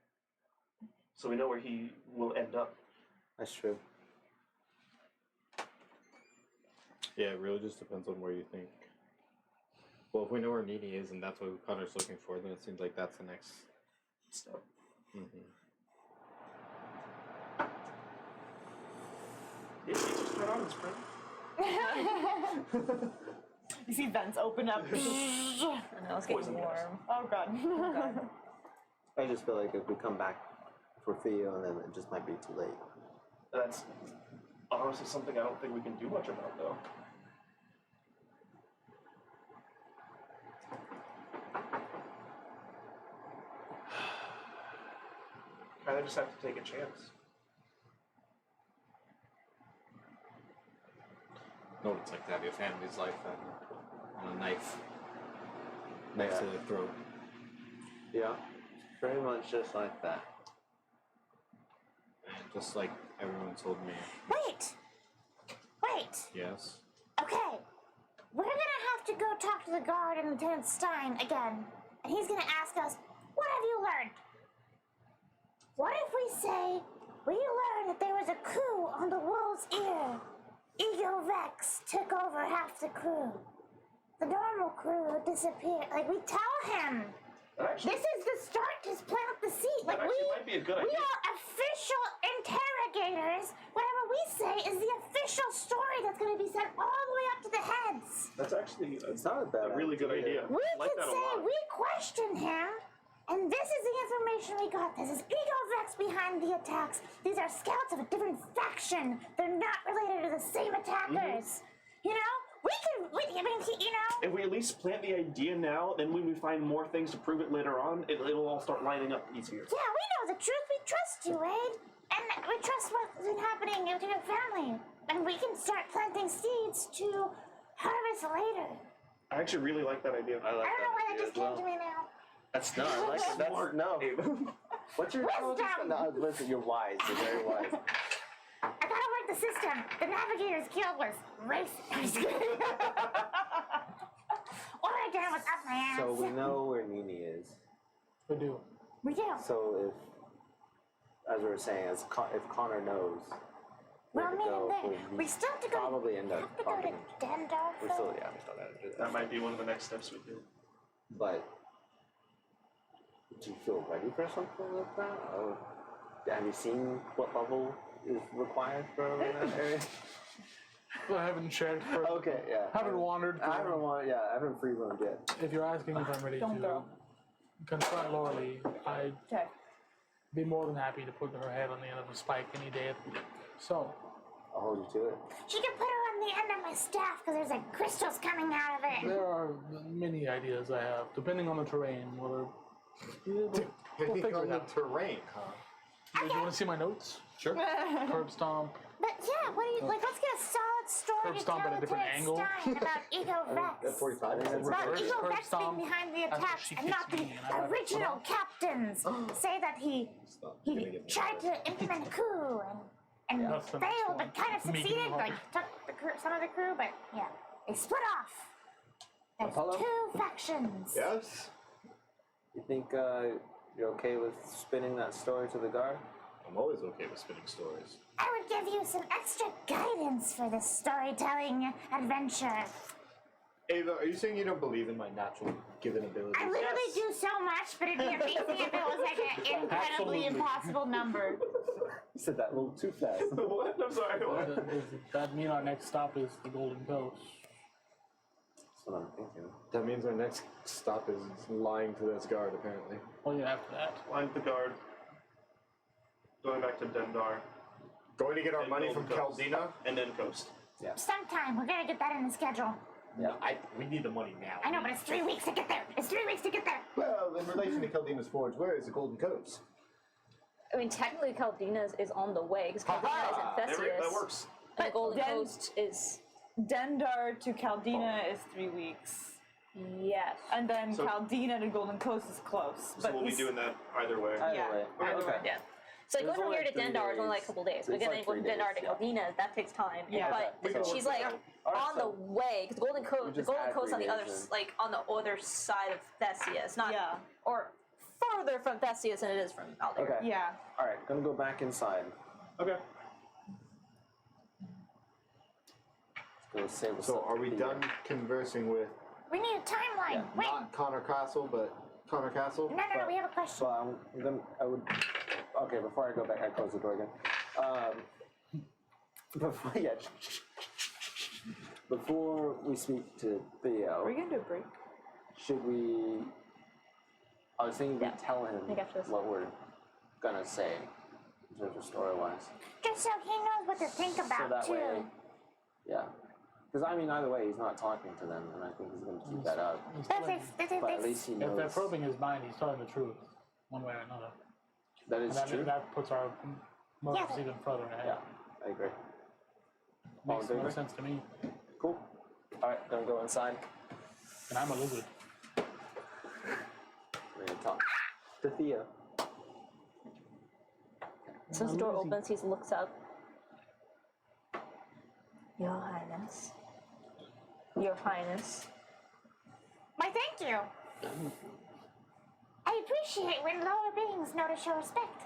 So we know where he will end up. That's true. Yeah, it really just depends on where you think. Well, if we know where Nini is and that's what Connor's looking for, then it seems like that's the next step. Mm-hmm. Yeah, he just turned on his friend. You see vents open up. I know, it's getting Poison warm. gas. Oh god. I just feel like if we come back for Theo, then it just might be too late. That's honestly something I don't think we can do much about, though. Kind of just have to take a chance. No, it's like to have your family's life on a knife next to their throat. Yeah, pretty much just like that. And just like everyone told me, Wait! yes. Okay. We're gonna have to go talk to the guard and Lieutenant Stein again. And he's gonna ask us, what have you learned? What if we say, we learned that there was a coup on the world's ear? Ego Vex took over half the crew. The normal crew disappeared. Like, we tell him. Actually, This is the start to plant the seed. that Like, actually might be a good we idea. are official interrogators. Whatever we say is the official story that's going to be sent all the way up to the heads. That's actually It's not a bad a really good idea. We I like could that a say lot. we questioned him, and this is the information we got. This is Ego Vex behind the attacks. These are scouts of a different faction. They're not related to the same attackers. You know, If we at least plant the idea now, then when we find more things to prove it later on, it'll all start lining up easier. Yeah, we know the truth. We trust you, Wade. And we trust what's been happening to your family. And we can start planting seeds to harvest later. I actually really like that idea. I like I don't know why that idea just as well. came to me now. That's not. I like it. That's Smart. no. What's your Wisdom. No, listen, you're wise. You're very wise. I gotta work the system. The navigator's kill was racist. I'm just kidding. All I did was up my ass. So we know where Nini is. We do. We do. So if, as we were saying, if Connor knows where We'll to meet him go, there. We still have to go. probably end up have to go talking. to Dendar. We still gotta do That might be one of the next steps we do. But do you feel ready for something like that? Or have you seen what level is required for that area? I haven't checked. For, Okay, yeah. Haven't wandered. I haven't free roamed yet. If you're asking if I'm ready Don't to go. confront Lauralee, I'd Okay. be more than happy to put her head on the end of a spike any day. So, I'll hold you to it. She can put her on the end of my staff because there's like crystals coming out of it. there are many ideas I have, depending on the terrain. Whether we'll Depending figure on it the out. terrain, huh? Do you want to see my notes? Sure. Curb stomp. But yeah, what do you like? Let's get a solid story Curb to stomp tell at a different Lieutenant angle. Stein about Ego Vex. At 45, About Reverse Ego curb Vex being stomp behind the after attacks she and not kicks the me and I original put captains. Say that he tried to implement a coup and That's the next failed, one. but kind of Meeting succeeded. Hawk. Like took the some of the crew, but yeah, they split off. There's Apollo? 2 factions. Yes. You think you're okay with spinning that story to the guard? I'm always okay with spinning stories. I would give you some extra guidance for this storytelling adventure. Ava, are you saying you don't believe in my natural given abilities? I literally do so much, but it'd be amazing if it was like an incredibly Absolutely. impossible number. You said that a little too fast. What? I'm sorry. What? Does that mean our next stop is the Golden Coast? That's what I'm thinking. That means our next stop is lying to this guard, apparently. Well, yeah, after that. Line the guard. Going back to Dendar. Going to get our And money from Golden Coast. Caldina? And then Coast. Sometime, we're gonna get that in the schedule. We need the money now. I know, but it's 3 weeks to get there. It's 3 weeks to get there. Well, in relation to Caldina's Forge, where is the Golden Coast? I mean, technically, Caldina's is on the way because Caldina is in That Theseus. works. And the Golden then- Coast is Dendar to Caldina is 3 weeks. yes. And then So- Caldina to Golden Coast is close. So But we'll be he's- doing that either way. Either Yeah, way. either Okay. way. Yeah. So It going was from only here to like 3 Dendar is only like days. a couple days. It's We're like going 3 from Dendar days, to yeah. Caldina. That takes time. Yeah. But We can she's work like, that out. on the way, because Golden Coast, the just Golden add Coast on the other, radiation. like on the other side of Thespius, not Yeah. or farther from Thespius than it is from Aldir. Okay. Yeah. All right, gonna go back inside. Okay. Let's go save us So up are we the- done conversing with We need a timeline. Yeah, When? not Konnor Castle, but Konnor Castle? No, we have a question. So I would. Okay, before I go back, I close the door again. Before we speak to Theo, Are we gonna do a break? should we? I was thinking Yeah, we tell him think after this. what we're gonna say in terms of story-wise. Just so he knows what to think about, So that too. way, yeah. Because I mean, either way, he's not talking to them, and I think he's gonna keep that up. He's That's telling- But at least he if they're knows probing his mind, he's telling the truth, one way or another. that And is that, true. that puts our motives Yeah. even further ahead. Yeah, I agree. Makes Oh, no David? sense to me. Cool. All right, gonna go inside. And I'm a lizard. We're gonna talk to Theo. Since the door opens, he looks up. Your Highness. Your Highness. Why, thank you. I appreciate when lower beings know to show respect.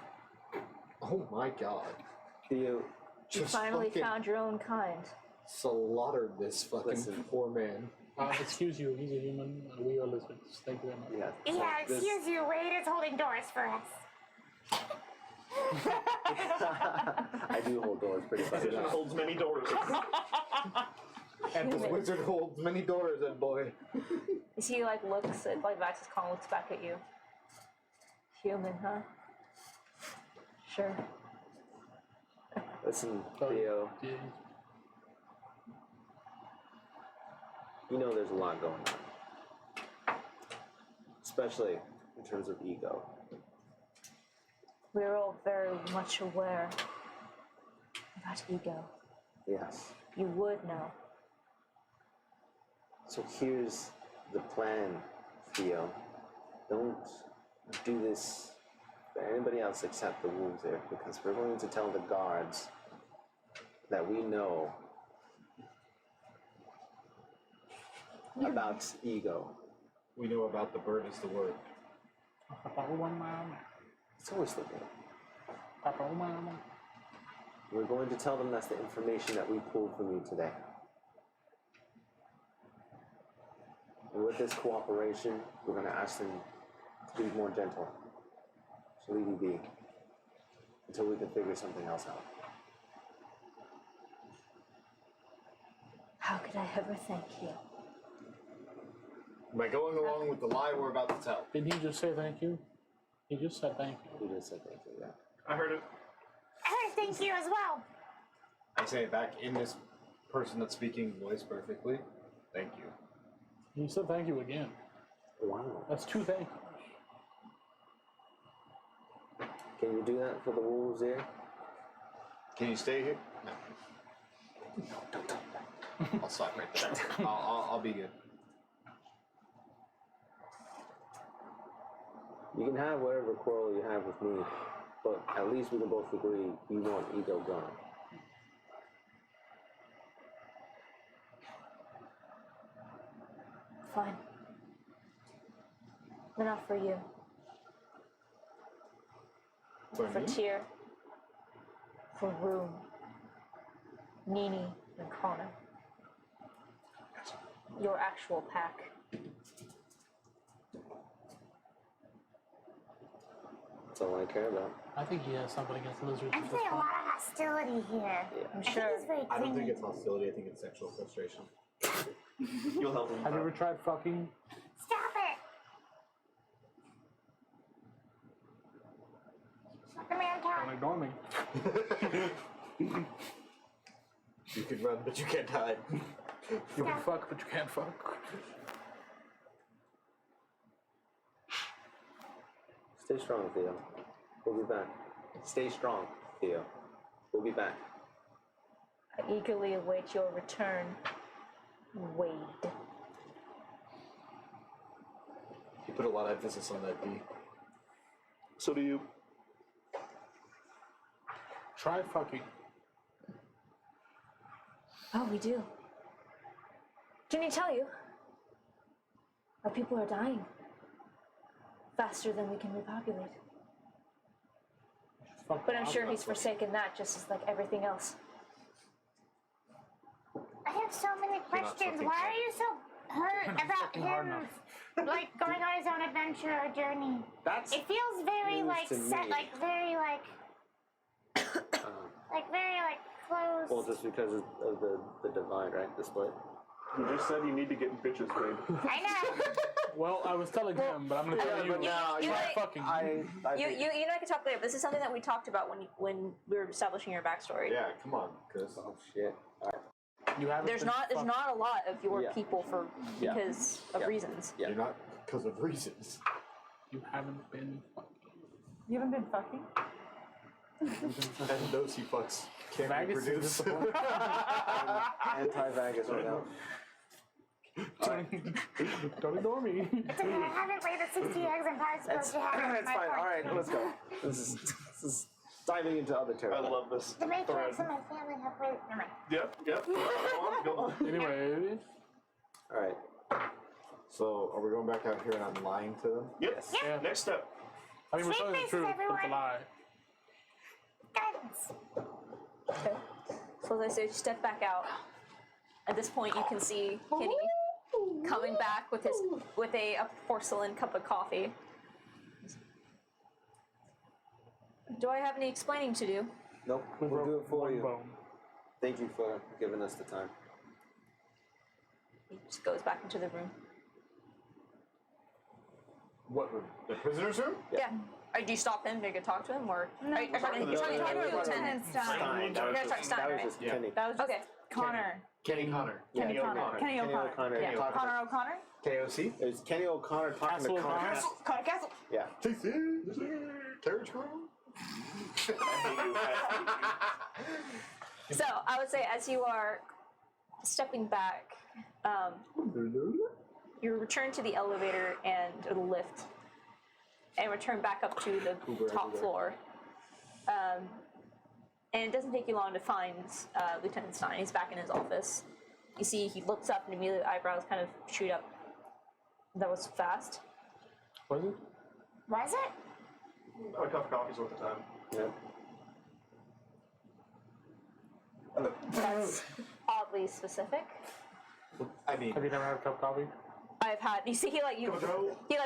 Oh my god. Theo, You Just finally fucking found your own kind. slaughtered this fucking Listen. poor man. Excuse you, he's a human, and we are lizards. Thank you very much. yeah. Yeah, so this- excuse you, Wade is holding doors for us. I do hold doors pretty much. Vision holds many doors. And this wizard holds many doors, that boy. As he like looks at like Vax's con looks back at you. Human, huh? Sure. Listen, Theo, Yeah. you know there's a lot going on. Especially in terms of ego. We're all very much aware about ego. Yes. You would know. So here's the plan, Theo. Don't do this for anybody else except the wolves here, because we're going to tell the guards that we know about ego. We know about the bird is the word. It's always the word. Papa, We're going to tell them that's the information that we pulled from you today. And with this cooperation, we're going to ask them to be more gentle. So leave you be until we can figure something else out. How could I ever thank you? By going along with the lie we're about to tell. Didn't he just say thank you? He just said thank you. We just said thank you, yeah. I heard it. I heard thank you as well. I say it back in this person that's speaking voice perfectly. Thank you. He said thank you again. Wow. That's two thank yous. Can you do that for the wolves here? Can you stay here? No. I'll stop right there. I'll be good. You can have whatever quarrel you have with me, but at least we can both agree you want ego gone. Fine. But not for you. For For me? Tyr. For Room. Nini and Konnor. Your actual pack. That's all I care about. I think he has something against lizards. I'm at this feeling a point. lot of hostility here. I'm I sure. think he's very I don't think clingy. it's hostility, I think it's sexual frustration. You'll help him. Have you ever tried fucking? Stop it! Let the man Don't talk. ignore me. You can run, but you can't hide. You can fuck, but you can't fuck. Stay strong, Theo. We'll be back. Stay strong, Theo. We'll be back. I eagerly await your return, Wade. You put a lot of emphasis on that D. So do you. Try fucking. Oh, we do. Didn't he tell you? Our people are dying faster than we can repopulate. But I'm sure he's forsaken that just as like everything else. I have so many questions. Why are you so hurt about him, like going on his own adventure or journey? It feels very like set, like very like, very like close. Well, just because of the divide, right? The split. You just said you need to get bitches, babe. I know. Well, I was telling him, but I'm gonna tell you. I can talk later. But this is something that we talked about when we were establishing your backstory. Yeah, come on, Chris. Oh shit. You haven't There's not a lot of your people because of reasons. You're not because of reasons. You haven't been. You haven't been fucking? And those he fucks can't Vagus is reproduce. disappointed. Anti-Vagus right now. Don't ignore me. It's okay, I haven't laid the 60 eggs and pies supposed to have. It's fine. All right, let's go. This is diving into other I territory. love this. The thread. matriarchs and my family have laid. Never mind. Yep. Go on. Anyway, All right. So, are we going back out here and I'm lying to them? Yep. Yeah. Next step. I mean, we're Straight telling the faces, truth, but it's a everyone. lie. Guidance. Okay. So as I say, step back out. At this point, you can see Kenny coming back with a porcelain cup of coffee. Do I have any explaining to do? Nope. We'll do it for One you. bone. Thank you for giving us the time. He just goes back into the room. What room? The prisoner's room? Yeah. Do you stop him? Do you talk to him, or No, you're talking to the lieutenant? Lieutenant Stein. You're gonna talk to Stein, That was right? just Yeah. Kenny. That was just Okay. Connor. Kenny Konnor. Kenny O'Connor. Kenny O'Connor. O'Connor. Yeah. Talking Connor O'Connor? KOC? There's Kenny O'Connor talking Castle to Connor. O'Connor? Connor Castle. Yeah. Carriage crew? So I would say, as you are stepping back, you return to the elevator and or the lift, and return back up to the top floor. And it doesn't take you long to find Lieutenant Stein. He's back in his office. You see, he looks up and immediately eyebrows kind of shoot up. That was fast. Was it? Was it? A cup of coffee's worth of time. Yeah. That's oddly specific. I mean, Have you never had a cup of coffee? I've had. You see, he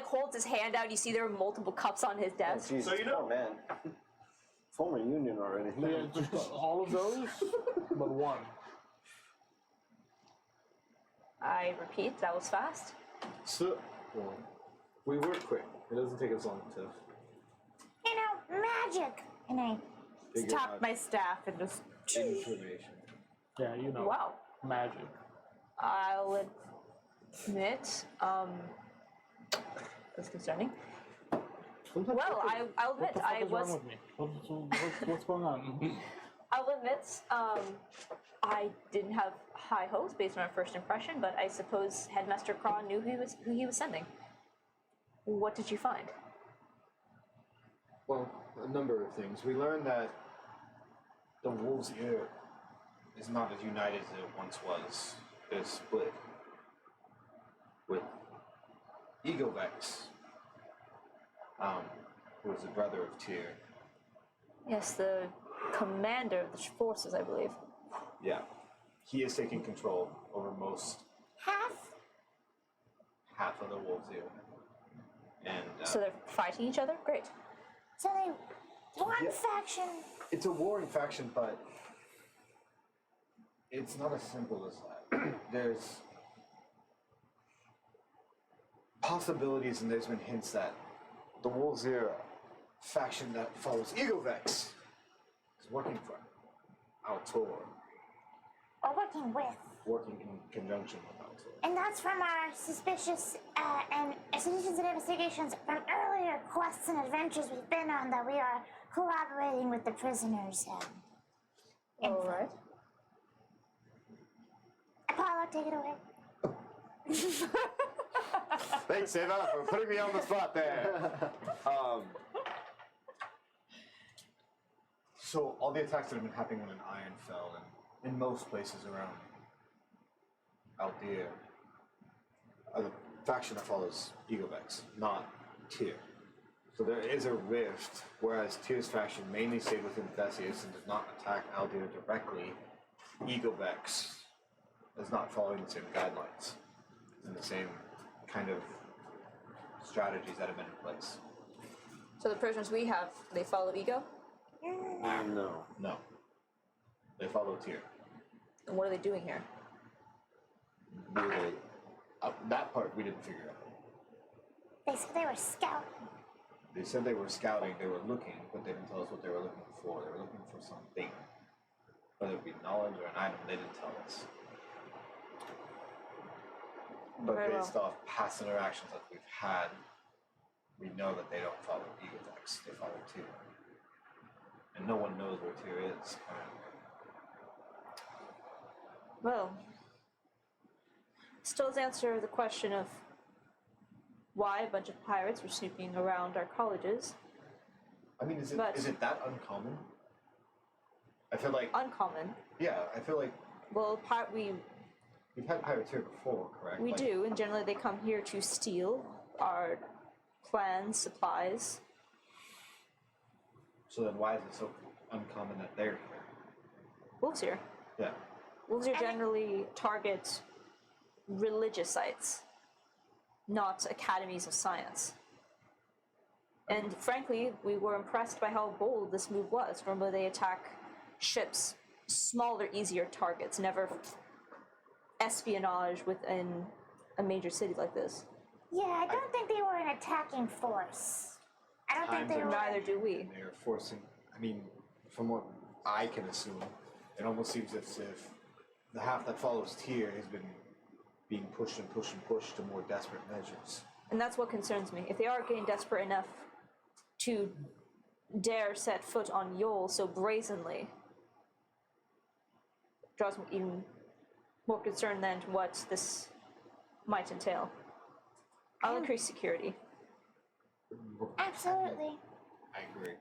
holds his hand out. You see, there are multiple cups on his desk. Jesus, So you know. poor man. Former union already. Yeah, just all of those, but one. I repeat, that was fast. so, well, we work quick. It doesn't take us long to You know, magic. And I figure Tap out my staff and just. information. Yeah, you know. Wow. Magic. I'll admit, that's concerning. Well, I'll What admit, the fuck I is wrong was. with me? What's going on? I'll admit, I didn't have high hopes based on our first impression, but I suppose Headmaster Craw knew who he was sending. What did you find? Well, a number of things. We learned that the Wolves' Ear is not as united as it once was. It is split. With Egovex, who is the brother of Tyr. Yes, the commander of the forces, I believe. Yeah. He is taking control over most half of the Wolves' Ear. And So they're fighting each other? Great. So they one Yeah. faction. it's a warring faction, but it's not as simple as that. There's possibilities, and there's been hints that the Wolves' Ear faction that follows Egovex is working for Altor, Or working with. working in conjunction with Altor. And that's from our suspicious suspicions and investigations from earlier quests and adventures we've been on that we are collaborating with the prisoners. All right. Apollo, take it away. Thanks, Ava, for putting me on the spot there. So all the attacks that have been happening in Ironfell and in most places around Aldir are the faction that follows Egovex, not Tyr. So there is a rift, whereas Tyr's faction mainly stayed within Theseus and did not attack Aldir directly. Egovex is not following the same guidelines and the same kind of strategies that have been in place. So the prisoners we have, they follow Ego? No. No. They follow Tyr. And what are they doing here? That part we didn't figure out. They said they were scouting. They said they were scouting, they were looking, but they didn't tell us what they were looking for. They were looking for something. Whether it be knowledge or an item, they didn't tell us. But Very well. based off past interactions that we've had, we know that they don't follow Egovex, they follow Tyr. And no one knows where Tyr is currently. Well, still doesn't answer the question of why a bunch of pirates were snooping around our colleges. I mean, is it But- that uncommon? I feel like, Uncommon. yeah, I feel like Well, we've had pirates here before, correct? we Like, do, and generally they come here to steal our clan's supplies. So then why is it so uncommon that they're here? Wolves here. Yeah. Wolves here generally target religious sites, not academies of science. And frankly, we were impressed by how bold this move was. Normally they attack ships, smaller, easier targets, never espionage within a major city like this. Yeah, I don't think they were an attacking force. I don't think Times they are were. Neither do we. They're forcing, I mean, from what I can assume, it almost seems as if the half that follows Tyr has been being pushed and pushed and pushed to more desperate measures. And that's what concerns me. If they are getting desperate enough to dare set foot on Yol so brazenly, draws me even more concerned than what this might entail. I'll increase security. Absolutely. I agree.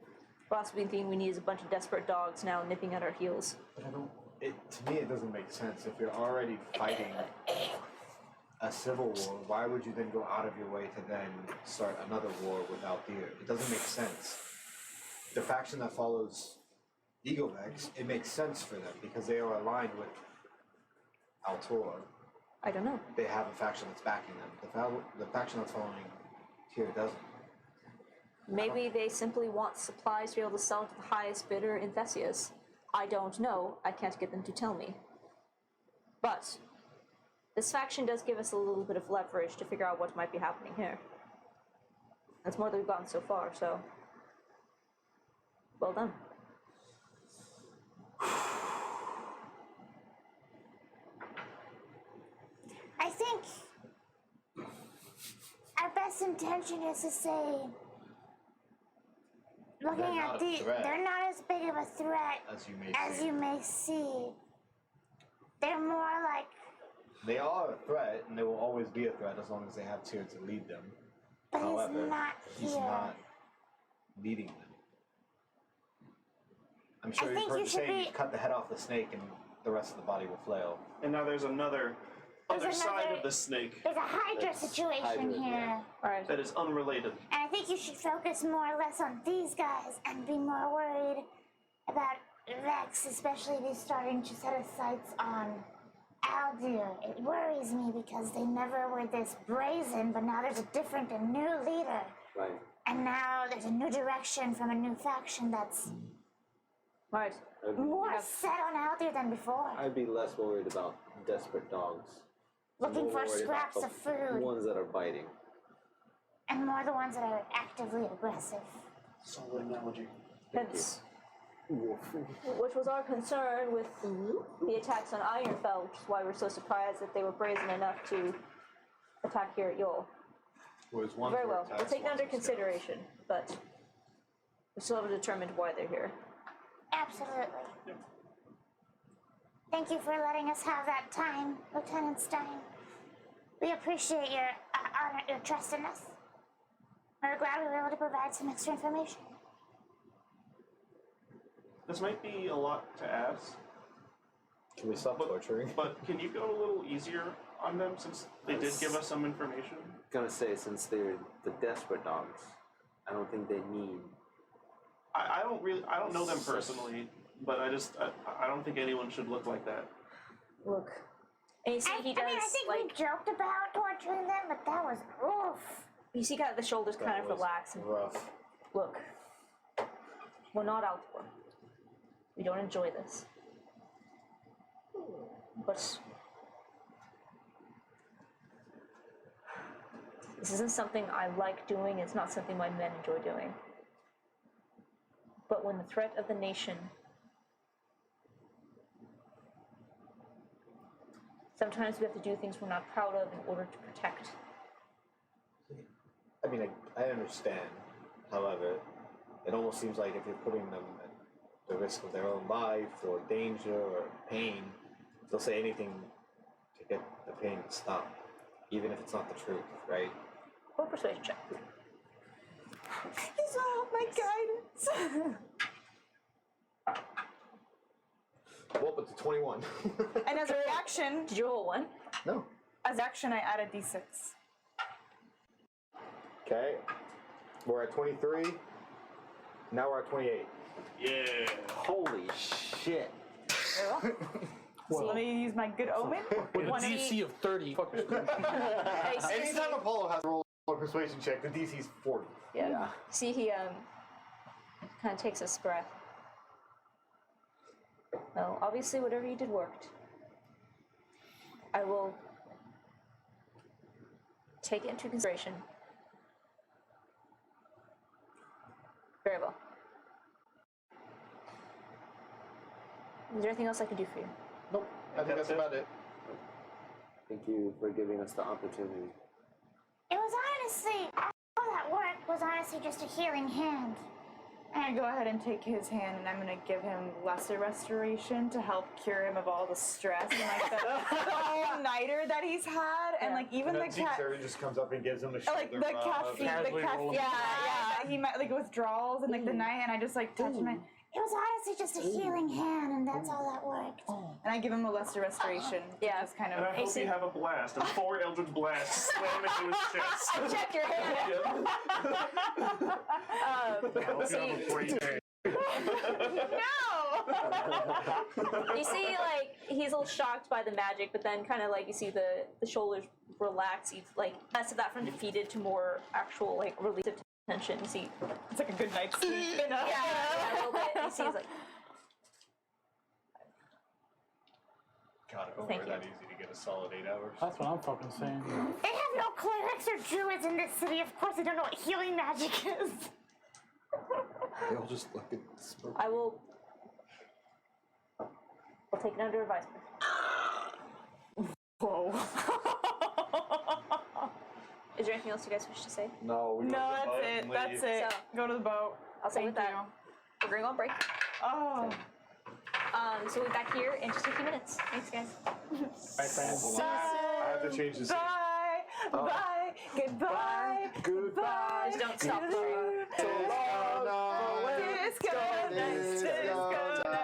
Last big thing we need is a bunch of desperate dogs now nipping at our heels. But I don't, to me it doesn't make sense. If you're already fighting a civil war, why would you then go out of your way to then start another war without Tyr? It doesn't make sense. The faction that follows Egovex, it makes sense for them because they are aligned with Altor. I don't know. They have a faction that's backing them. The faction that's following Tyr doesn't. Maybe they simply want supplies to be able to sell to the highest bidder in Theseus. I don't know. I can't get them to tell me. But this faction does give us a little bit of leverage to figure out what might be happening here. That's more than we've gotten so far, so well done. I think our best intention is to say, looking They're at not a threat. they're not as big of a threat As you may see. see. They're more like, They are a threat, and they will always be a threat as long as they have Tyr to lead them. but However, he's not he's here. not leading them. I'm sure I you've think heard you the should saying, be- you cut the head off the snake and the rest of the body will flail. And now there's another other side of the snake There's a Hydra situation Hydra, here. yeah. Alright. that is unrelated. And I think you should focus more or less on these guys and be more worried about Vex, especially if he's starting to set his sights on Aldir. It worries me because they never were this brazen, but now there's a different and new leader. Right. And now there's a new direction from a new faction that's Right. more set on Aldir than before. I'd be less worried about desperate dogs. Looking More for worried about scraps the of food, Ones that are biting. and more the ones that are actively aggressive. Solid analogy. Hence, which was our concern with the attacks on Ironfell, which is why we're so surprised that they were brazen enough to attack here at Yol. Whereas ones Very were well. attacks, We'll take that ones under were scouts. consideration, but we still haven't determined why they're here. Absolutely. Thank you for letting us have that time, Lieutenant Stein. We appreciate your honor, your trust in us. We're glad we were able to provide some extra information. This might be a lot to ask, Can we stop torturing? but can you go a little easier on them since they did give us some information? Gonna say, since they're the desperate dogs, I don't think they need. I don't know them personally, but I don't think anyone should look like that. Look. And you see he does, I think we joked about torturing them, but that was oof. You see the shoulders kind of relax. And, rough. look. We're not outdoor. We don't enjoy this. But this isn't something I like doing. It's not something my men enjoy doing. But when the threat of the nation, sometimes we have to do things we're not proud of in order to protect. I mean, I understand. However, it almost seems like if you're putting them at the risk of their own life or danger or pain, they'll say anything to get the pain to stop, even if it's not the truth, right? Or persuasion check. He's all help my guidance. Well, but the 21. And as a reaction, Did you roll 1? No. as action, I add a d6. Okay. We're at 23. Now we're at 28. Yeah. Holy shit! So let me use my good omen. With a One of DC of 30. Anytime Apollo has to roll a persuasion check, the DC's 40. Yeah. See, he kind of takes a breath. Well, obviously, whatever you did worked. I will take it into consideration. Very well. Is there anything else I can do for you? Nope. I think that's about it. Thank you for giving us the opportunity. It was honestly, all that work was honestly just a healing hand. I'm gonna go ahead and take his hand, and I'm gonna give him lesser restoration to help cure him of all the stress and like the all-nighter that he's had, and like even the cat. just comes up and gives him a shoulder Like the caffeine, yeah, he might like withdrawals and like the night, and I just like touch him, It was honestly just a healing hand, and that's all that worked. and I give him a lesser restoration. Yeah. Just kind And I of. hope you have a blast. And 4 Eldritch Blasts slam into his chest. Check your hand. See, No. you see, like, he's a little shocked by the magic, but then kind of like you see the shoulders relax. He's like less of that from defeated to more actual like release of tension. You see, It's like a good night's sleep. yeah, a little bit. You see, he's like, God, I hope Thank we're you. that easy to get a solid 8 hours. That's what I'm fucking saying. They have no clerics or druids in this city. Of course, they don't know what healing magic is. They all just look at smoke. I'll take it under advisement. Whoa. Is there anything else you guys wish to say? No, we No, that's it. That's it. So- Go to the boat. I'll say with Thank that, we're going on break. Oh. So we'll be back here in just a few minutes. Thanks, guys. Bye, friends. I have to change this. Bye. Bye. Goodbye. Goodbye. Just don't stop. So long. Disco night. Disco night.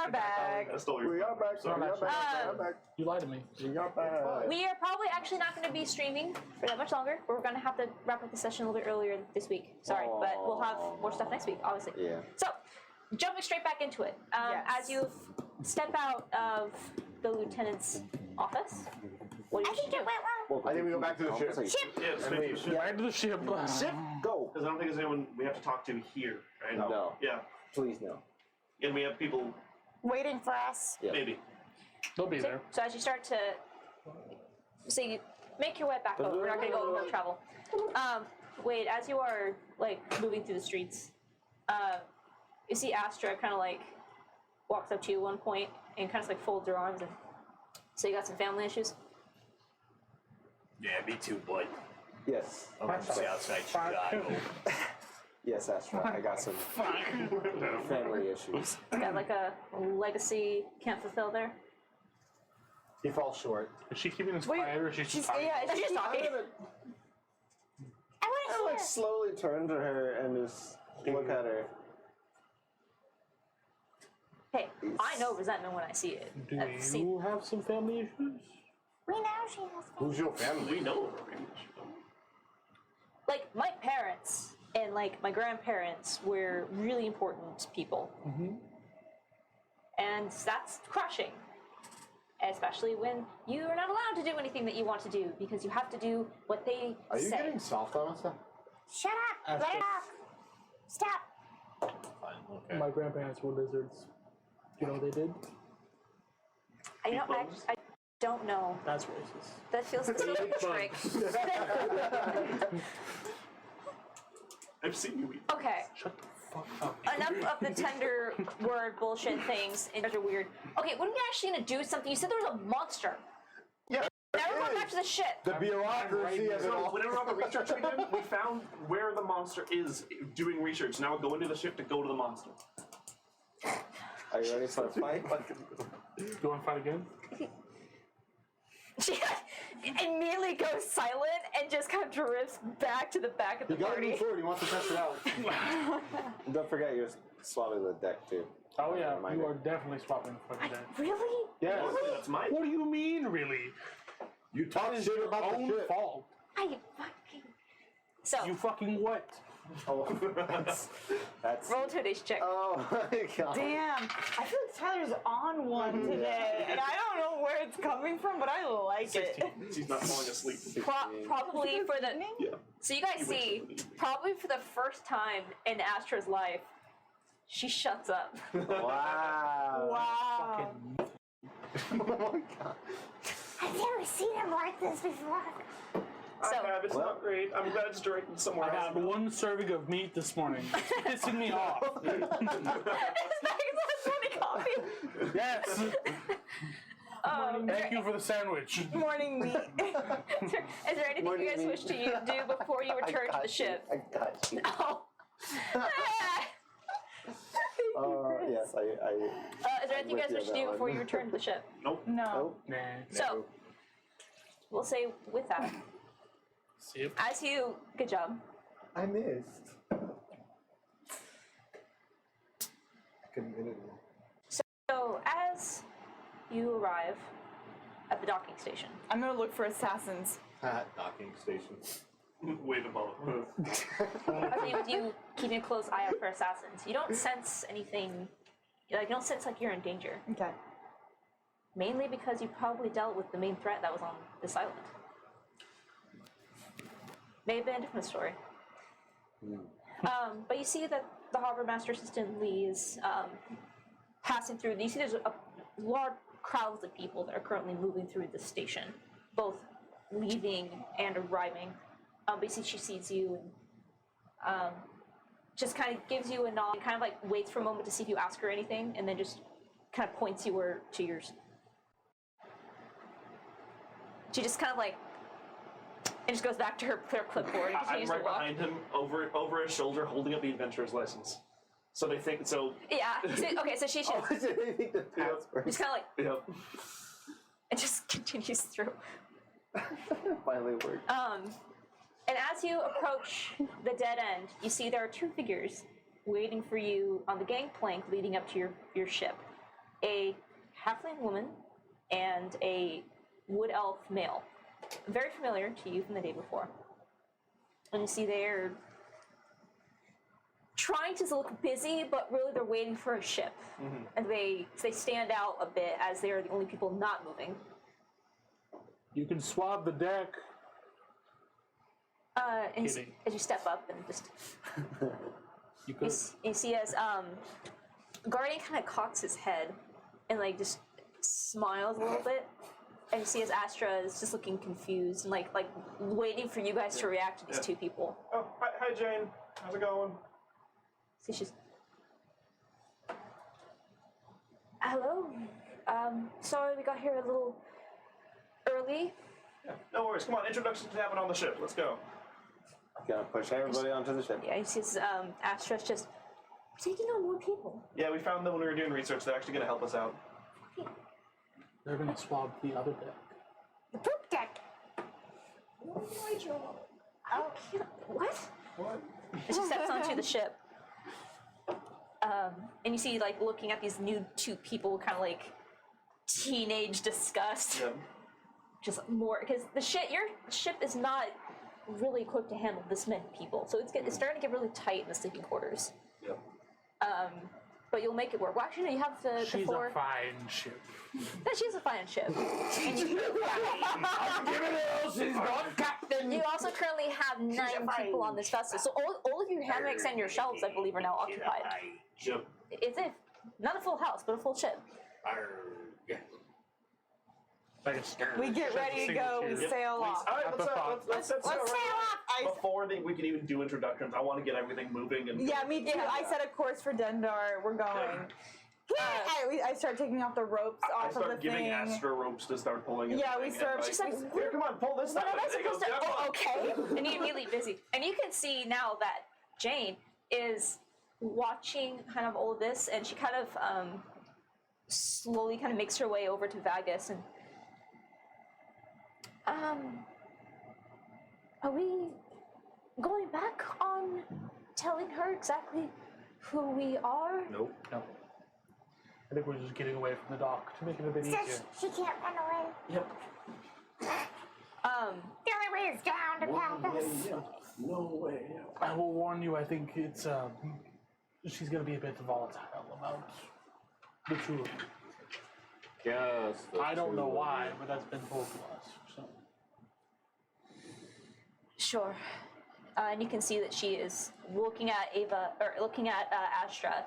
are back. I stole your We are back. We are back. We are Um, back. You lied to me. We are back. We are probably actually not going to be streaming for that much longer. We're going to have to wrap up the session a little bit earlier this week. Sorry, but we'll have more stuff next week, obviously. Yeah. So, jumping straight back into it. Yes. As you step out of the lieutenant's office, what do I you think do? it went well. I think we go back to the ship. Ship. Yeah, And we- Back to the ship. Ship, go. Because I don't think there's anyone we have to talk to here, right? No. Yeah. Please no. And we have people, Waiting for us. Yep. maybe. They'll be there. So as you start to, so you make your way back over. We're not going to go over travel. Wade, as you are like moving through the streets, you see Astra kind of like walks up to you at one point and kind of like folds her arms and so you got some family issues. Yeah, me too, bud. Yes. I'm from Southside Chicago. Yes, that's right. I got some family issues. Got like a legacy can't fulfill there. He falls short. Is she keeping us Wait, quiet or is she just talking? yeah, She's just talking. I want I to like hear. slowly turn to her and just look at her. Hey, I know resentment when I see it. Do I've seen- you have some family issues? We know she has. Who's your family? We know we're being like my parents and like my grandparents were really important people, and that's crushing. Especially when you are not allowed to do anything that you want to do because you have to do what they Are you say. getting soft on us? Shut up. Let it off. Stop. Fine. Okay. My grandparents were lizards. You know what they did? I don't know. That's racist. That feels so trick. I've seen you eat. Okay. Shut the fuck up. Enough of the tender word bullshit things. And those are weird. Okay, when are we actually gonna do something? You said there was a monster. Yeah. Now we're going back to the ship. The bureaucracy of it So all. whenever on the research we did, we found where the monster is doing research. Now we're going to the ship to go to the monster. Are you ready for a fight? You want to fight again? She immediately goes silent and just kind of drifts back to the back of the You gotta party. move forward. He wants to test it out. Don't forget you're swapping the deck too. Oh yeah, Reminder. you are definitely swapping the fucking deck. Really? Yes. Honestly, that's mine. What do you mean, really? You talk That is shit your about the own ship. fault. I fucking. So, You fucking what? Oh, that's. roll to this check. Oh my god. Damn. I feel like Tyler's on one today, and I don't know where it's coming from, but I like it. She's not falling asleep. Probably for the. Yeah. So you guys see, probably for the first time in Astra's life, she shuts up. Wow. Wow. Oh my god. I've never seen him like this before. So- I have. It's not great. I'm glad it's directed somewhere I else. had one serving of meat this morning. It's pissing me off. It's not exactly coffee. Yes. Thank you for the sandwich. Morning meat. Is there anything Morning you guys meat. wish to do before you return to the ship? I got you. Oh. Yes, I. Is there anything you guys wish to do before you return to the ship? Nope. No. Oh, Nah. So, we'll say with that, See you. as you, good job. I missed. I couldn't get it. So, as you arrive at the docking station, I'm gonna look for assassins. Docking station. Wait a moment. especially with you keeping a close eye out for assassins, you don't sense anything. You don't sense like you're in danger. Okay. Mainly because you probably dealt with the main threat that was on this island. May have been a different story. But you see that the harbor master assistant Lee is passing through. You see there's a large crowds of people that are currently moving through the station, both leaving and arriving. But you see she sees you and just kind of gives you a nod, and kind of like waits for a moment to see if you ask her anything, and then just kind of points you to yours. She just kind of like, and just goes back to her clipboard and I'm continues right to walk. behind him, over his shoulder, holding up the adventurer's license. So they think so. Yeah. Okay. So she Oh, I didn't think the password. just kind of like, Yep. and just continues through. Finally worked. And as you approach the dead end, you see there are two figures waiting for you on the gangplank leading up to your ship. a halfling woman and a wood elf male. Very familiar to you from the day before. And you see they're trying to look busy, but really they're waiting for a ship. And they stand out a bit as they are the only people not moving. You can swab the deck. And as you step up and just You could. you see as Guardian kind of cocks his head and like just smiles a little bit, and you see as Astra is just looking confused and like waiting for you guys to react to these two people. Oh, hi Jane. How's it going? See, she's hello. Sorry we got here a little early. Yeah, no worries. Come on, introductions happen on the ship. Let's go. Gotta push everybody onto the ship. Yeah, he sees Astra's just taking on more people. Yeah, we found them when we were doing research. They're actually going to help us out. They're gonna swab the other deck. The poop deck. Oh, what? What? And she steps onto the ship. And you see, like, looking at these new two people, kind of like teenage disgust. Yep. Just more, because your ship is not really equipped to handle this many people, so it's starting to get really tight in the sleeping quarters. Yep. But you'll make it work. Well, actually, no, you have the She's four. a fine ship. No, she's a fine ship. And you also currently have 9 people on this vessel, so all of your hammocks and your shelves, I believe, are now occupied. Yep. It's not a full house, but a full ship. We get ready to go. We sail off. All right, let's set sail Let's sail right off. before we can even do introductions. I want to get everything moving. And Yeah, me too. I set a course for Dendar. We're going. I start taking off the ropes I off of the start giving thing. Astra ropes to start pulling. Yeah, we everything, start- and, She's like, here, come on, pull this What stuff. am I And they go, supposed to? "Yeah, Oh, okay. And you immediately busy. And you can see now that Jane is watching kind of all of this, and she kind of slowly kind of makes her way over to Vagus and are we going back on telling her exactly who we are? Nope. No. I think we're just getting away from the dock to make it a bit easier. Says she can't run away. Yep. The only way is down to Pathos. No way. I will warn you, I think it's, she's gonna be a bit volatile about the two of you. Yes. I don't know why, but that's been told to us, so. Sure. And you can see that she is looking at Astra,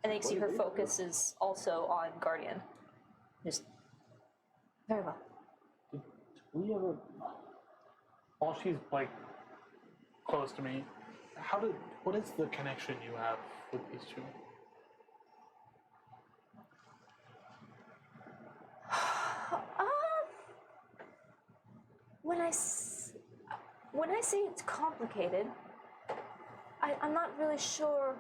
and you can see her focus is also on Guardian. Just very well. Did we ever, while she's, like, close to me, what is the connection you have with these two? When I say it's complicated, I'm not really sure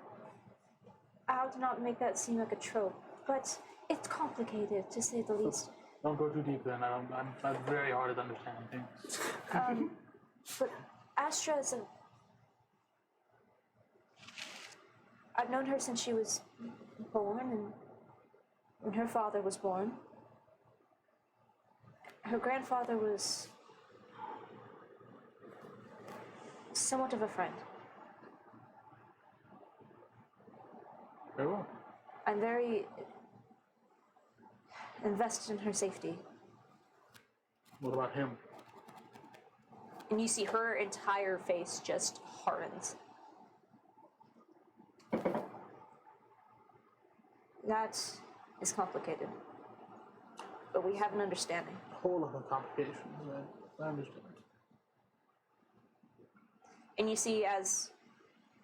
how to not make that seem like a trope, but it's complicated to say the least. Don't go too deep then. I'm very hard at understanding things. But Astra is I've known her since she was born, and when her father was born, her grandfather was somewhat of a friend. Very well. I'm very invested in her safety. What about him? And you see her entire face just hardens. That is complicated. But we have an understanding. A whole lot of complications, I understand. And you see as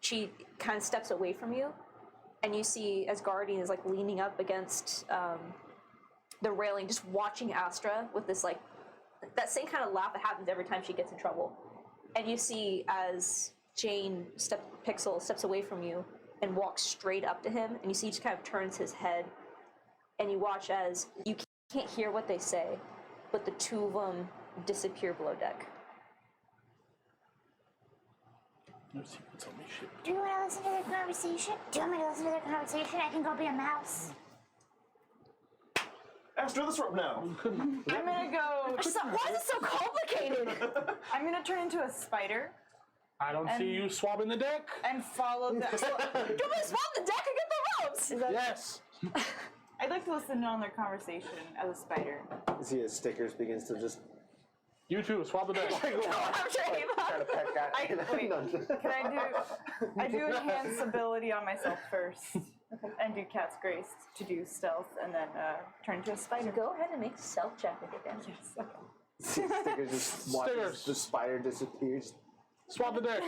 she kind of steps away from you, and you see as Guardian is like leaning up against the railing, just watching Astra with this like, that same kind of laugh that happens every time she gets in trouble. And you see as Pixel steps away from you and walks straight up to him, and you see he just kind of turns his head, and you watch as you can't hear what they say, but the two of them disappear below deck. No secrets on me, shit. Do you want to listen to their conversation? Do you want me to listen to their conversation? I can go be a mouse. Astro, this rope now. I'm gonna go. Why is it so complicated? I'm gonna turn into a spider I don't see you swabbing the deck. and follow the. Do you want me to swap the deck and get the ropes? Yes. I'd like to listen in on their conversation as a spider. You see his stickers begins to just You too, swab the deck. I'm trying try to peck that. Wait, can I do enhance ability on myself first, and do Cat's Grace to do stealth, and then turn into a spider. Go ahead and make a stealth check if you can. Yes. Okay. Stickers just watches Stickers. the spider disappears. Swab the deck.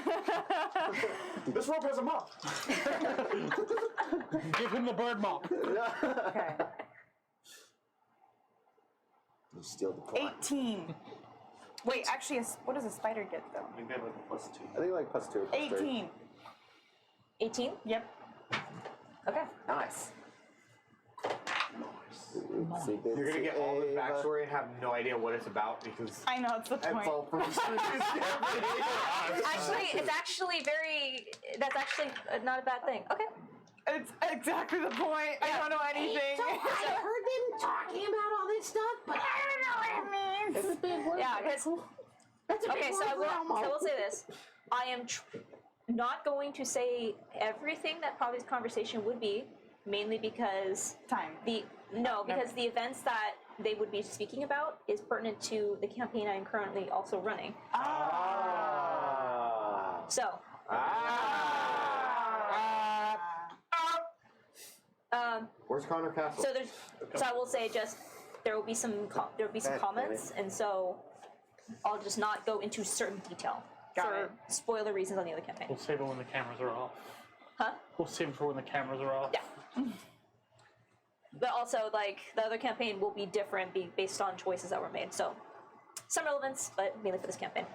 This rope has a mop. Give him the bird mop. Okay. You steal the plot. 18. Wait, actually, what does a spider get though? I think they have like a +2. I think like +2 or +3. 18. 18? Yep. Okay. Nice. See, You're gonna get all this backstory and have no idea what it's about because I know, it's the point. It's all from Actually, it's actually that's actually not a bad thing. Okay. It's exactly the point. I don't know anything. So I heard them talking about all this stuff, but I don't know what it means. It's a big word. Yeah, because That's a big okay, so word I for will Elmo. say this. I am not going to say everything that probably this conversation would be, mainly because Time. the events that they would be speaking about is pertinent to the campaign I am currently also running. Ah. So, where's Konnor Castle? so I will say just there will be some comments, and so I'll just not go into certain detail for spoiler reasons on the other campaign. We'll save it when the cameras are off. Huh? We'll save it for when the cameras are off. Yeah. But also, like, the other campaign will be different based on choices that were made. So, some relevance, but mainly for this campaign.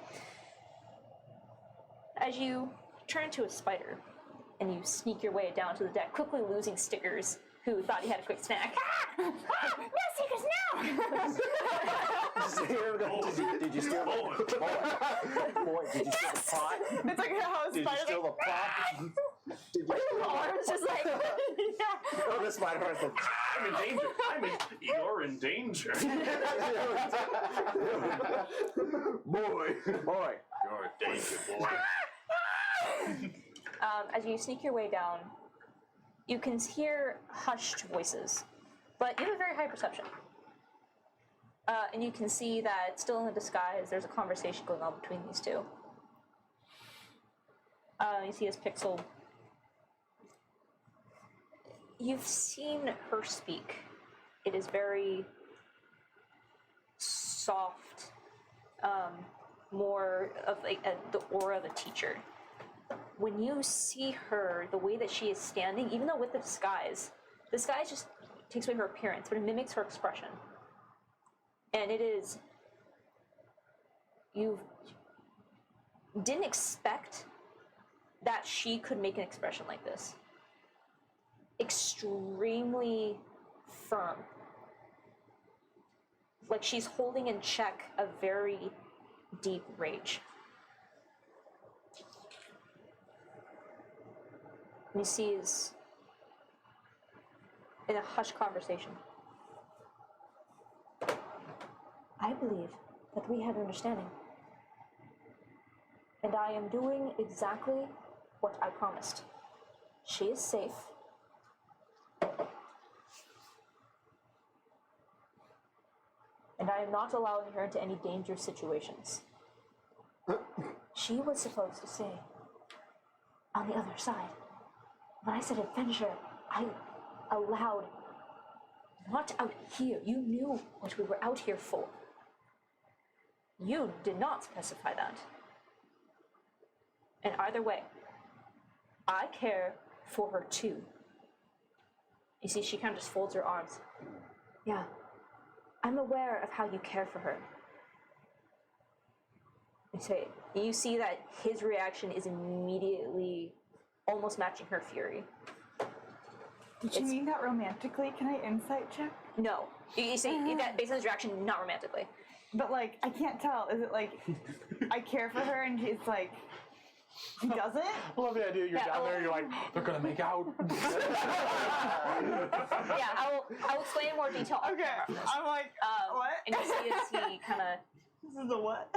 As you turn into a spider and you sneak your way down to the deck, quickly losing Stickers, who thought he had a quick snack. No secrets now! Did you steal the boy, did you steal the pot? It's like how a Did you spider steal the pot? Did you Arms just like, Oh, the spider was like, I'm in danger. You're in danger. boy. You're a danger, boy. as you sneak your way down, you can hear hushed voices, but you have a very high perception. And you can see that still in the disguise, there's a conversation going on between these two. You see his pixel. You've seen her speak. It is very soft, more of like the aura of a teacher. When you see her, the way that she is standing, even though with the disguise just takes away her appearance, but it mimics her expression. And it is, you didn't expect that she could make an expression like this. Extremely firm. Like she's holding in check a very deep rage. You see is in a hushed conversation. I believe that we have understanding. And I am doing exactly what I promised. She is safe. And I am not allowing her into any dangerous situations. She was supposed to say, on the other side. When I said adventure, I allowed, not out here. You knew what we were out here for. You did not specify that. And either way, I care for her too. You see, she kind of just folds her arms. Yeah, I'm aware of how you care for her. You see that his reaction is immediately almost matching her fury. Did you mean that romantically? Can I insight check? No. You see, that based on his reaction, not romantically. But like, I can't tell. Is it like I care for her and it's like He doesn't? I love the idea you're down there, you're like, they're gonna make out. Yeah, I'll explain in more detail. Okay, I'm like, what? And you see as he kind of. This is the what?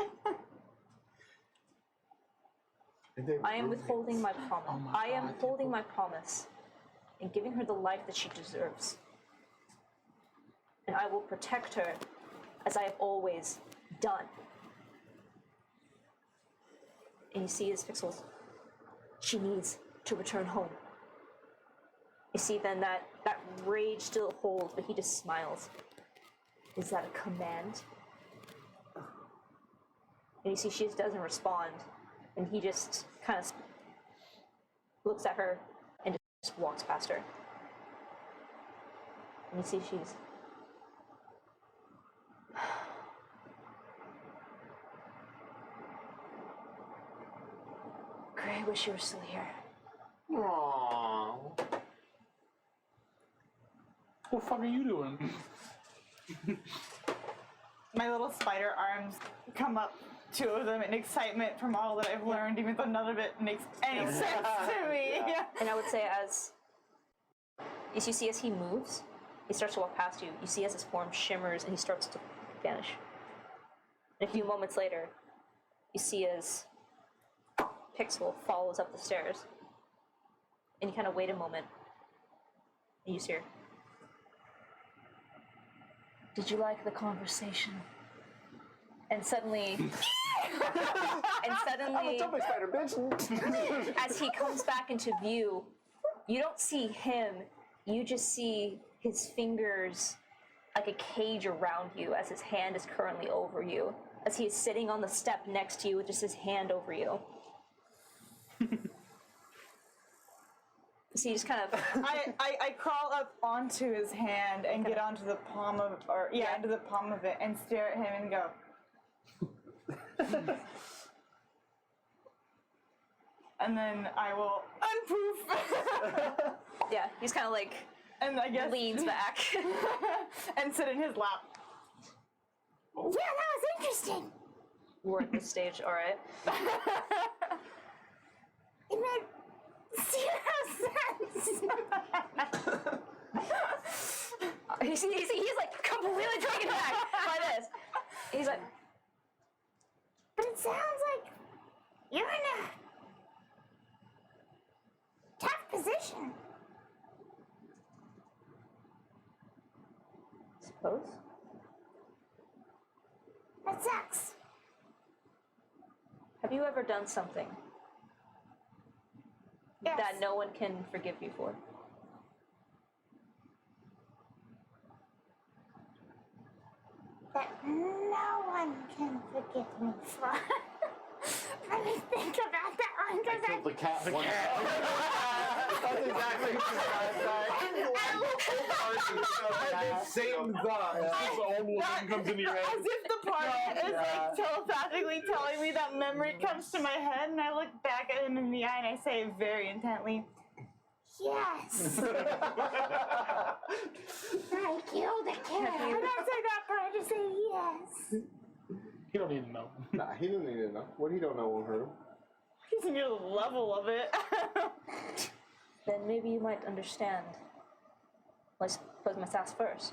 I am withholding my promise. I am holding my promise and giving her the life that she deserves. And I will protect her as I have always done. And you see his pixels. She needs to return home. You see then that rage still holds, but he just smiles. Is that a command? And you see she just doesn't respond. And he just kind of looks at her and just walks past her. And you see she's... Gray, I wish you were still here. Aww. What the fuck are you doing? My little spider arms come up, two of them, in excitement from all that I've learned, even though none of it makes any sense to me. Yeah. And I would say as you see as he moves, he starts to walk past you. You see as his form shimmers and he starts to vanish. And a few moments later, you see as Pixel follows up the stairs. And you kind of wait a moment. And you see her. Did you like the conversation? And suddenly... I'm a jumping spider, bitch. As he comes back into view, you don't see him, you just see his fingers like a cage around you as his hand is currently over you, as he is sitting on the step next to you with just his hand over you. So you just kind of... I crawl up onto his hand and get onto the palm of, into the palm of it and stare at him and go... And then I will unpoof. Yeah, he's kind of like, and I guess leans back and sit in his lap. Yeah, that was interesting. We're at this stage, all right. It made zero sense. He's like completely taken back by this. He's like, But it sounds like you're in a tough position. Suppose. That sucks. Have you ever done something that no one can forgive you for? That no one can forgive me for. Let me think about that one, because I The cat one. That's exactly same thought. This old woman comes into your head. As if the part is like telepathically telling me that memory comes to my head, and I look back at him in the eye and I say very intently, yes. I killed a cat. I don't say that part, I just say yes. You don't need to know. Nah, he doesn't need to know. What he don't know won't hurt him. he's near the level of it. Then maybe you might understand. Let's put my ask first.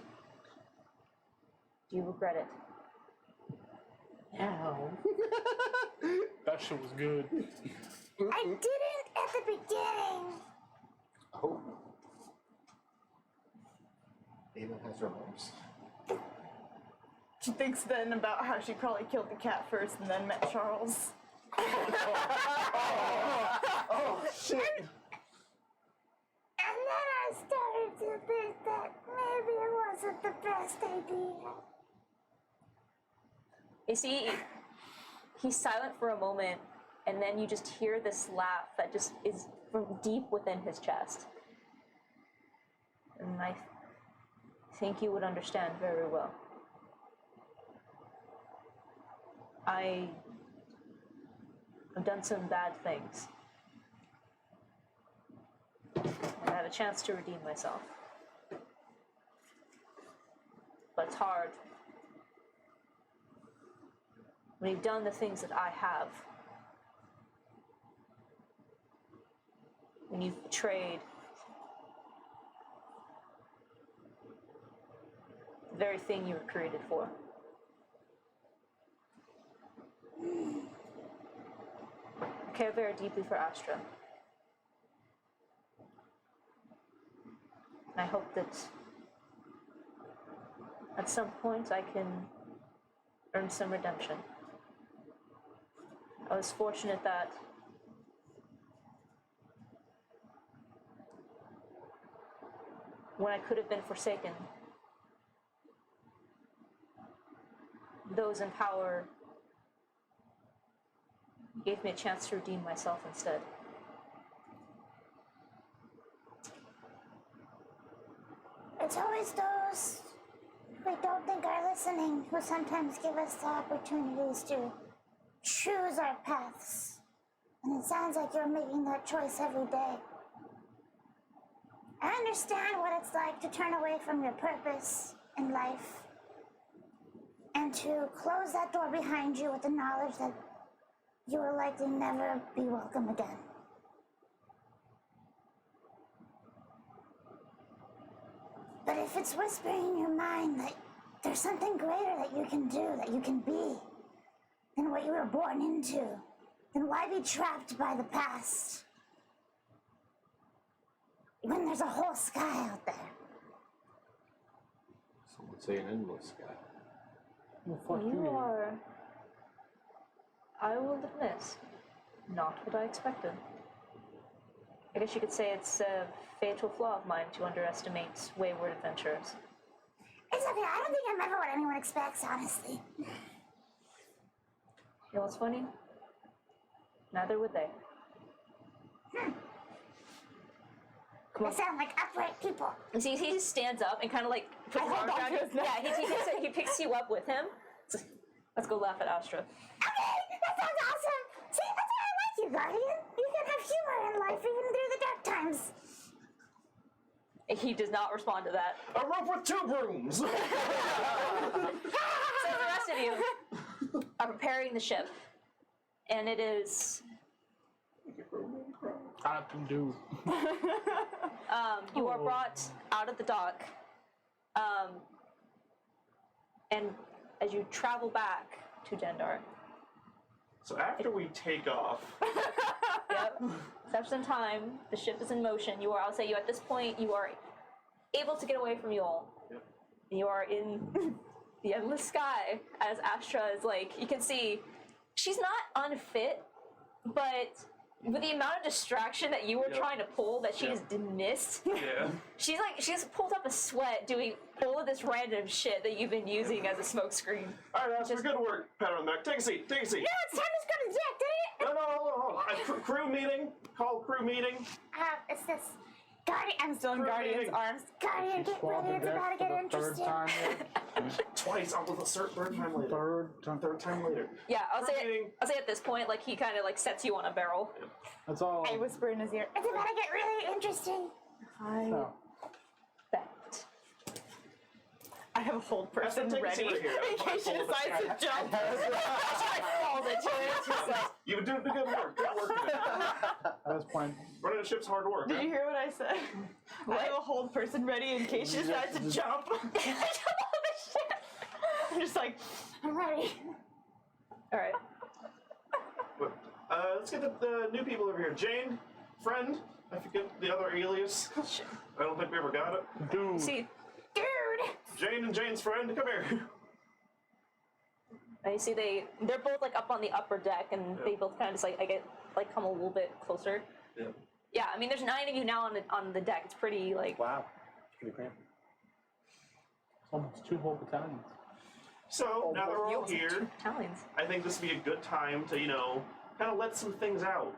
Do you regret it? No. That shit was good. I didn't at the beginning. Oh. Ava has remorse. She thinks then about how she probably killed the cat first and then met Charles. Oh, shit. And then I started to think that maybe it wasn't the best idea. You see, he's silent for a moment, and then you just hear this laugh that just is from deep within his chest. And I think you would understand very well. I have done some bad things. And I have a chance to redeem myself. But it's hard. When you've done the things that I have, when you've betrayed the very thing you were created for. I care very deeply for Astra. And I hope that at some point I can earn some redemption. I was fortunate that when I could have been forsaken, those in power gave me a chance to redeem myself instead. It's always those we don't think are listening who sometimes give us the opportunities to choose our paths. And it sounds like you're making that choice every day. I understand what it's like to turn away from your purpose in life and to close that door behind you with the knowledge that you will likely never be welcome again. But if it's whispering in your mind that there's something greater that you can do, that you can be, than what you were born into, then why be trapped by the past when there's a whole sky out there? Some would say an endless sky. Well, fuck You you. are, I will admit, not what I expected. I guess you could say it's a fatal flaw of mine to underestimate wayward adventurers. It's okay, I don't think I'm ever what anyone expects, honestly. You know what's funny? Neither would they. They sound like upright people. And see, he just stands up and kind of like puts his hold arms on around to you. his neck. Yeah, he picks you up with him. So, let's go laugh at Astra. Okay, that sounds awesome. See, that's why I like you, Guardian. You can have humor in life even through the dark times. He does not respond to that. A rope with 2 brooms! So the rest of you are preparing the ship, and it is. I can do. You are brought out of the dock, and as you travel back to Dendar. So after we take off, Yep. Steps in time. The ship is in motion. I'll say at this point, you are able to get away from you all. Yep. You are in the endless sky as Astra is like, you can see, she's not unfit, but with the amount of distraction that you were trying to pull that she's missed, yeah. she's pulled up a sweat doing all of this random shit that you've been using as a smoke screen. All right, Astra, good work. Pat on the back. Take a seat. Take a seat. No, it's time to go to deck, did it? No, hold on. Crew meeting. Call crew meeting. It's this. Guardian, I'm still in Crew Guardian's meeting. arms. Guardian, get ready, it's about to get interesting. Twice. I'll do the third time later. Third time later. Yeah, I'll Crew say meeting. at this point, like he kind of like sets you on a barrel. That's all. I whisper in his ear. It's about to get really interesting. No. Bet. I have a hold person take a ready seat right here. in case she Hold the decides to sky. jump. She like falls into it. She's like, You've been doing good work. Good work today. At this point, Running a ship's hard work. did man. you hear what I said? I have a hold person ready in case she decides to jump. I'm just like, I'm ready. All right. But, let's get the new people over here. Jane, friend. I forget the other alias. I don't think we ever got it. dude. See, Dude! Jane and Jane's friend, come here. you see they're both like up on the upper deck, and they both kind of just like come a little bit closer. Yeah. Yeah, I mean, there's 9 of you now on the deck. It's pretty like. Wow. It's pretty cramped. It's almost 2 whole battalions. So, now that we're all here, Italians. I think this would be a good time to, kind of let some things out.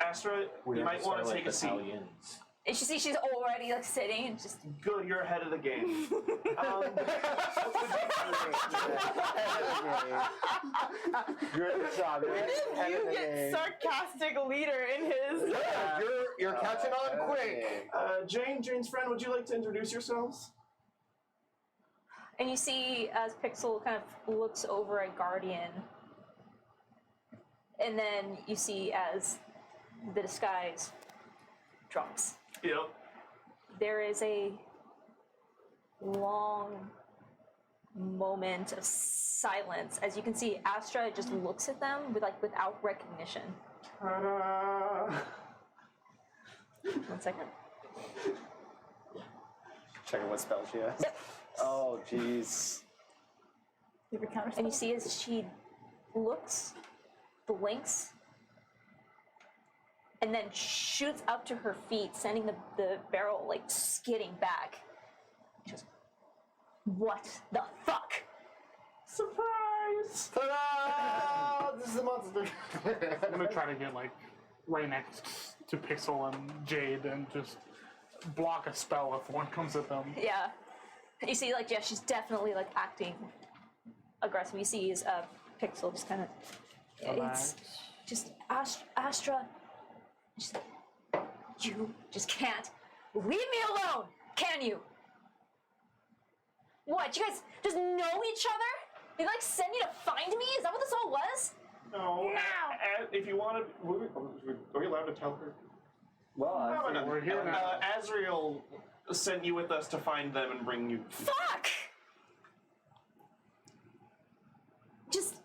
Astra, you might want to take a seat. Battalions. And she's already like sitting and just. Good, you're ahead of the game. Good job. you get sarcastic leader in his. Yeah, you're catching on quick. Jane's friend, would you like to introduce yourselves? And you see as Pixel kind of looks over at Guardian, and then you see as the disguise drops. Yep. There is a long moment of silence. As you can see, Astra just looks at them without recognition. Ta-da! 1 second. Checking what spell she has. Yep. Oh, jeez. You have a counter And you see as she looks, blinks, and then shoots up to her feet, sending the barrel skidding back. She goes, "What the fuck?" Surprise! Ta-da! This is the monster. I'm gonna try to get right next to Pixel and Jade and just block a spell if one comes at them. Yeah. You see, she's definitely acting aggressive. You see, is Pixel just kind of. It's just Astra. She's like, you just can't leave me alone, can you? What? You guys just know each other? They send you to find me? Is that what this all was? No. If you wanted, are we allowed to tell her? Well, No. We're here now. Azrael sent you with us to find them and bring you. Fuck! Just.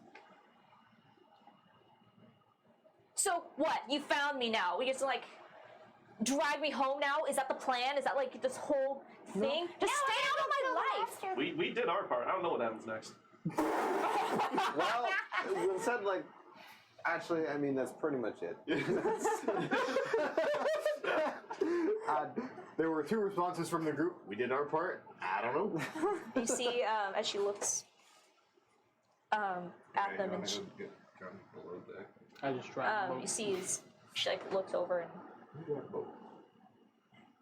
So what? You found me now. We just drag me home now? Is that the plan? Is that this whole thing? Just stay out of my life! We did our part. I don't know what happens next. well, it said actually, I mean, that's pretty much it. There were 2 responses from the group. We did our part. I don't know. You see, as she looks at them and she, I just tried. you see as she looks over and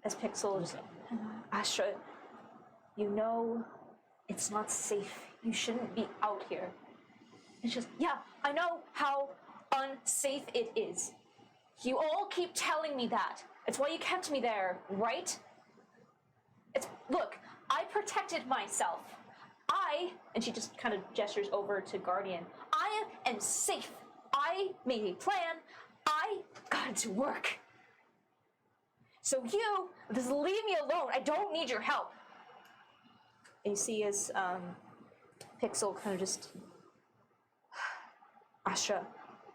as Pixel just Astra, you know it's not safe. You shouldn't be out here. It's just, yeah, I know how unsafe it is. You all keep telling me that. It's why you kept me there, right? Look, I protected myself. And she just kind of gestures over to Guardian. I am safe. I made a plan. I got it to work. So you, just leave me alone. I don't need your help. And you see as Pixel kind of just, Astra,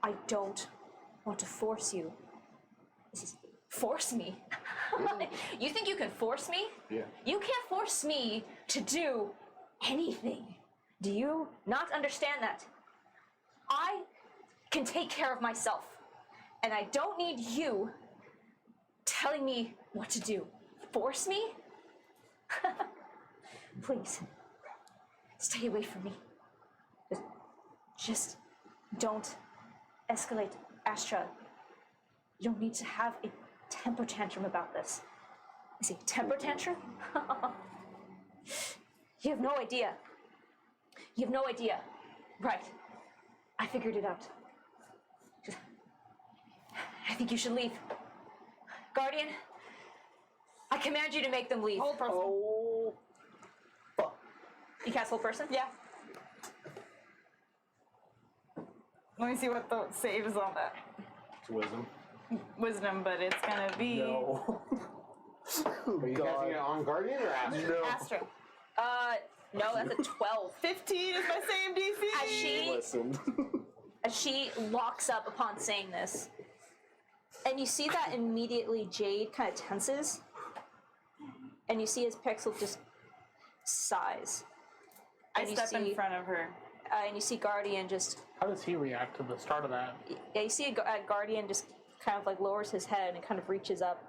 I don't want to force you. This is, force me? You think you can force me? Yeah. You can't force me to do anything. Do you not understand that? I can take care of myself. And I don't need you telling me what to do. Force me? Please, stay away from me. Just don't escalate, Astra. You don't need to have a temper tantrum about this. You see, temper tantrum? You have no idea. You have no idea. Right. I figured it out. I think you should leave. Guardian, I command you to make them leave. Hold person. Oh, fuck. You cast hold person? Yeah. Let me see what the save is on that. It's wisdom. Wisdom, but it's gonna be No. Are you casting it on Guardian or Astra? No. Astra. No, that's a 12. 15 is my same DC. Listen. As she locks up upon saying this, and you see that immediately Jade kind of tenses, and you see as Pixel just sighs. I And you step in see- front of her. And you see Guardian just, How does he react to the start of that? yeah, you see a Guardian just kind of lowers his head and kind of reaches up.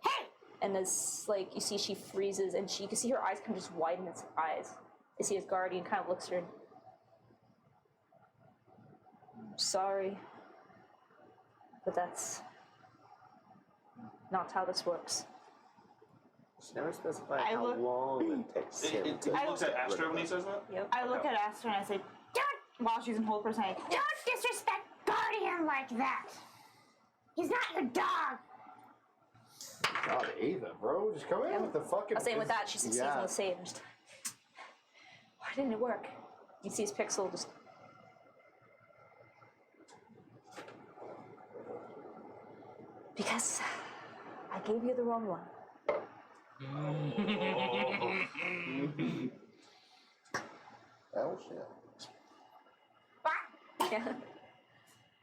Hey! And as you see she freezes and you can see her eyes kind of just widen its eyes. You see his Guardian kind of looks at her. I'm sorry, but that's not how this works. She never specified I how look- long it takes him It to looks at Astra when he says that? Yep. I look at Astra and I say, don't, while she's in hold person, I Don't disrespect Guardian like that. He's not your dog. God, Ava, bro, just come in with the fucking. I was saying with that, she succeeds Yeah. on the save. And just, why didn't it work? You see his Pixel just. Because I gave you the wrong one. Oh shit. Yeah.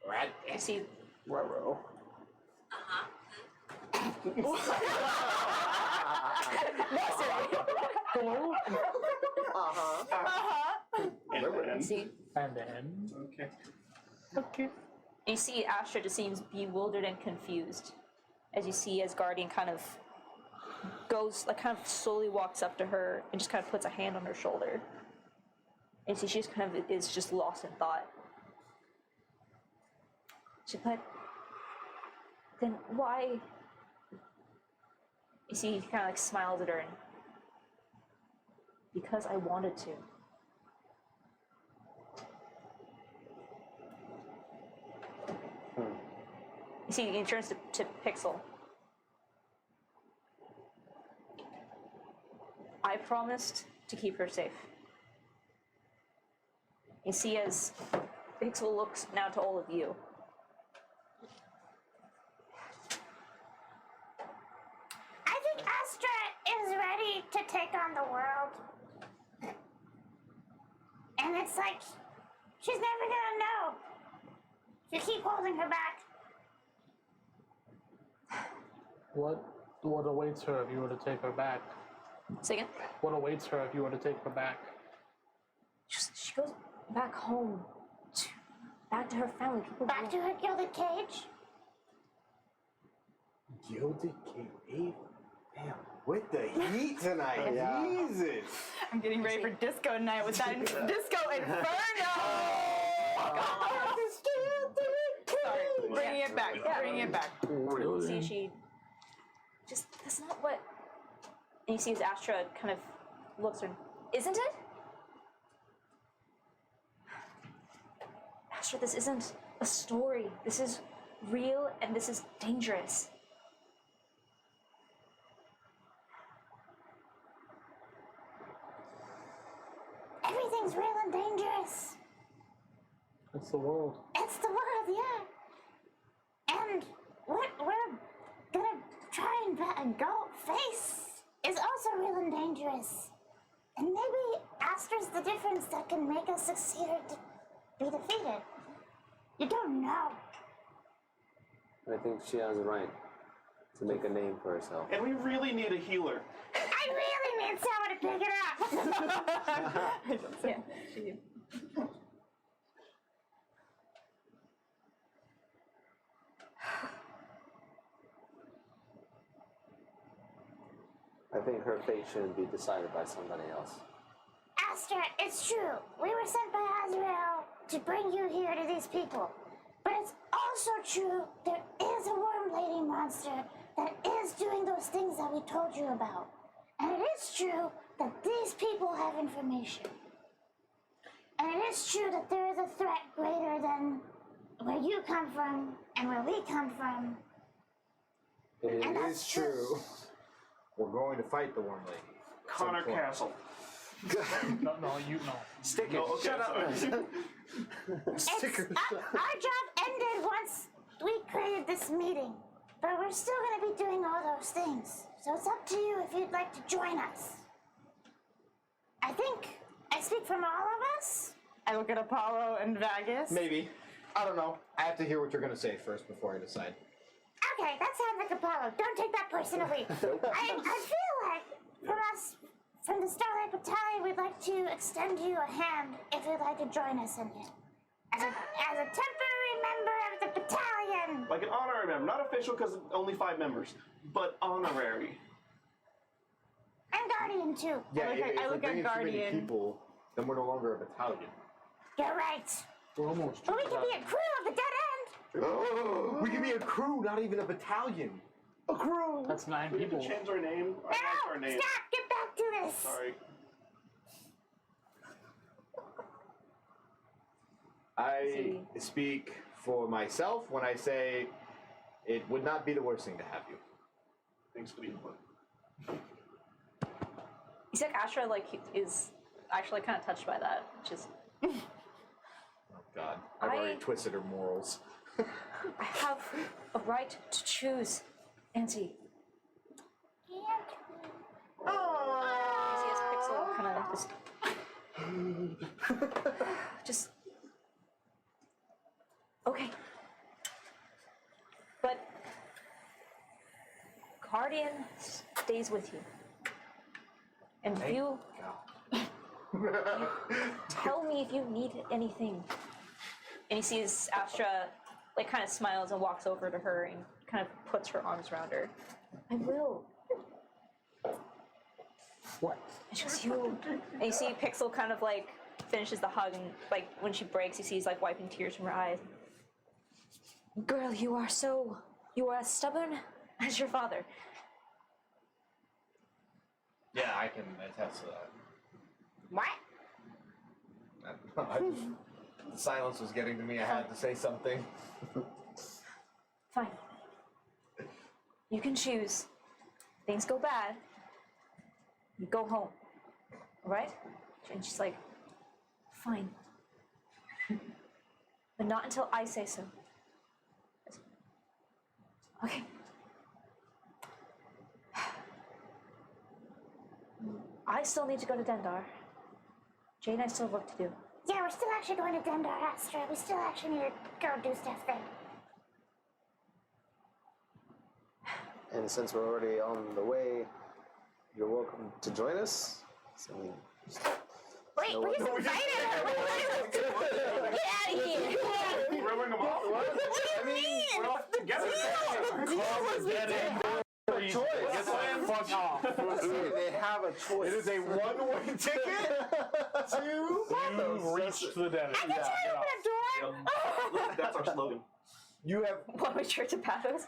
Rat. You see, Ruh-roh. Hello? And see, And then. okay. Okay. you see Astra just seems bewildered and confused as you see as Guardian kind of goes, like kind of slowly walks up to her and just kind of puts a hand on her shoulder. And see, she just kind of is just lost in thought. But then why? You see, he kind of like smiles at her and because I wanted to. You see, he turns to Pixel. I promised to keep her safe. You see, as Pixel looks now to all of you. I think Astra is ready to take on the world. And it's like, she's never gonna know. You keep holding her back. What awaits her if you were to take her back? Say again? What awaits her if you were to take her back? She goes back home. Back to her family. People Back to her gilded cage. Gilded cave. Damn, with the heat tonight. Yeah. Jesus. I'm getting ready for disco night with that disco inferno. Sorry, bringing it back. Bringing it back. You see, she just, that's not what. And you see as Astra kind of looks at her, isn't it? Astra, this isn't a story. This is real and this is dangerous. Everything's real and dangerous. It's the world. It's the world, yeah. And what we're gonna try and go face is also real and dangerous. And maybe Astra's the difference that can make us succeed or be defeated. You don't know. I think she has a right to make a name for herself. And we really need a healer. I really need someone to pick it up. Yeah. I think her fate shouldn't be decided by somebody else. Astra, it's true. We were sent by Azrael to bring you here to these people. But it's also true there is a worm lady monster that is doing those things that we told you about. And it is true that these people have information. And it is true that there is a threat greater than where you come from and where we come from. It And is that's true. We're going to fight the worm lady. Konnor Castle. No, you know. Stick it. No, okay, Shut up. Our job ended once we created this meeting. But we're still going to be doing all those things. So it's up to you if you'd like to join us. I think I speak from all of us. I look at Apollo and Vagus. Maybe. I don't know. I have to hear what you're going to say first before I decide. Okay, that sounds like Apollo. Don't take that personally. I feel like from the Starlight Battalion, we'd like to extend you a hand if you'd like to join us in here. As a temporary member of the battalion. Like an honorary member. Not official because only 5 members, but honorary. And Guardian, too. Yeah, I look at we're bringing too many Guardian. people, then we're no longer a battalion. You're right. We're almost. But we could be a crew of the dead end. We can be a crew, not even a battalion. A crew. That's 9 We need to people. change our name. I like our No! name. Stop! Get back to this! Sorry. I speak for myself when I say it would not be the worst thing to have you. Thanks for the input. You see, like Astra is actually kind of touched by that, which is Oh God, I've already I- twisted her morals. I have a right to choose, Auntie. You see as Pixel kind of just okay. But Guardian stays with you. And if you tell me if you need anything. And he sees Astra like kind of smiles and walks over to her and kind of puts her arms around her. I will. What? And she goes, you. And you see Pixel kind of like finishes the hug and like when she breaks, you see he's like wiping tears from her eyes. Girl, you are as stubborn as your father. Yeah, I can attest to that. What? The silence was getting to me. I had to say something. Fine. You can choose. Things go bad. You go home. Alright? And she's like, fine. But not until I say so. Okay. I still need to go to Dendar. Jay and I still have work to do. Yeah, we're still actually going to Dendar, Astra. We still actually need to go do stuff there. And since we're already on the way, you're welcome to join us. So Wait, we just invited her. Get out of here. Throwing them off. What do you mean? We're off together. Get the fuck off. they have a choice. It is a one-way ticket to You reached the dead. I can try to open a door. That's our slogan. You have. One way trip to Pathos.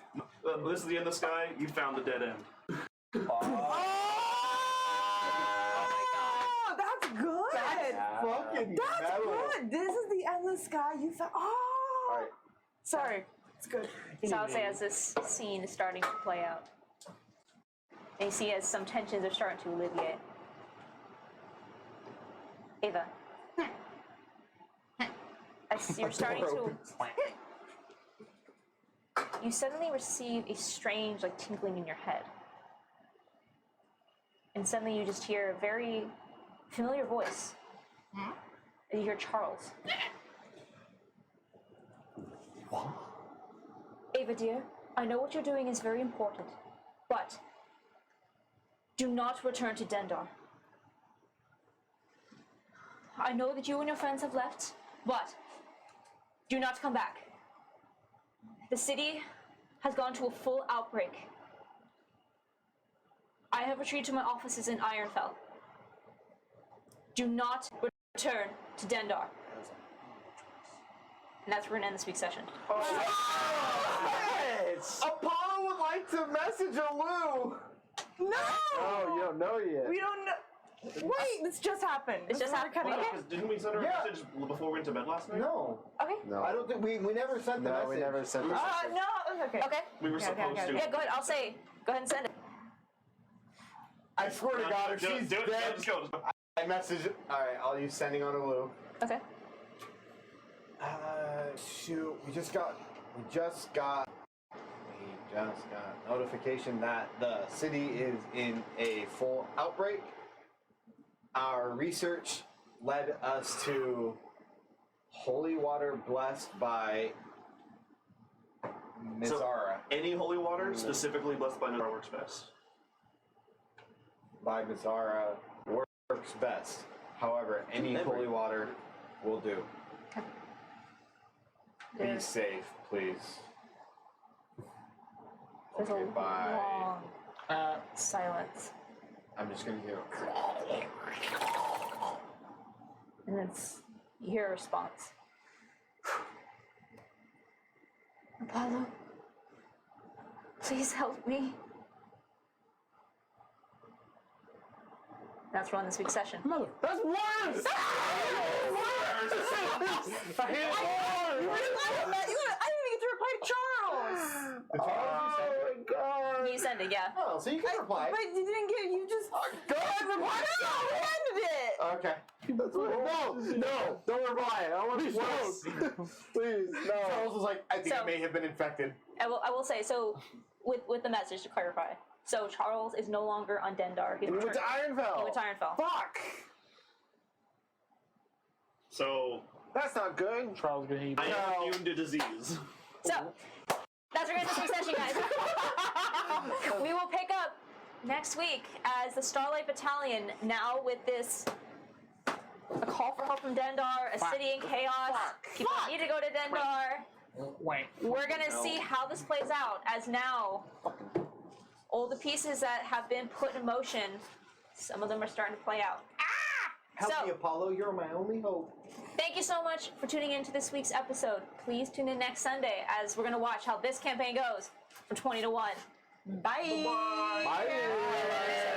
This is the end of the sky. You found the dead end. Oh, that's good. Fucking That's metal. good. This is the endless sky. You found. Oh. All right. Sorry. It's good. So I'll say as this scene is starting to play out, and you see as some tensions are starting to alleviate. Ava, as you're starting to, you suddenly receive a strange like tinkling in your head, and suddenly you just hear a very familiar voice. And you hear Charles. What? Ava, dear, I know what you're doing is very important, but do not return to Dendar. I know that you and your friends have left, but do not come back. The city has gone to a full outbreak. I have retreated to my offices in Ironfell. Do not return to Dendar. And that's where we're going to end this week's session. Apollo would like to message a Lou. No. Oh, you don't know yet. We don't know. Wait, this just happened. It just happened. Cutting it. Because didn't we send her a message before we went to bed last night? No, Okay. No. I don't think we never sent the No, message. we never sent the message. No. Okay. Okay. We were supposed to. Yeah, go ahead. I'll say. Go ahead and send it. I swear to God, if Do it, she's do it, dead, let's go. I message. All right, I'll use sending on a Lou. Okay. Shoot, we just got notification that the city is in a full outbreak. Our research led us to holy water blessed by Mizara. Any holy water, specifically blessed by Mizara, works best. By Mizara works best. However, any holy water will do. Be safe, please. There's Okay, a bye. long silence. I'm just gonna hear. And then you hear a response. Apollo, please help me. That's run this week's session. Mother. That's worse! I hate it more. I didn't even get to reply to Charles. Oh my God! You send it, yeah. Oh, so you can reply. But you didn't get. You just. Go ahead, reply. No, I ended it. Okay. That's what. No, don't reply. I want to Please, no. Charles was like, I think So- I may have been infected. I will say, so with the message to clarify. So Charles is no longer on Dendar. He went to Ironfell. He went to Ironfell. Fuck. So That's not good. Charles gonna eat. I am immune to disease. So that's our guys' session, guys. We will pick up next week as the Starlight Battalion, now with this a call for help from Dendar, a city in chaos. People need to go to Dendar. Wait. We're gonna see how this plays out as now all the pieces that have been put in motion, some of them are starting to play out. Help So- me, Apollo. You're my only hope. Thank you so much for tuning in to this week's episode. Please tune in next Sunday as we're going to watch how this campaign goes from 20 to 1. Bye. Bye.